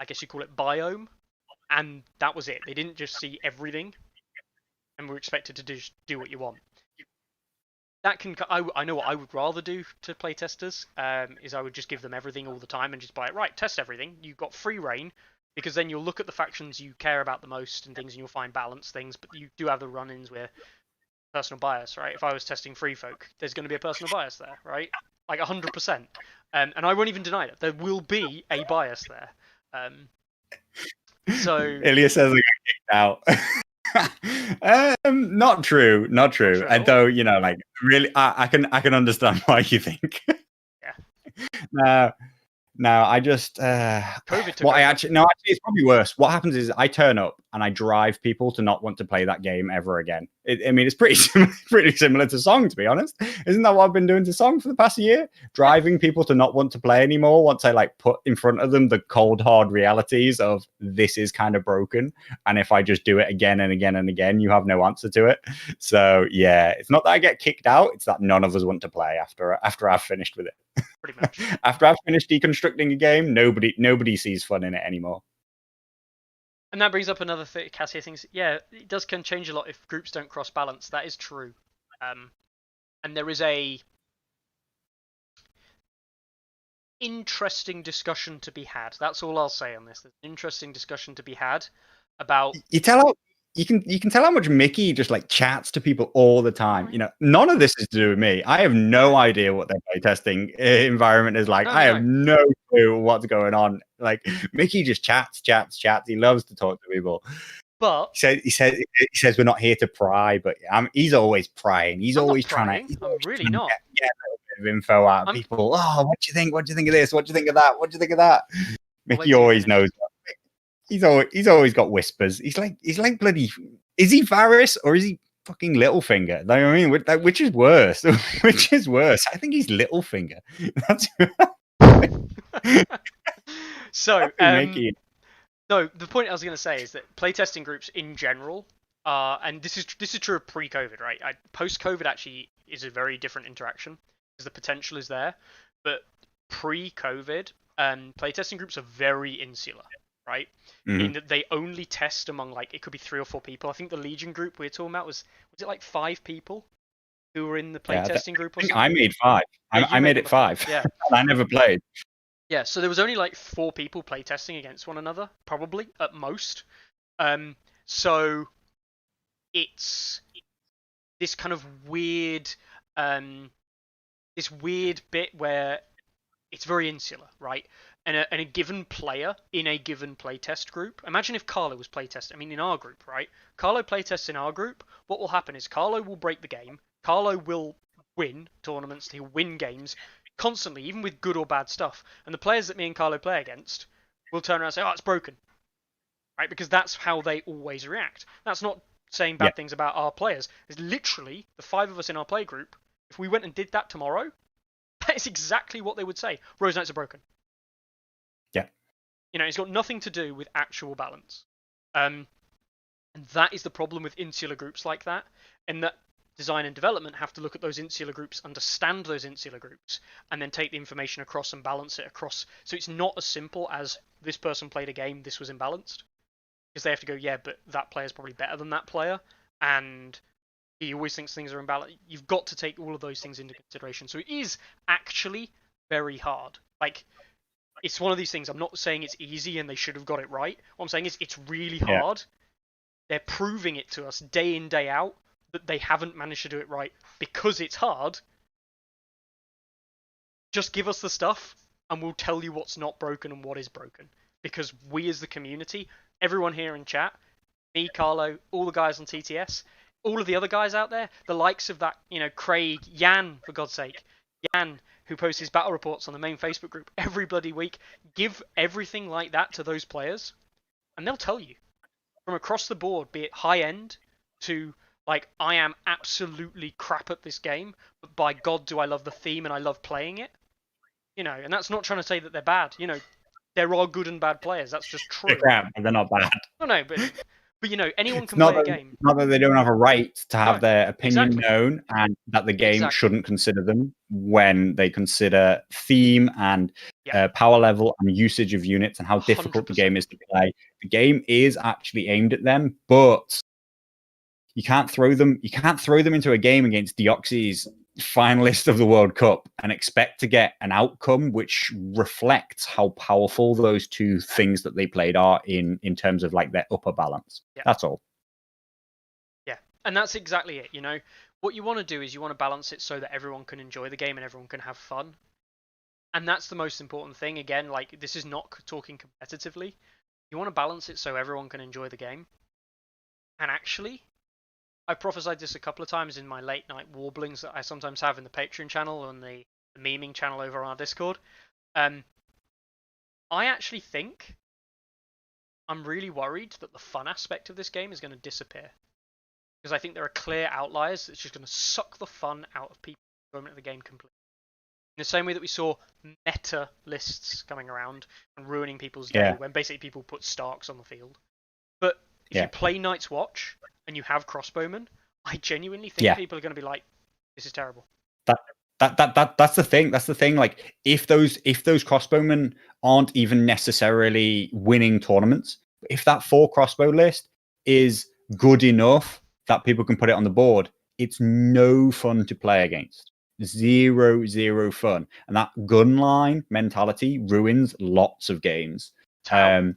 I guess you call it biome, and that was it. They didn't just see everything, and were expected to just do what you want. That can, I know what I would rather do to playtesters, is I would just give them everything all the time and just buy it. Right, test everything. You've got free reign, because then you'll look at the factions you care about the most and things, and you'll find balanced things. But you do have the run-ins where personal bias, right? If I was testing free folk, there's going to be a personal bias there, right? Like 100%. And I won't even deny that there will be a bias there. So Ilya says I got kicked out. Not true. And though, like really, I can understand why you think. Yeah. No, I just COVID took actually it's probably worse. What happens is I turn up and I drive people to not want to play that game ever again. I mean, it's pretty similar to Song, to be honest. Isn't that what I've been doing to Song for the past year? Driving people to not want to play anymore once I like put in front of them the cold hard realities of this is kind of broken, and if I just do it again and again and again, you have no answer to it. So yeah, it's not that I get kicked out; it's that none of us want to play after I've finished with it. Pretty much. After I've finished deconstructing a game, nobody sees fun in it anymore. And that brings up another thing. Cassia thinks, yeah, it can change a lot if groups don't cross balance. That is true. And there is a interesting discussion to be had. That's all I'll say on this. There's an interesting discussion to be had about. You can tell how much Mickey just like chats to people all the time. You know, none of this is to do with me. I have no idea what their playtesting environment is like. I have no clue what's going on. Like Mickey just chats. He loves to talk to people. But he says we're not here to pry, but he's always prying. He's always trying to. I'm really not. Get a little bit of info out of people. Oh, what do you think? What do you think of this? What do you think of that? What do you think of that? Mickey always knows. He's always got whispers. He's like bloody. Is he Varys or is he fucking Littlefinger? Like, I mean, which is worse? Which is worse? I think he's Littlefinger. That's so. No, the point I was going to say is that playtesting groups in general are, and this is true of pre-COVID, right? Post-COVID actually is a very different interaction because the potential is there, but pre-COVID, playtesting groups are very insular, right? Mm-hmm. In that they only test among like it could be 3 or 4 people. I think the Legion group we were talking about was it like 5 people who were in the playtesting group or something? I made 5. I made it 5. Yeah, I never played. Yeah, so there was only like 4 people playtesting against one another, probably at most. So it's this kind of weird, this weird bit where it's very insular, right? And a given player in a given playtest group. Imagine if Carlo was playtesting. I mean, in our group, right? Carlo playtests in our group. What will happen is Carlo will break the game. Carlo will win tournaments. He'll win games constantly, even with good or bad stuff. And the players that me and Carlo play against will turn around and say, "Oh, it's broken," right? Because that's how they always react. That's not saying bad things about our players. It's literally the 5 of us in our play group. If we went and did that tomorrow, that is exactly what they would say. Rose Knights are broken. Yeah. You know, it's got nothing to do with actual balance. And that is the problem with insular groups like that. And that design and development have to look at those insular groups, understand those insular groups, and then take the information across and balance it across. So it's not as simple as this person played a game, this was imbalanced. Because they have to go, yeah, but that player's probably better than that player, and he always thinks things are imbalanced. You've got to take all of those things into consideration. So it is actually very hard. Like, it's one of these things. I'm not saying it's easy and they should have got it right. What I'm saying is it's really hard. They're proving it to us day in, day out that they haven't managed to do it right because it's hard. Just give us the stuff and we'll tell you what's not broken and what is broken. Because we as the community, everyone here in chat, me, Carlo, all the guys on TTS, all of the other guys out there, the likes of that, you know, Craig, Jan, for God's sake, Jan, who posts his battle reports on the main Facebook group every bloody week, give everything like that to those players and they'll tell you. From across the board, be it high end to like, I am absolutely crap at this game, but by God do I love the theme and I love playing it. You know, and that's not trying to say that they're bad. You know, there are good and bad players. That's just true. They're crap, but they're not bad. No, but you know, anyone can play a game. Not that they don't have a right to have their opinion known, and that the game shouldn't consider them when they consider theme and power level and usage of units and how difficult 100%. The game is to play. The game is actually aimed at them, but you can't throw them. You can't throw them into a game against Deoxys, finalist of the World Cup, and expect to get an outcome which reflects how powerful those two things that they played are in terms of like their upper balance. That's all. Yeah, and that's exactly it. You know, what you want to do is you want to balance it so that everyone can enjoy the game and everyone can have fun. And that's the most important thing. Again, like, this is not talking competitively. You want to balance it so everyone can enjoy the game. And actually, I prophesied this a couple of times in my late night warblings that I sometimes have in the Patreon channel and the memeing channel over on our Discord. I actually think I'm really worried that the fun aspect of this game is going to disappear. Because I think there are clear outliers that's just going to suck the fun out of people's enjoyment of the game completely. In the same way that we saw meta lists coming around and ruining people's day when basically people put Starks on the field. But if you play Night's Watch and you have crossbowmen, I genuinely think people are going to be like, this is terrible. That's the thing. That's the thing. Like if those crossbowmen aren't even necessarily winning tournaments, if that 4 crossbow list is good enough that people can put it on the board, it's no fun to play against. Zero fun. And that gun line mentality ruins lots of games. And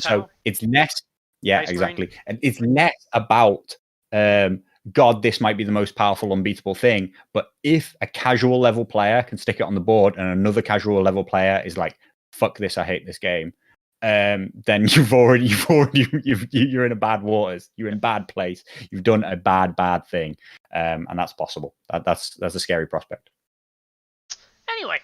so it's less. Yeah, exactly. And it's less about God, this might be the most powerful, unbeatable thing. But if a casual level player can stick it on the board and another casual level player is like, fuck this, I hate this game, then you're in a bad waters. You're in a bad place. You've done a bad thing. And that's possible. That's a scary prospect. Anyway,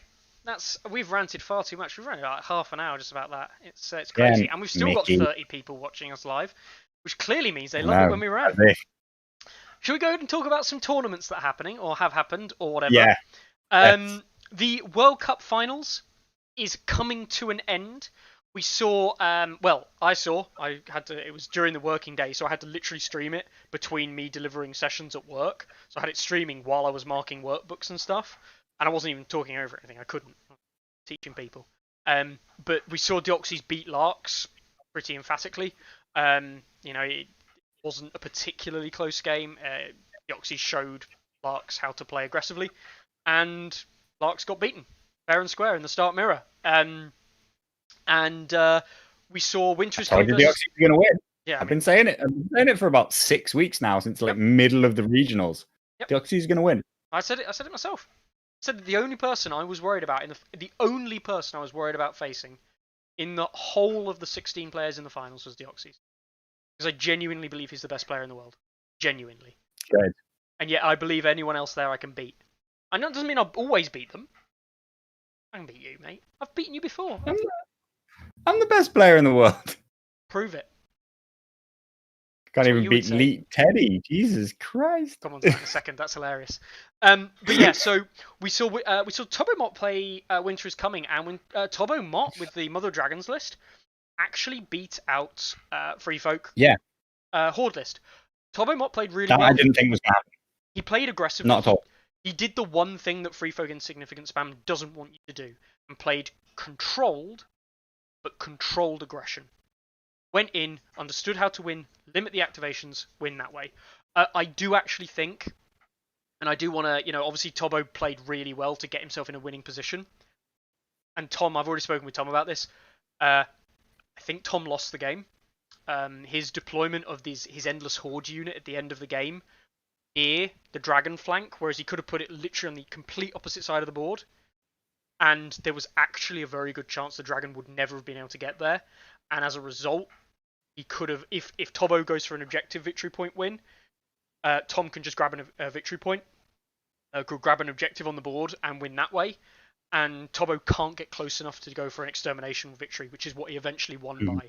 we've ranted far too much. We've ranted like half an hour just about that. It's crazy. And we've still got 30 people watching us live, which clearly means they love it when we rant. Should we go ahead and talk about some tournaments that are happening or have happened or whatever? Yeah. The World Cup finals is coming to an end. We saw, it was during the working day, so I had to literally stream it between me delivering sessions at work. So I had it streaming while I was marking workbooks and stuff. And I wasn't even talking over anything. I couldn't. Teaching people. But we saw Deoxys beat Larks pretty emphatically. It wasn't a particularly close game. Deoxys showed Larks how to play aggressively, and Larks got beaten fair and square in the start mirror. We saw Winter's Deoxys is going to win. Yeah, I've been saying it for about 6 weeks now, since middle of the regionals. Deoxys is going to win. I said it myself. I said the only person I was worried about facing in the whole of the 16 players in the finals was Deoxys. Because I genuinely believe he's the best player in the world. Genuinely. Good. And yet I believe anyone else there I can beat. I know it doesn't mean I'll always beat them. I can beat you, mate. I've beaten you before. I'm the best player in the world. Prove it. Can't even beat Teddy. Jesus Christ. Come on to that in a second. That's hilarious. But yeah, so we saw Tobomot play Winter is Coming, and when Tobomot with the Mother Dragons list actually beat out Free Folk. Yeah. Horde list. Tobomot played really well. I didn't think was going to happen. He played aggressively. Not at all. He did the one thing that Free Folk Insignificant Spam doesn't want you to do, and played controlled aggression. Went in, understood how to win, limit the activations, win that way. I do actually think, and I do want to, obviously Tobo played really well to get himself in a winning position. And Tom, I've already spoken with Tom about this. I think Tom lost the game. His deployment of his Endless Horde unit at the end of the game near the dragon flank, whereas he could have put it literally on the complete opposite side of the board. And there was actually a very good chance the dragon would never have been able to get there. And as a result, he could have, if Tobo goes for an objective victory point win, Tom can just grab a victory point, grab an objective on the board and win that way. And Tobo can't get close enough to go for an extermination victory, which is what he eventually won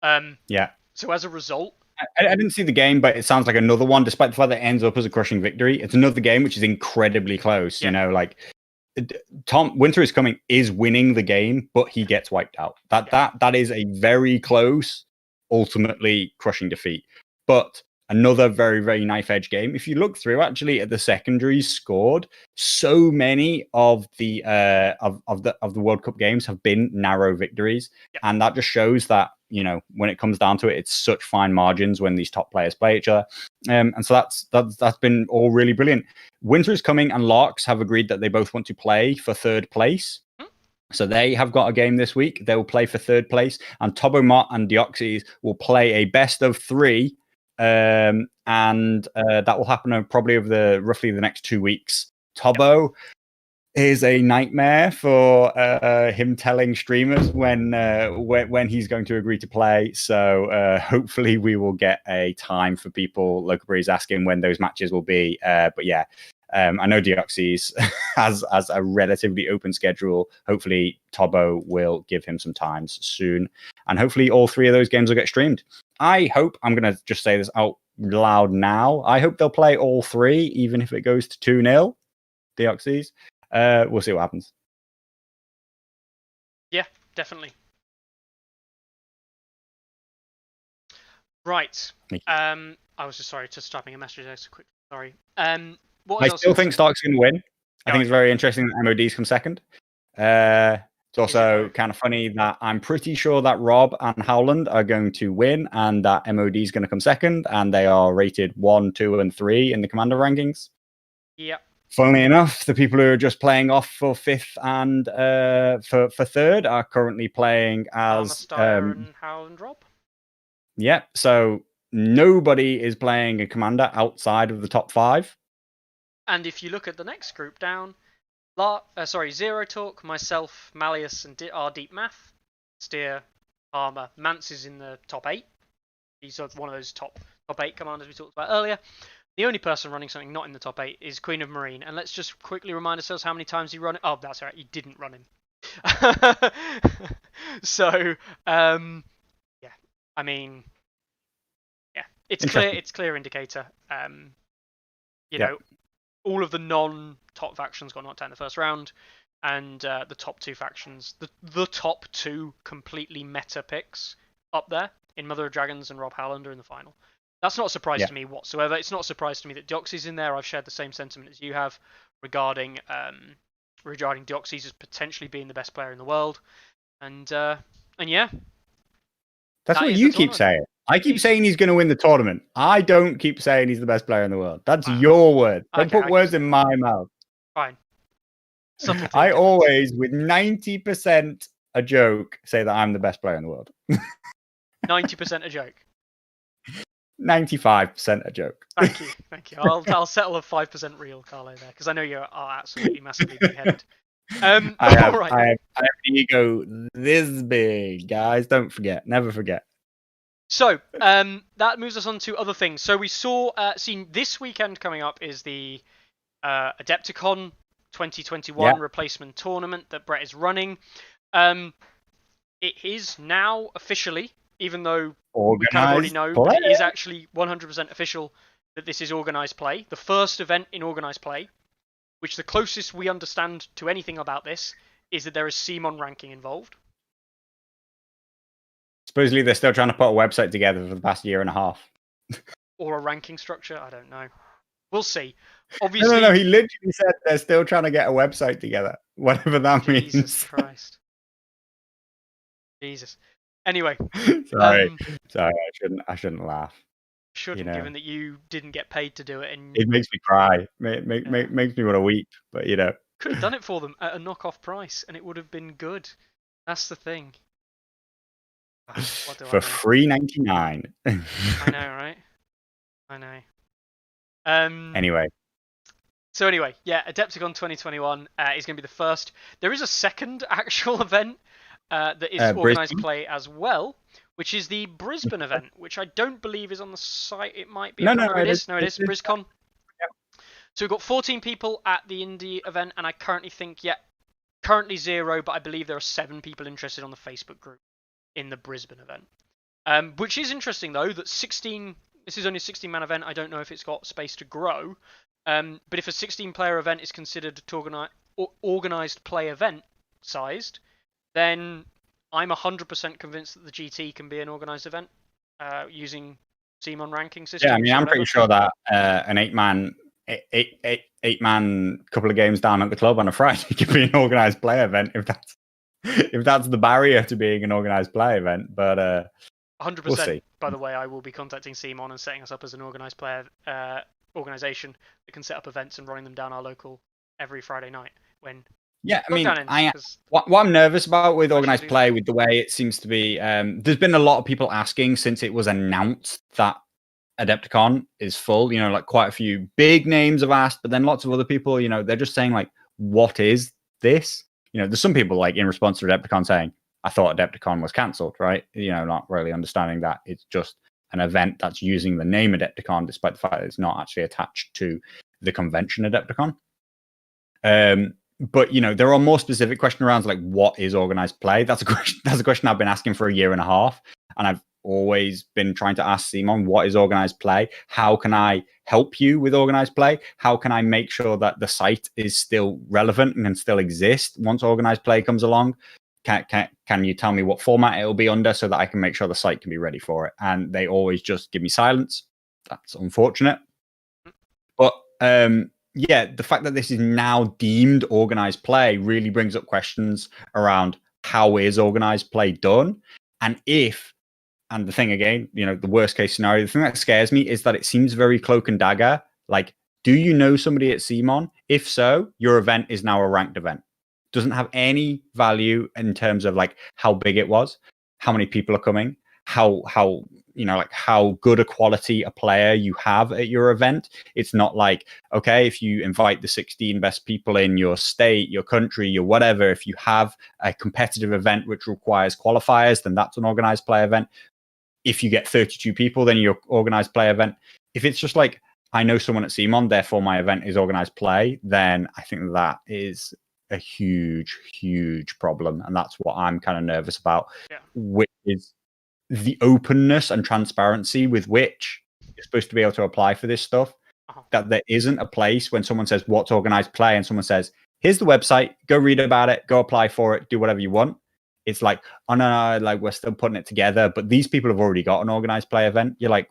by. Yeah. So as a result, I didn't see the game, but it sounds like another one, despite the fact that it ends up as a crushing victory. It's another game which is incredibly close. Yeah. Winter is Coming is winning the game, but he gets wiped out. That is a very close, ultimately crushing defeat. But another very, very knife edge game. If you look through actually at the secondaries scored, so many of the World Cup games have been narrow victories, and that just shows that when it comes down to it, it's such fine margins when these top players play each other. And so that's been all really brilliant. Winter is Coming and Larks have agreed that they both want to play for third place. So they have got a game this week. They will play for third place, and Tobomot and Deoxys will play a best of 3. And that will happen probably over roughly the next 2 weeks. Tobo is a nightmare for him telling streamers when he's going to agree to play. So hopefully we will get a time for people. Local Breeze asking when those matches will be. But yeah, I know Deoxys has a relatively open schedule. Hopefully, Tobo will give him some times soon, and hopefully, all 3 of those games will get streamed. I hope, I'm going to just say this out loud now, I hope they'll play all 3, even if it goes to 2-0. Deoxys. We'll see what happens. Yeah, definitely. Right. I was just just typing a message there so quick. Sorry. What I still think Stark's going to win. I think it's very interesting that MOD's come second. It's also kind of funny that I'm pretty sure that Rob and Howland are going to win and that MOD is going to come second, and they are rated 1, 2, and 3 in the commander rankings. Yep. Funnily enough, the people who are just playing off for 5th and for 3rd are currently playing as and Howland Rob. Yeah, so nobody is playing a commander outside of the top 5. And if you look at the next group down, Zero Talk, myself, Malleus, and our Deep Math, Steer, Palmer, Mance is in the top 8. He's one of those top 8 commanders we talked about earlier. The only person running something not in the top 8 is Queen of Marine. And let's just quickly remind ourselves how many times he run it. Oh, that's right, he didn't run him. So, yeah, I mean, yeah, it's clear. It's clear indicator. You know, all of the non-top factions got knocked out in the first round, and the top 2 factions, the top 2 completely meta picks up there in Mother of Dragons and Rob Howland are in the final. That's not a surprise to me whatsoever. It's not a surprise to me that Deoxys in there. I've shared the same sentiment as you have regarding Deoxys as potentially being the best player in the world, and yeah. That's what you keep saying. I keep saying he's going to win the tournament. I don't keep saying he's the best player in the world. That's your word. Don't put words in my mouth. Fine. I always, with 90% a joke, say that I'm the best player in the world. 90% a joke. 95% a joke. Thank you. I'll settle a 5% real, Carlo, there, because I know you are absolutely massively big-headed. I have an ego this big, guys. Don't forget. Never forget. So, that moves us on to other things. So we saw, this weekend coming up is the Adepticon 2021 replacement tournament that Brett is running. It is now officially, even though we kind of already know, but it is actually 100% official that this is organised play. The first event in organised play, which the closest we understand to anything about this is that there is CMON ranking involved. Supposedly they're still trying to put a website together for the past year and a half. Or a ranking structure, I don't know. We'll see. Obviously, no, he literally said they're still trying to get a website together. Whatever that means. Jesus Christ. Jesus. Anyway. Sorry, I shouldn't laugh. Shouldn't, given that you didn't get paid to do it. And it makes me cry. Makes me want to weep, but could have done it for them at a knockoff price and it would have been good. That's the thing. For $3.99. I know, right? I know. Anyway. So anyway, Adepticon 2021 is going to be the first. There is a second actual event that is organised play as well, which is the Brisbane event, which I don't believe is on the site. It might be. No, it is. BrisCon. Yep. So we've got 14 people at the indie event, and I currently think, currently 0, but I believe there are 7 people interested on the Facebook group in the Brisbane event. Which is interesting, though, that 16... This is only a 16-man event. I don't know if it's got space to grow. But if a 16-player event is considered organised play event sized, then I'm 100% convinced that the GT can be an organised event using CMON ranking system. Yeah, I mean, I'm pretty sure that an 8-man couple of games down at the club on a Friday could be an organised play event if that's the barrier to being an organised play event. But 100%. We'll see. By the way, I will be contacting CMON and setting us up as an organised player organisation that can set up events and running them down our local every Friday night when. Yeah, I mean, what I'm nervous about with organised play, with the way it seems to be, there's been a lot of people asking since it was announced that Adepticon is full. Like quite a few big names have asked, but then lots of other people, they're just saying like, what is this? There's some people like in response to Adepticon saying, I thought Adepticon was cancelled, right? Not really understanding that it's just an event that's using the name Adepticon, despite the fact that it's not actually attached to the convention Adepticon. But there are more specific question rounds like what is organized play. That's a question. That's a question I've been asking for a year and a half, and I've always been trying to ask Simon, what is organized play? How can I help you with organized play? How can I make sure that the site is still relevant and can still exist once organized play comes along? Can you tell me what format it'll be under so that I can make sure the site can be ready for it? And they always just give me silence. That's unfortunate. But yeah, the fact that this is now deemed organized play really brings up questions around how is organized play done, and the thing again, the worst case scenario, the thing that scares me is that it seems very cloak and dagger. Like, do you know somebody at CMON? If so, your event is now a ranked event. Doesn't have any value in terms of like how big it was, how many people are coming, how like how good a quality a player you have at your event. It's not like, okay, if you invite the 16 best people in your state, your country, your whatever, if you have a competitive event which requires qualifiers, then that's an organized play event. If you get 32 people, then your organized play event. If it's just like, I know someone at CMON, therefore my event is organized play, then I think that is a huge problem. And that's what I'm kind of nervous about, which is the openness and transparency with which you're supposed to be able to apply for this stuff. That there isn't a place when someone says, what's organized play? And someone says, here's the website, go read about it, go apply for it, do whatever you want. It's like, oh no, like we're still putting it together, but these people have already got an organized play event. You're like,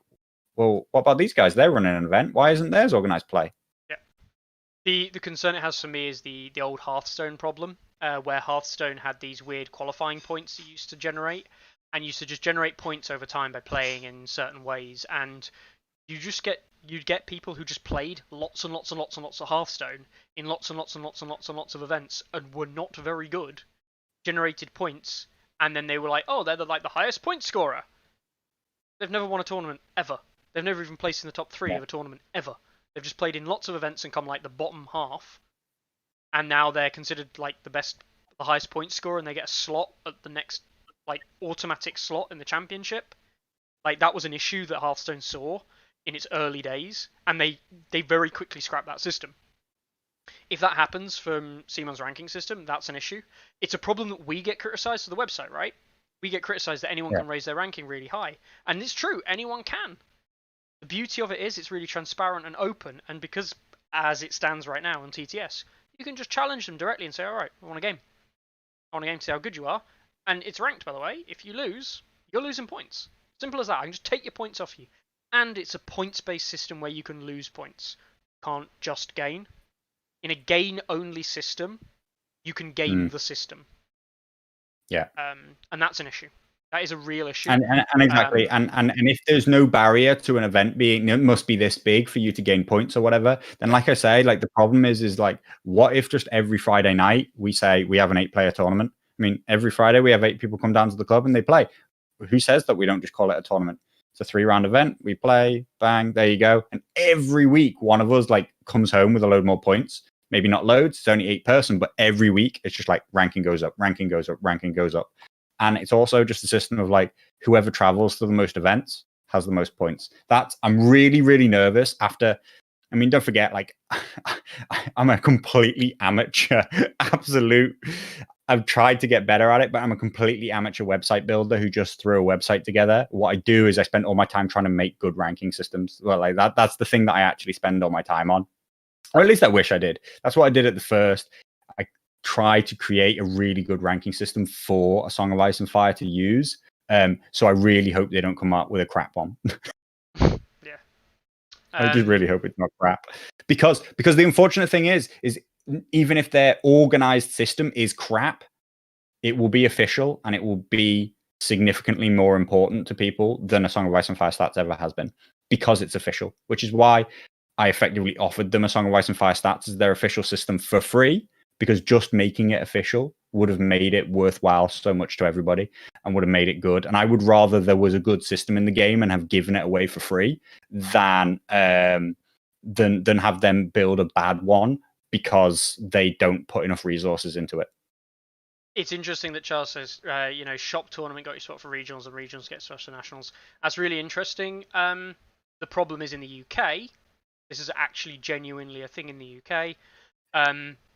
well, what about these guys? They're running an event. Why isn't theirs organized play? Yeah. The concern it has for me is the old Hearthstone problem, where Hearthstone had these weird qualifying points it used to generate, and used to just generate points over time by playing in certain ways, and you'd get people who just played lots and lots and lots and lots of Hearthstone in lots and lots and lots and lots and lots of events and were not very good, generated points, and then they were like, oh, they're the highest point scorer. They've never won a tournament ever. They've never even placed in the top 3 of a tournament ever. They've just played in lots of events and come like the bottom half, and now they're considered like the highest point scorer, and they get a slot at the next like automatic slot in the championship. Like, that was an issue that Hearthstone saw in its early days, and they very quickly scrapped that system. If that happens from CMON's ranking system, that's an issue. It's a problem that we get criticized to the website, right? We get criticized that anyone can raise their ranking really high. And it's true, anyone can. The beauty of it is it's really transparent and open, and because, as it stands right now on TTS, you can just challenge them directly and say, alright, I want a game. I want a game to see how good you are. And it's ranked, by the way. If you lose, you're losing points. Simple as that. I can just take your points off you. And it's a points-based system where you can lose points. You can't just gain. In a gain-only system, you can game the system. Yeah. And that's an issue. That is a real issue. And exactly. And if there's no barrier to an event being, it must be this big for you to gain points or whatever, then like I say, like the problem is like, what if just every Friday night we say we have an 8-player tournament? I mean, every Friday we have 8 people come down to the club and they play. Who says that we don't just call it a tournament? It's a 3-round event. We play, bang, there you go. And every week, one of us like comes home with a load more points. Maybe not loads. It's only 8 person, but every week it's just like ranking goes up, ranking goes up, ranking goes up. And it's also just a system of like whoever travels to the most events has the most points. I'm really nervous after. I mean, don't forget, like, I'm a completely amateur, absolute. I've tried to get better at it, but I'm a completely amateur website builder who just threw a website together. What I do is I spend all my time trying to make good ranking systems. Well, like that's the thing that I actually spend all my time on. Or at least I wish I did. That's what I did at the first. I tried to create a really good ranking system for A Song of Ice and Fire to use. So I really hope they don't come up with a crap one. Yeah. I just really hope it's not crap. Because the unfortunate thing is even if their organized system is crap, it will be official and it will be significantly more important to people than A Song of Ice and Fire Stats ever has been, because it's official, which is why I effectively offered them A Song of Ice and Fire Stats as their official system for free, because just making it official would have made it worthwhile so much to everybody and would have made it good. And I would rather there was a good system in the game and have given it away for free than have them build a bad one because they don't put enough resources into it. It's interesting that Charles says, shop tournament got you spot for regionals and regionals get spot for nationals. That's really interesting. The problem is in the UK, This is actually genuinely a thing in the UK.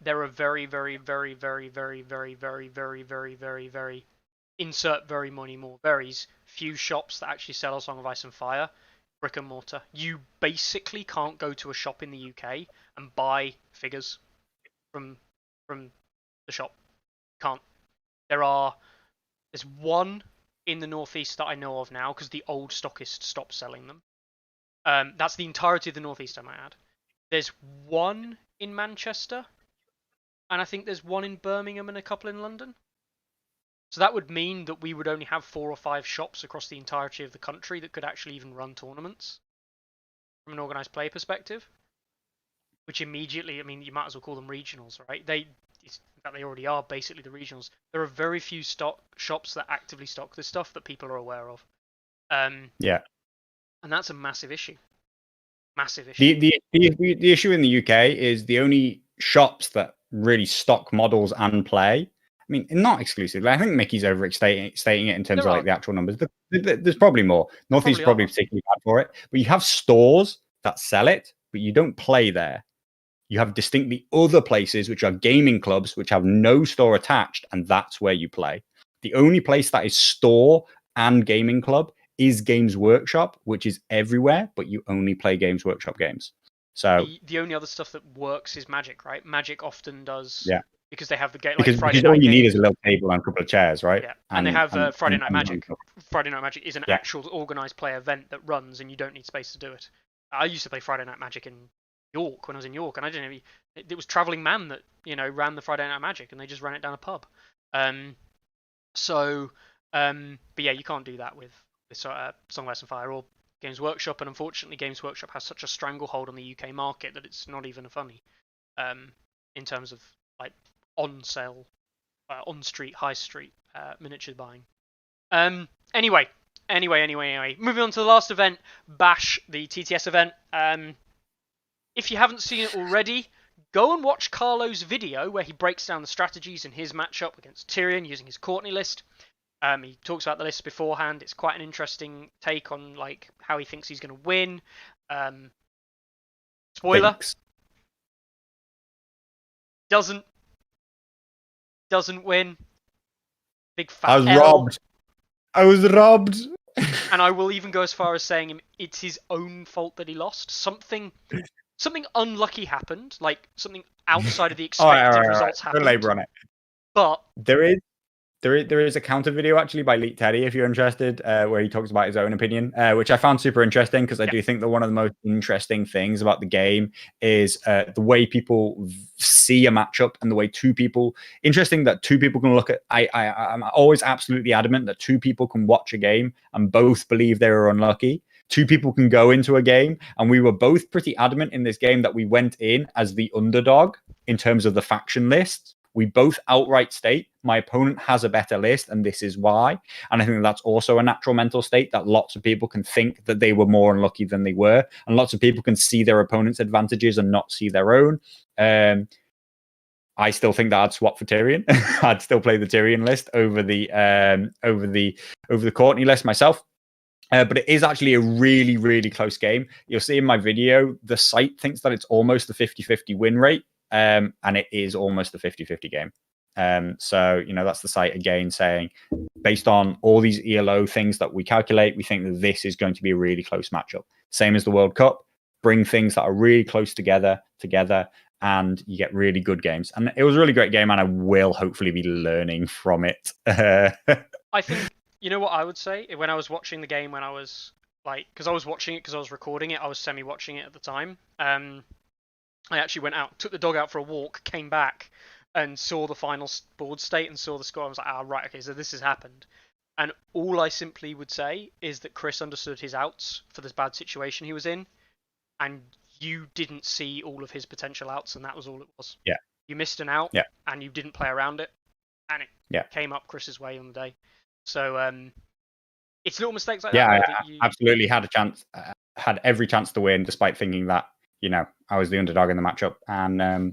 There are very, very, very, very, very, very, very, very, very, very, very insert very many more berries. Few shops that actually sell a Song of Ice and Fire, brick and mortar. You basically can't go to a shop in the UK and buy figures from the shop. Can't. There's one in the northeast that I know of now because the old stockist stopped selling them. That's the entirety of the northeast, I might add. There's one in Manchester, and I think there's one in Birmingham and a couple in London. So that would mean that we would only have 4 or 5 shops across the entirety of the country that could actually even run tournaments from an organized play perspective. Which immediately, I mean, you might as well call them regionals, right? In fact, they already are basically the regionals. There are very few shops that actively stock this stuff that people are aware of. Yeah. And that's a massive issue. Massive issue. The issue in the UK is the only shops that really stock models and play. I mean, not exclusively. I think Mickey's overstating it in terms of like the actual numbers. There's probably more. Northeast probably particularly bad for it. But you have stores that sell it, but you don't play there. You have distinctly other places, which are gaming clubs, which have no store attached, and that's where you play. The only place that is store and gaming club is Games Workshop, which is everywhere, but you only play Games Workshop games. So the only other stuff that works is Magic, right? Magic often does, yeah, because they have the game, like because Friday night all you need is a little table and a couple of chairs, right? Yeah, and they have Friday Night Magic. Friday Night Magic is an actual organized play event that runs, and you don't need space to do it. I used to play Friday Night Magic in York when I was in York, and I didn't even. It was Traveling Man that ran the Friday Night Magic, and they just ran it down a pub. But yeah, you can't do that with Song of Ice and Fire or Games Workshop, and unfortunately, Games Workshop has such a stranglehold on the UK market that it's not even funny. In terms of like on sale, on street, high street miniature buying. Anyway, moving on to the last event, Bash, the TTS event. If you haven't seen it already, go and watch Carlo's video where he breaks down the strategies in his matchup against Tyrion using his Courtney list. He talks about the list beforehand. It's quite an interesting take on like how he thinks he's going to win. Spoiler. Thanks. Doesn't win. Big fat I was L. robbed. I was robbed. And I will even go as far as saying it's his own fault that he lost. Something unlucky happened, like something outside of the expected results happened. Don't labor on it. But there is a counter video actually by Leet Teddy if you're interested, where he talks about his own opinion, which I found super interesting because I do think that one of the most interesting things about the game is the way people see a matchup and the way interesting that two people can look at. I'm always absolutely adamant that two people can watch a game and both believe they were unlucky. Two people can go into a game, and we were both pretty adamant in this game that we went in as the underdog in terms of the faction list. We both outright state my opponent has a better list, and this is why. And I think that's also a natural mental state that lots of people can think that they were more unlucky than they were, and lots of people can see their opponent's advantages and not see their own. I still think that I'd swap for Tyrion. I'd still play the Tyrion list over the Courtney list myself. But it is actually a really, really close game. You'll see in my video, the site thinks that it's almost the 50-50 win rate, and it is almost the 50-50 game. So, that's the site again saying, based on all these ELO things that we calculate, we think that this is going to be a really close matchup. Same as the World Cup. Bring things that are really close together, and you get really good games. And it was a really great game, and I will hopefully be learning from it. I think, you know what I would say? When I was watching the game, when I was because I was watching it because I was recording it, I was semi-watching it at the time. I actually went out, took the dog out for a walk, came back, and saw the final board state and saw the score. I was like, right, okay, so this has happened. And all I simply would say is that Chris understood his outs for this bad situation he was in, and you didn't see all of his potential outs, and that was all it was. Yeah. You missed an out, and you didn't play around it, and it came up Chris's way on the day. So it's little mistakes like that. Yeah, I absolutely had a chance, had every chance to win, despite thinking that, I was the underdog in the matchup, and I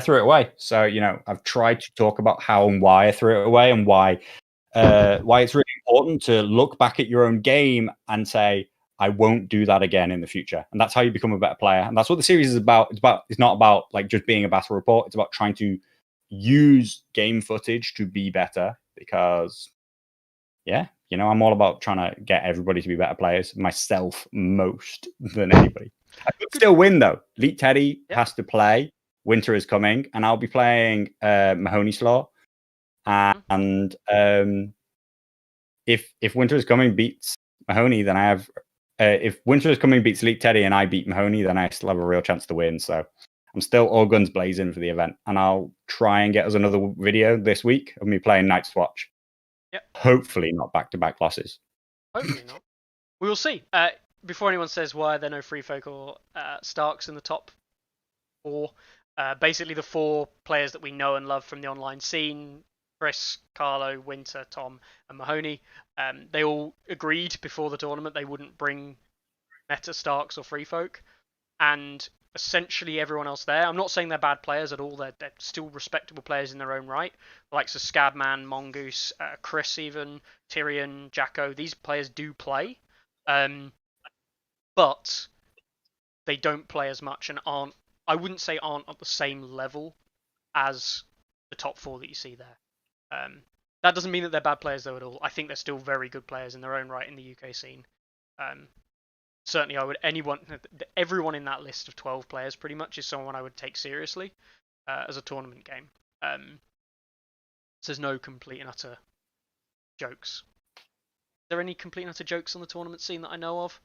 threw it away. So, I've tried to talk about how and why I threw it away, and why it's really important to look back at your own game and say, I won't do that again in the future. And that's how you become a better player. And that's what the series is about. It's not about like just being a battle report. It's about trying to use game footage to be better, because yeah, I'm all about trying to get everybody to be better players, myself most than anybody. I could still win though. Elite Teddy has to play. Winter is coming, and I'll be playing Mahoney Slaw. And if Winter is coming beats Mahoney, then I have. If Winter is coming beats Elite Teddy and I beat Mahoney, then I still have a real chance to win. So I'm still all guns blazing for the event, and I'll try and get us another video this week of me playing Night's Watch. Yep. Hopefully not back-to-back losses. Hopefully not. We will see. Before anyone says why are there no Free Folk or Starks in the top 4, basically the 4 players that we know and love from the online scene, Chris, Carlo, Winter, Tom, and Mahoney, they all agreed before the tournament they wouldn't bring meta Starks or Free Folk, and essentially everyone else there, I'm not saying they're bad players at all, they're still respectable players in their own right, the likes of Scabman, Mongoose, Chris even, Tyrion, Jacko, these players do play, but they don't play as much and aren't at the same level as the top 4 that you see there. That doesn't mean that they're bad players though at all. I think they're still very good players in their own right in the UK scene. Certainly, everyone in that list of 12 players pretty much is someone I would take seriously as a tournament game. So there's no complete and utter jokes. Are there any complete and utter jokes on the tournament scene that I know of?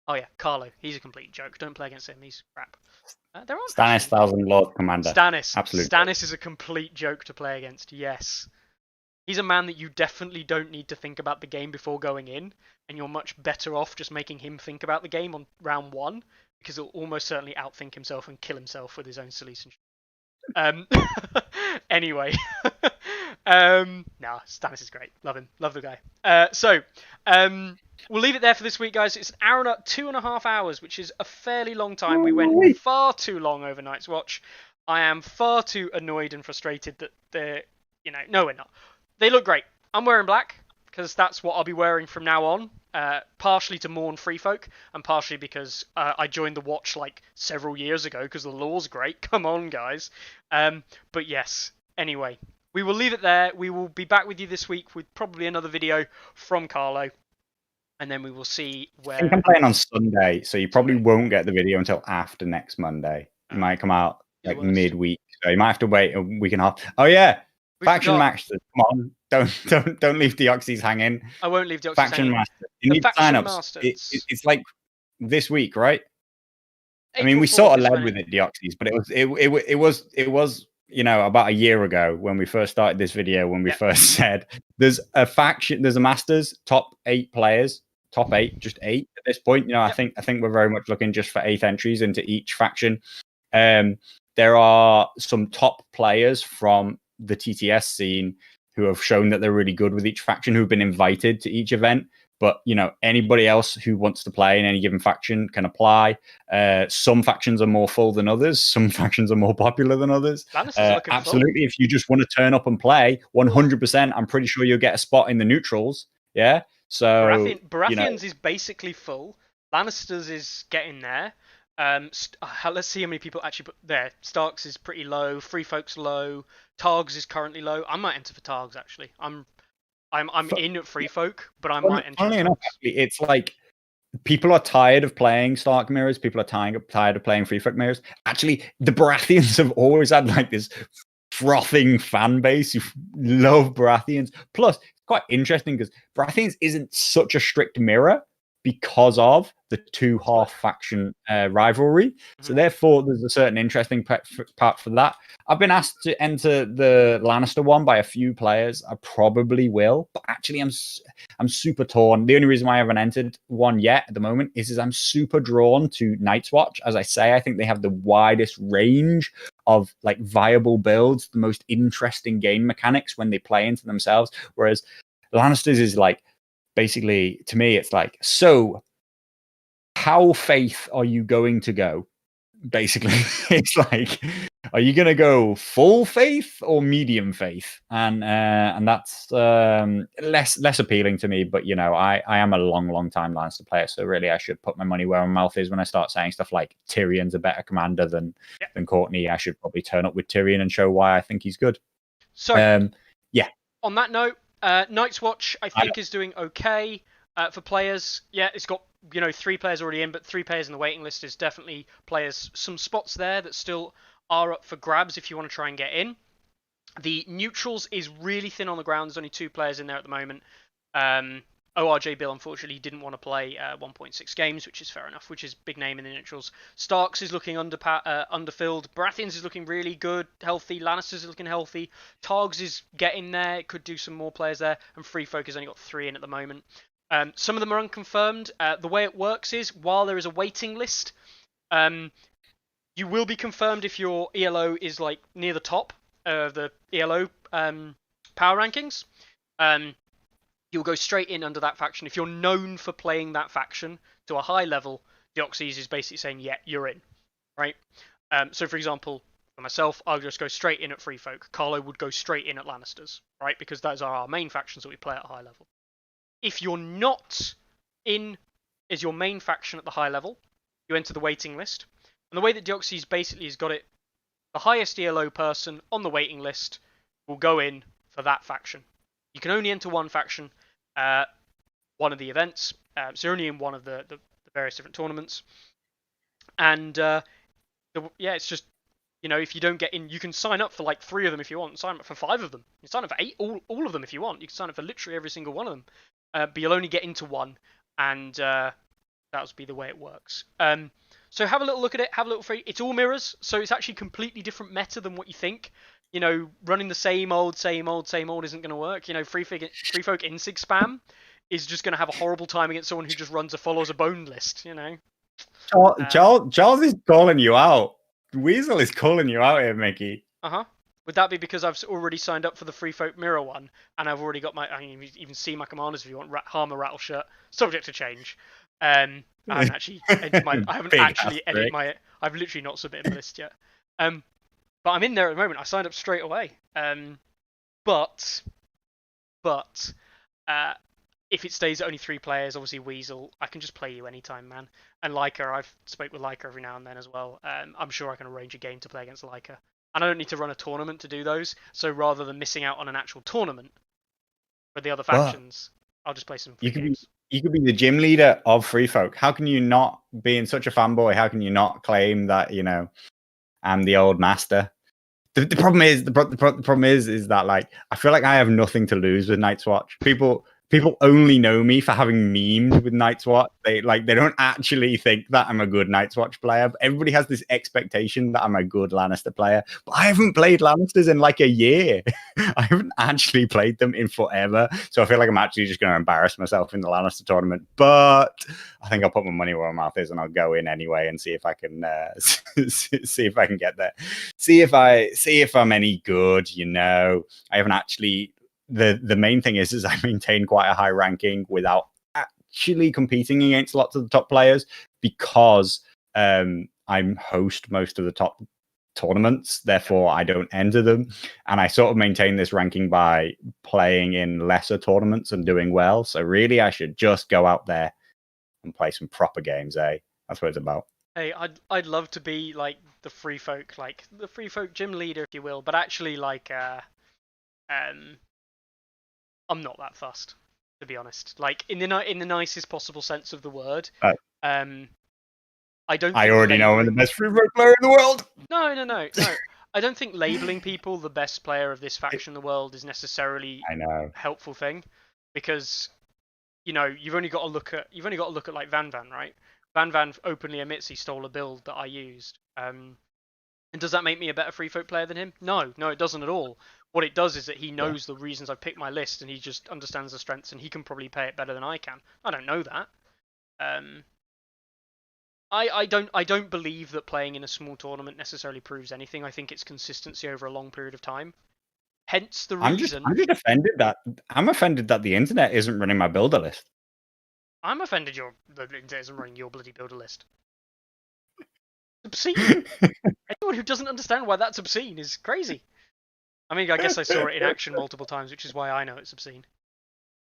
Oh yeah, Carlo. He's a complete joke. Don't play against him. He's crap. There aren't Stannis, Thousand Lord Commander. Stannis. Absolutely. Stannis is a complete joke to play against. Yes. He's a man that you definitely don't need to think about the game before going in, and you're much better off just making him think about the game on round 1, because he'll almost certainly outthink himself and kill himself with his own solution. Anyway. Stannis is great. Love him. Love the guy. So, we'll leave it there for this week, guys. It's an hour and 2.5 hours, which is a fairly long time. We went far too long over Night's Watch. I am far too annoyed and frustrated that they're, no, we're not. They look great. I'm wearing black because that's what I'll be wearing from now on. Partially to mourn Free Folk, and partially because I joined the watch like several years ago because the lore's great. Come on, guys. But yes. Anyway, we will leave it there. We will be back with you this week with probably another video from Carlo, and then we will see where. I think I'm playing on Sunday, so you probably won't get the video until after next Monday. It might come out like midweek, so you might have to wait a week and a half. Oh yeah. Faction Masters, come on! Don't leave Deoxys hanging. I won't leave Deoxys Faction hanging. Masters. You need sign-ups. It's like this week, right? I mean, we sort of led with it, Deoxys, but it was about a year ago when we first started this video. When we first said there's a Masters top 8 players, top 8, just 8 at this point. I think we're very much looking just for 8 entries into each faction. There are some top players from the TTS scene who have shown that they're really good with each faction, who've been invited to each event. But anybody else who wants to play in any given faction can apply. Some factions are more full than others. Some factions are more popular than others. Absolutely, if you just want to turn up and play, 100%, I'm pretty sure you'll get a spot in the neutrals. Yeah. So Baratheons is basically full. Lannisters is getting there. Let's see how many people actually put there. Starks is pretty low. Free Folk's low. Targs is currently low. I might enter for Targs actually. I'm in at Free Folk, but I might enter. Funnily enough, actually, it's like people are tired of playing Stark mirrors. People are tired of playing Free Folk mirrors. Actually, the Baratheons have always had like this frothing fan base who love Baratheons. Plus, it's quite interesting because Baratheons isn't such a strict mirror because of the 2 half faction rivalry. So therefore, there's a certain interesting part for that. I've been asked to enter the Lannister one by a few players. I probably will, but actually I'm super torn. The only reason why I haven't entered one yet at the moment is I'm super drawn to Night's Watch. As I say, I think they have the widest range of like viable builds, the most interesting game mechanics when they play into themselves. Whereas Lannisters is like, basically, to me, it's like, so how faith are you going to go basically. It's like, are you gonna go full faith or medium faith? And that's less appealing to me. But I am a long time Lannister player, so really I should put my money where my mouth is when I start saying stuff like Tyrion's a better commander than Courtney. I should probably turn up with Tyrion and show why I think he's good. So yeah. On that note, Night's Watch I think is doing okay for players. Yeah, it's got 3 players already in, but 3 players in the waiting list is definitely players. Some spots there that still are up for grabs if you want to try and get in. The neutrals is really thin on the ground. There's only 2 players in there at the moment. ORJ Bill unfortunately didn't want to play 1.6 games, which is fair enough, which is big name in the neutrals. Starks is looking underfilled. Baratheons is looking really good, healthy. Lannisters is looking healthy. Targs is getting there. Could do some more players there. And Free Folk has only got 3 in at the moment. Some of them are unconfirmed. The way it works is, while there is a waiting list, you will be confirmed if your ELO is like near the top of the ELO power rankings. You'll go straight in under that faction. If you're known for playing that faction to a high level, Deoxys is basically saying, yeah, you're in, right? So, for example, for myself, I'll just go straight in at Free Folk. Carlo would go straight in at Lannisters, right? Because those are our main factions that we play at a high level. If you're not in as your main faction at the high level, you enter the waiting list. And the way that Deoxys basically has got it, the highest ELO person on the waiting list will go in for that faction. You can only enter one faction, one of the events. So you're only in one of the various different tournaments. And it's just, if you don't get in, you can sign up for like 3 of them if you want. Sign up for 5 of them. You sign up for 8, all of them if you want. You can sign up for literally every single one of them. But you'll only get into one, and that'll be the way it works. So have a little look at it. Have a little free. It's all mirrors, so it's actually completely different meta than what you think. Running the same old isn't going to work. Free Folk Insig spam is just going to have a horrible time against someone who just runs a follows a bone list. Charles is calling you out. Weasel is calling you out here, Mickey. Would that be because I've already signed up for the Free Folk Mirror one, and I've already got you even see my commanders if you want. Harmer Rattle Shirt, subject to change. I haven't actually edited my. I've literally not submitted my list yet. But I'm in there at the moment. I signed up straight away. But if it stays at only 3 players, obviously Weasel, I can just play you anytime, man. And Leica, I've spoke with Leica every now and then as well. I'm sure I can arrange a game to play against Leica. And I don't need to run a tournament to do those. So rather than missing out on an actual tournament for the other factions, I'll just play some free games. You could be the gym leader of Free Folk. How can you not, being such a fanboy, how can you not claim that, I'm the old master? The problem is that, like, I feel like I have nothing to lose with Night's Watch. People only know me for having memed with Night's Watch. They don't actually think that I'm a good Night's Watch player. But everybody has this expectation that I'm a good Lannister player. But I haven't played Lannisters in like a year. I haven't actually played them in forever. So I feel like I'm actually just going to embarrass myself in the Lannister tournament. But I think I'll put my money where my mouth is and I'll go in anyway and see if I can see if I can get there. See if I'm any good. I haven't actually. The main thing is I maintain quite a high ranking without actually competing against lots of the top players because I'm host most of the top tournaments. Therefore, I don't enter them. And I sort of maintain this ranking by playing in lesser tournaments and doing well. So really, I should just go out there and play some proper games, eh? That's what it's about. Hey, I'd love to be like the Free Folk gym leader, if you will. But actually, like, I'm not that fussed, to be honest. Like in the nicest possible sense of the word. I don't. I already know I'm the best Free Folk player in the world. No. I don't think labeling people the best player of this faction in the world is necessarily a helpful thing, because you've only got to look at like Van, right? Van openly admits he stole a build that I used. And does that make me a better Free Folk player than him? No, it doesn't at all. What it does is that he knows the reasons I picked my list, and he just understands the strengths, and he can probably play it better than I can. I don't know that. I don't believe that playing in a small tournament necessarily proves anything. I think it's consistency over a long period of time. Hence the reason. I'm offended that the internet isn't running my builder list. I'm offended the internet isn't running your bloody builder list. obscene. Anyone who doesn't understand why that's obscene is crazy. I mean, I guess I saw it in action multiple times, which is why I know it's obscene.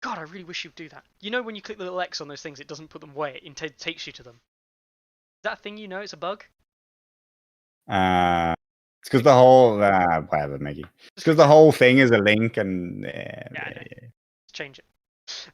God, I really wish you'd do that. You know, when you click the little X on those things, it doesn't put them away. It instead takes you to them. Is that a thing you know? It's a bug? It's because the whole whatever, Mickey. It's because the whole thing is a link, and Yeah, I know. Let's change it.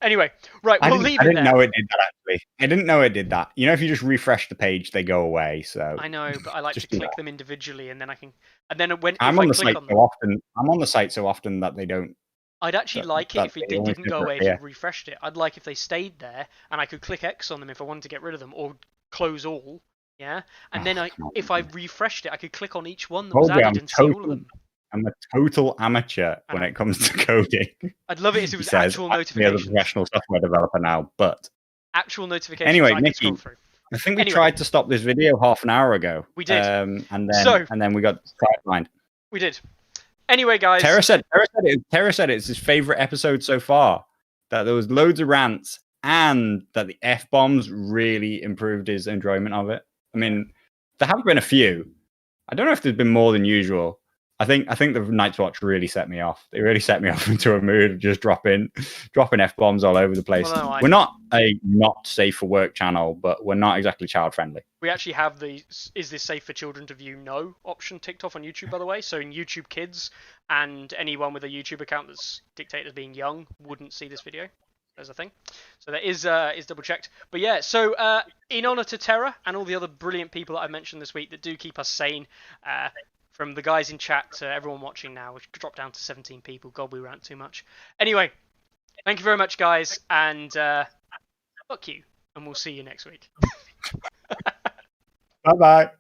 Anyway, right, I we'll leave it didn't there. know it did that actually. I didn't know it did that. You know, if you just refresh the page, they go away. So I know, but I like to just do click that. them individually, and then I can. And then when I'm if on I the click site on so them, often. I'm on the site so often that they don't. I'd actually like it That if it they only didn't seem go to away if you appear. refreshed it. I'd like if they stayed there and I could click X on them if I wanted to get rid of them or close all. Yeah, and then if I refreshed it, I could click on each one that was Told you, added and see all of them. I'm a total amateur I when know. it comes to coding. I'd love it if it He was says, actual "I'm a notifications. professional software developer now." But Actual notifications anyway, I could scroll Mickey, through. I think we Anyway, tried to stop this video half an hour ago. we did. And So then we got sidelined. we did. Anyway, guys. Tara said it's his favorite episode so far. That there was loads of rants and that the F bombs really improved his enjoyment of it. I mean, there have been a few. I don't know if there's been more than usual. I think the Night's Watch really set me off. They really set me off into a mood of just dropping F bombs all over the place. Well, no, we're not a not safe for work channel, but we're not exactly child friendly. We actually have the "Is this safe for children to view? No" option ticked off on YouTube, by the way. So in YouTube Kids, and anyone with a YouTube account that's dictated as being young wouldn't see this video. There's a thing. So that is double checked. But yeah, so in honor to Terra and all the other brilliant people that I mentioned this week that do keep us sane, from the guys in chat to everyone watching now, which dropped down to 17 people. God, we rant too much. Anyway, thank you very much, guys, and fuck you, and we'll see you next week. Bye bye.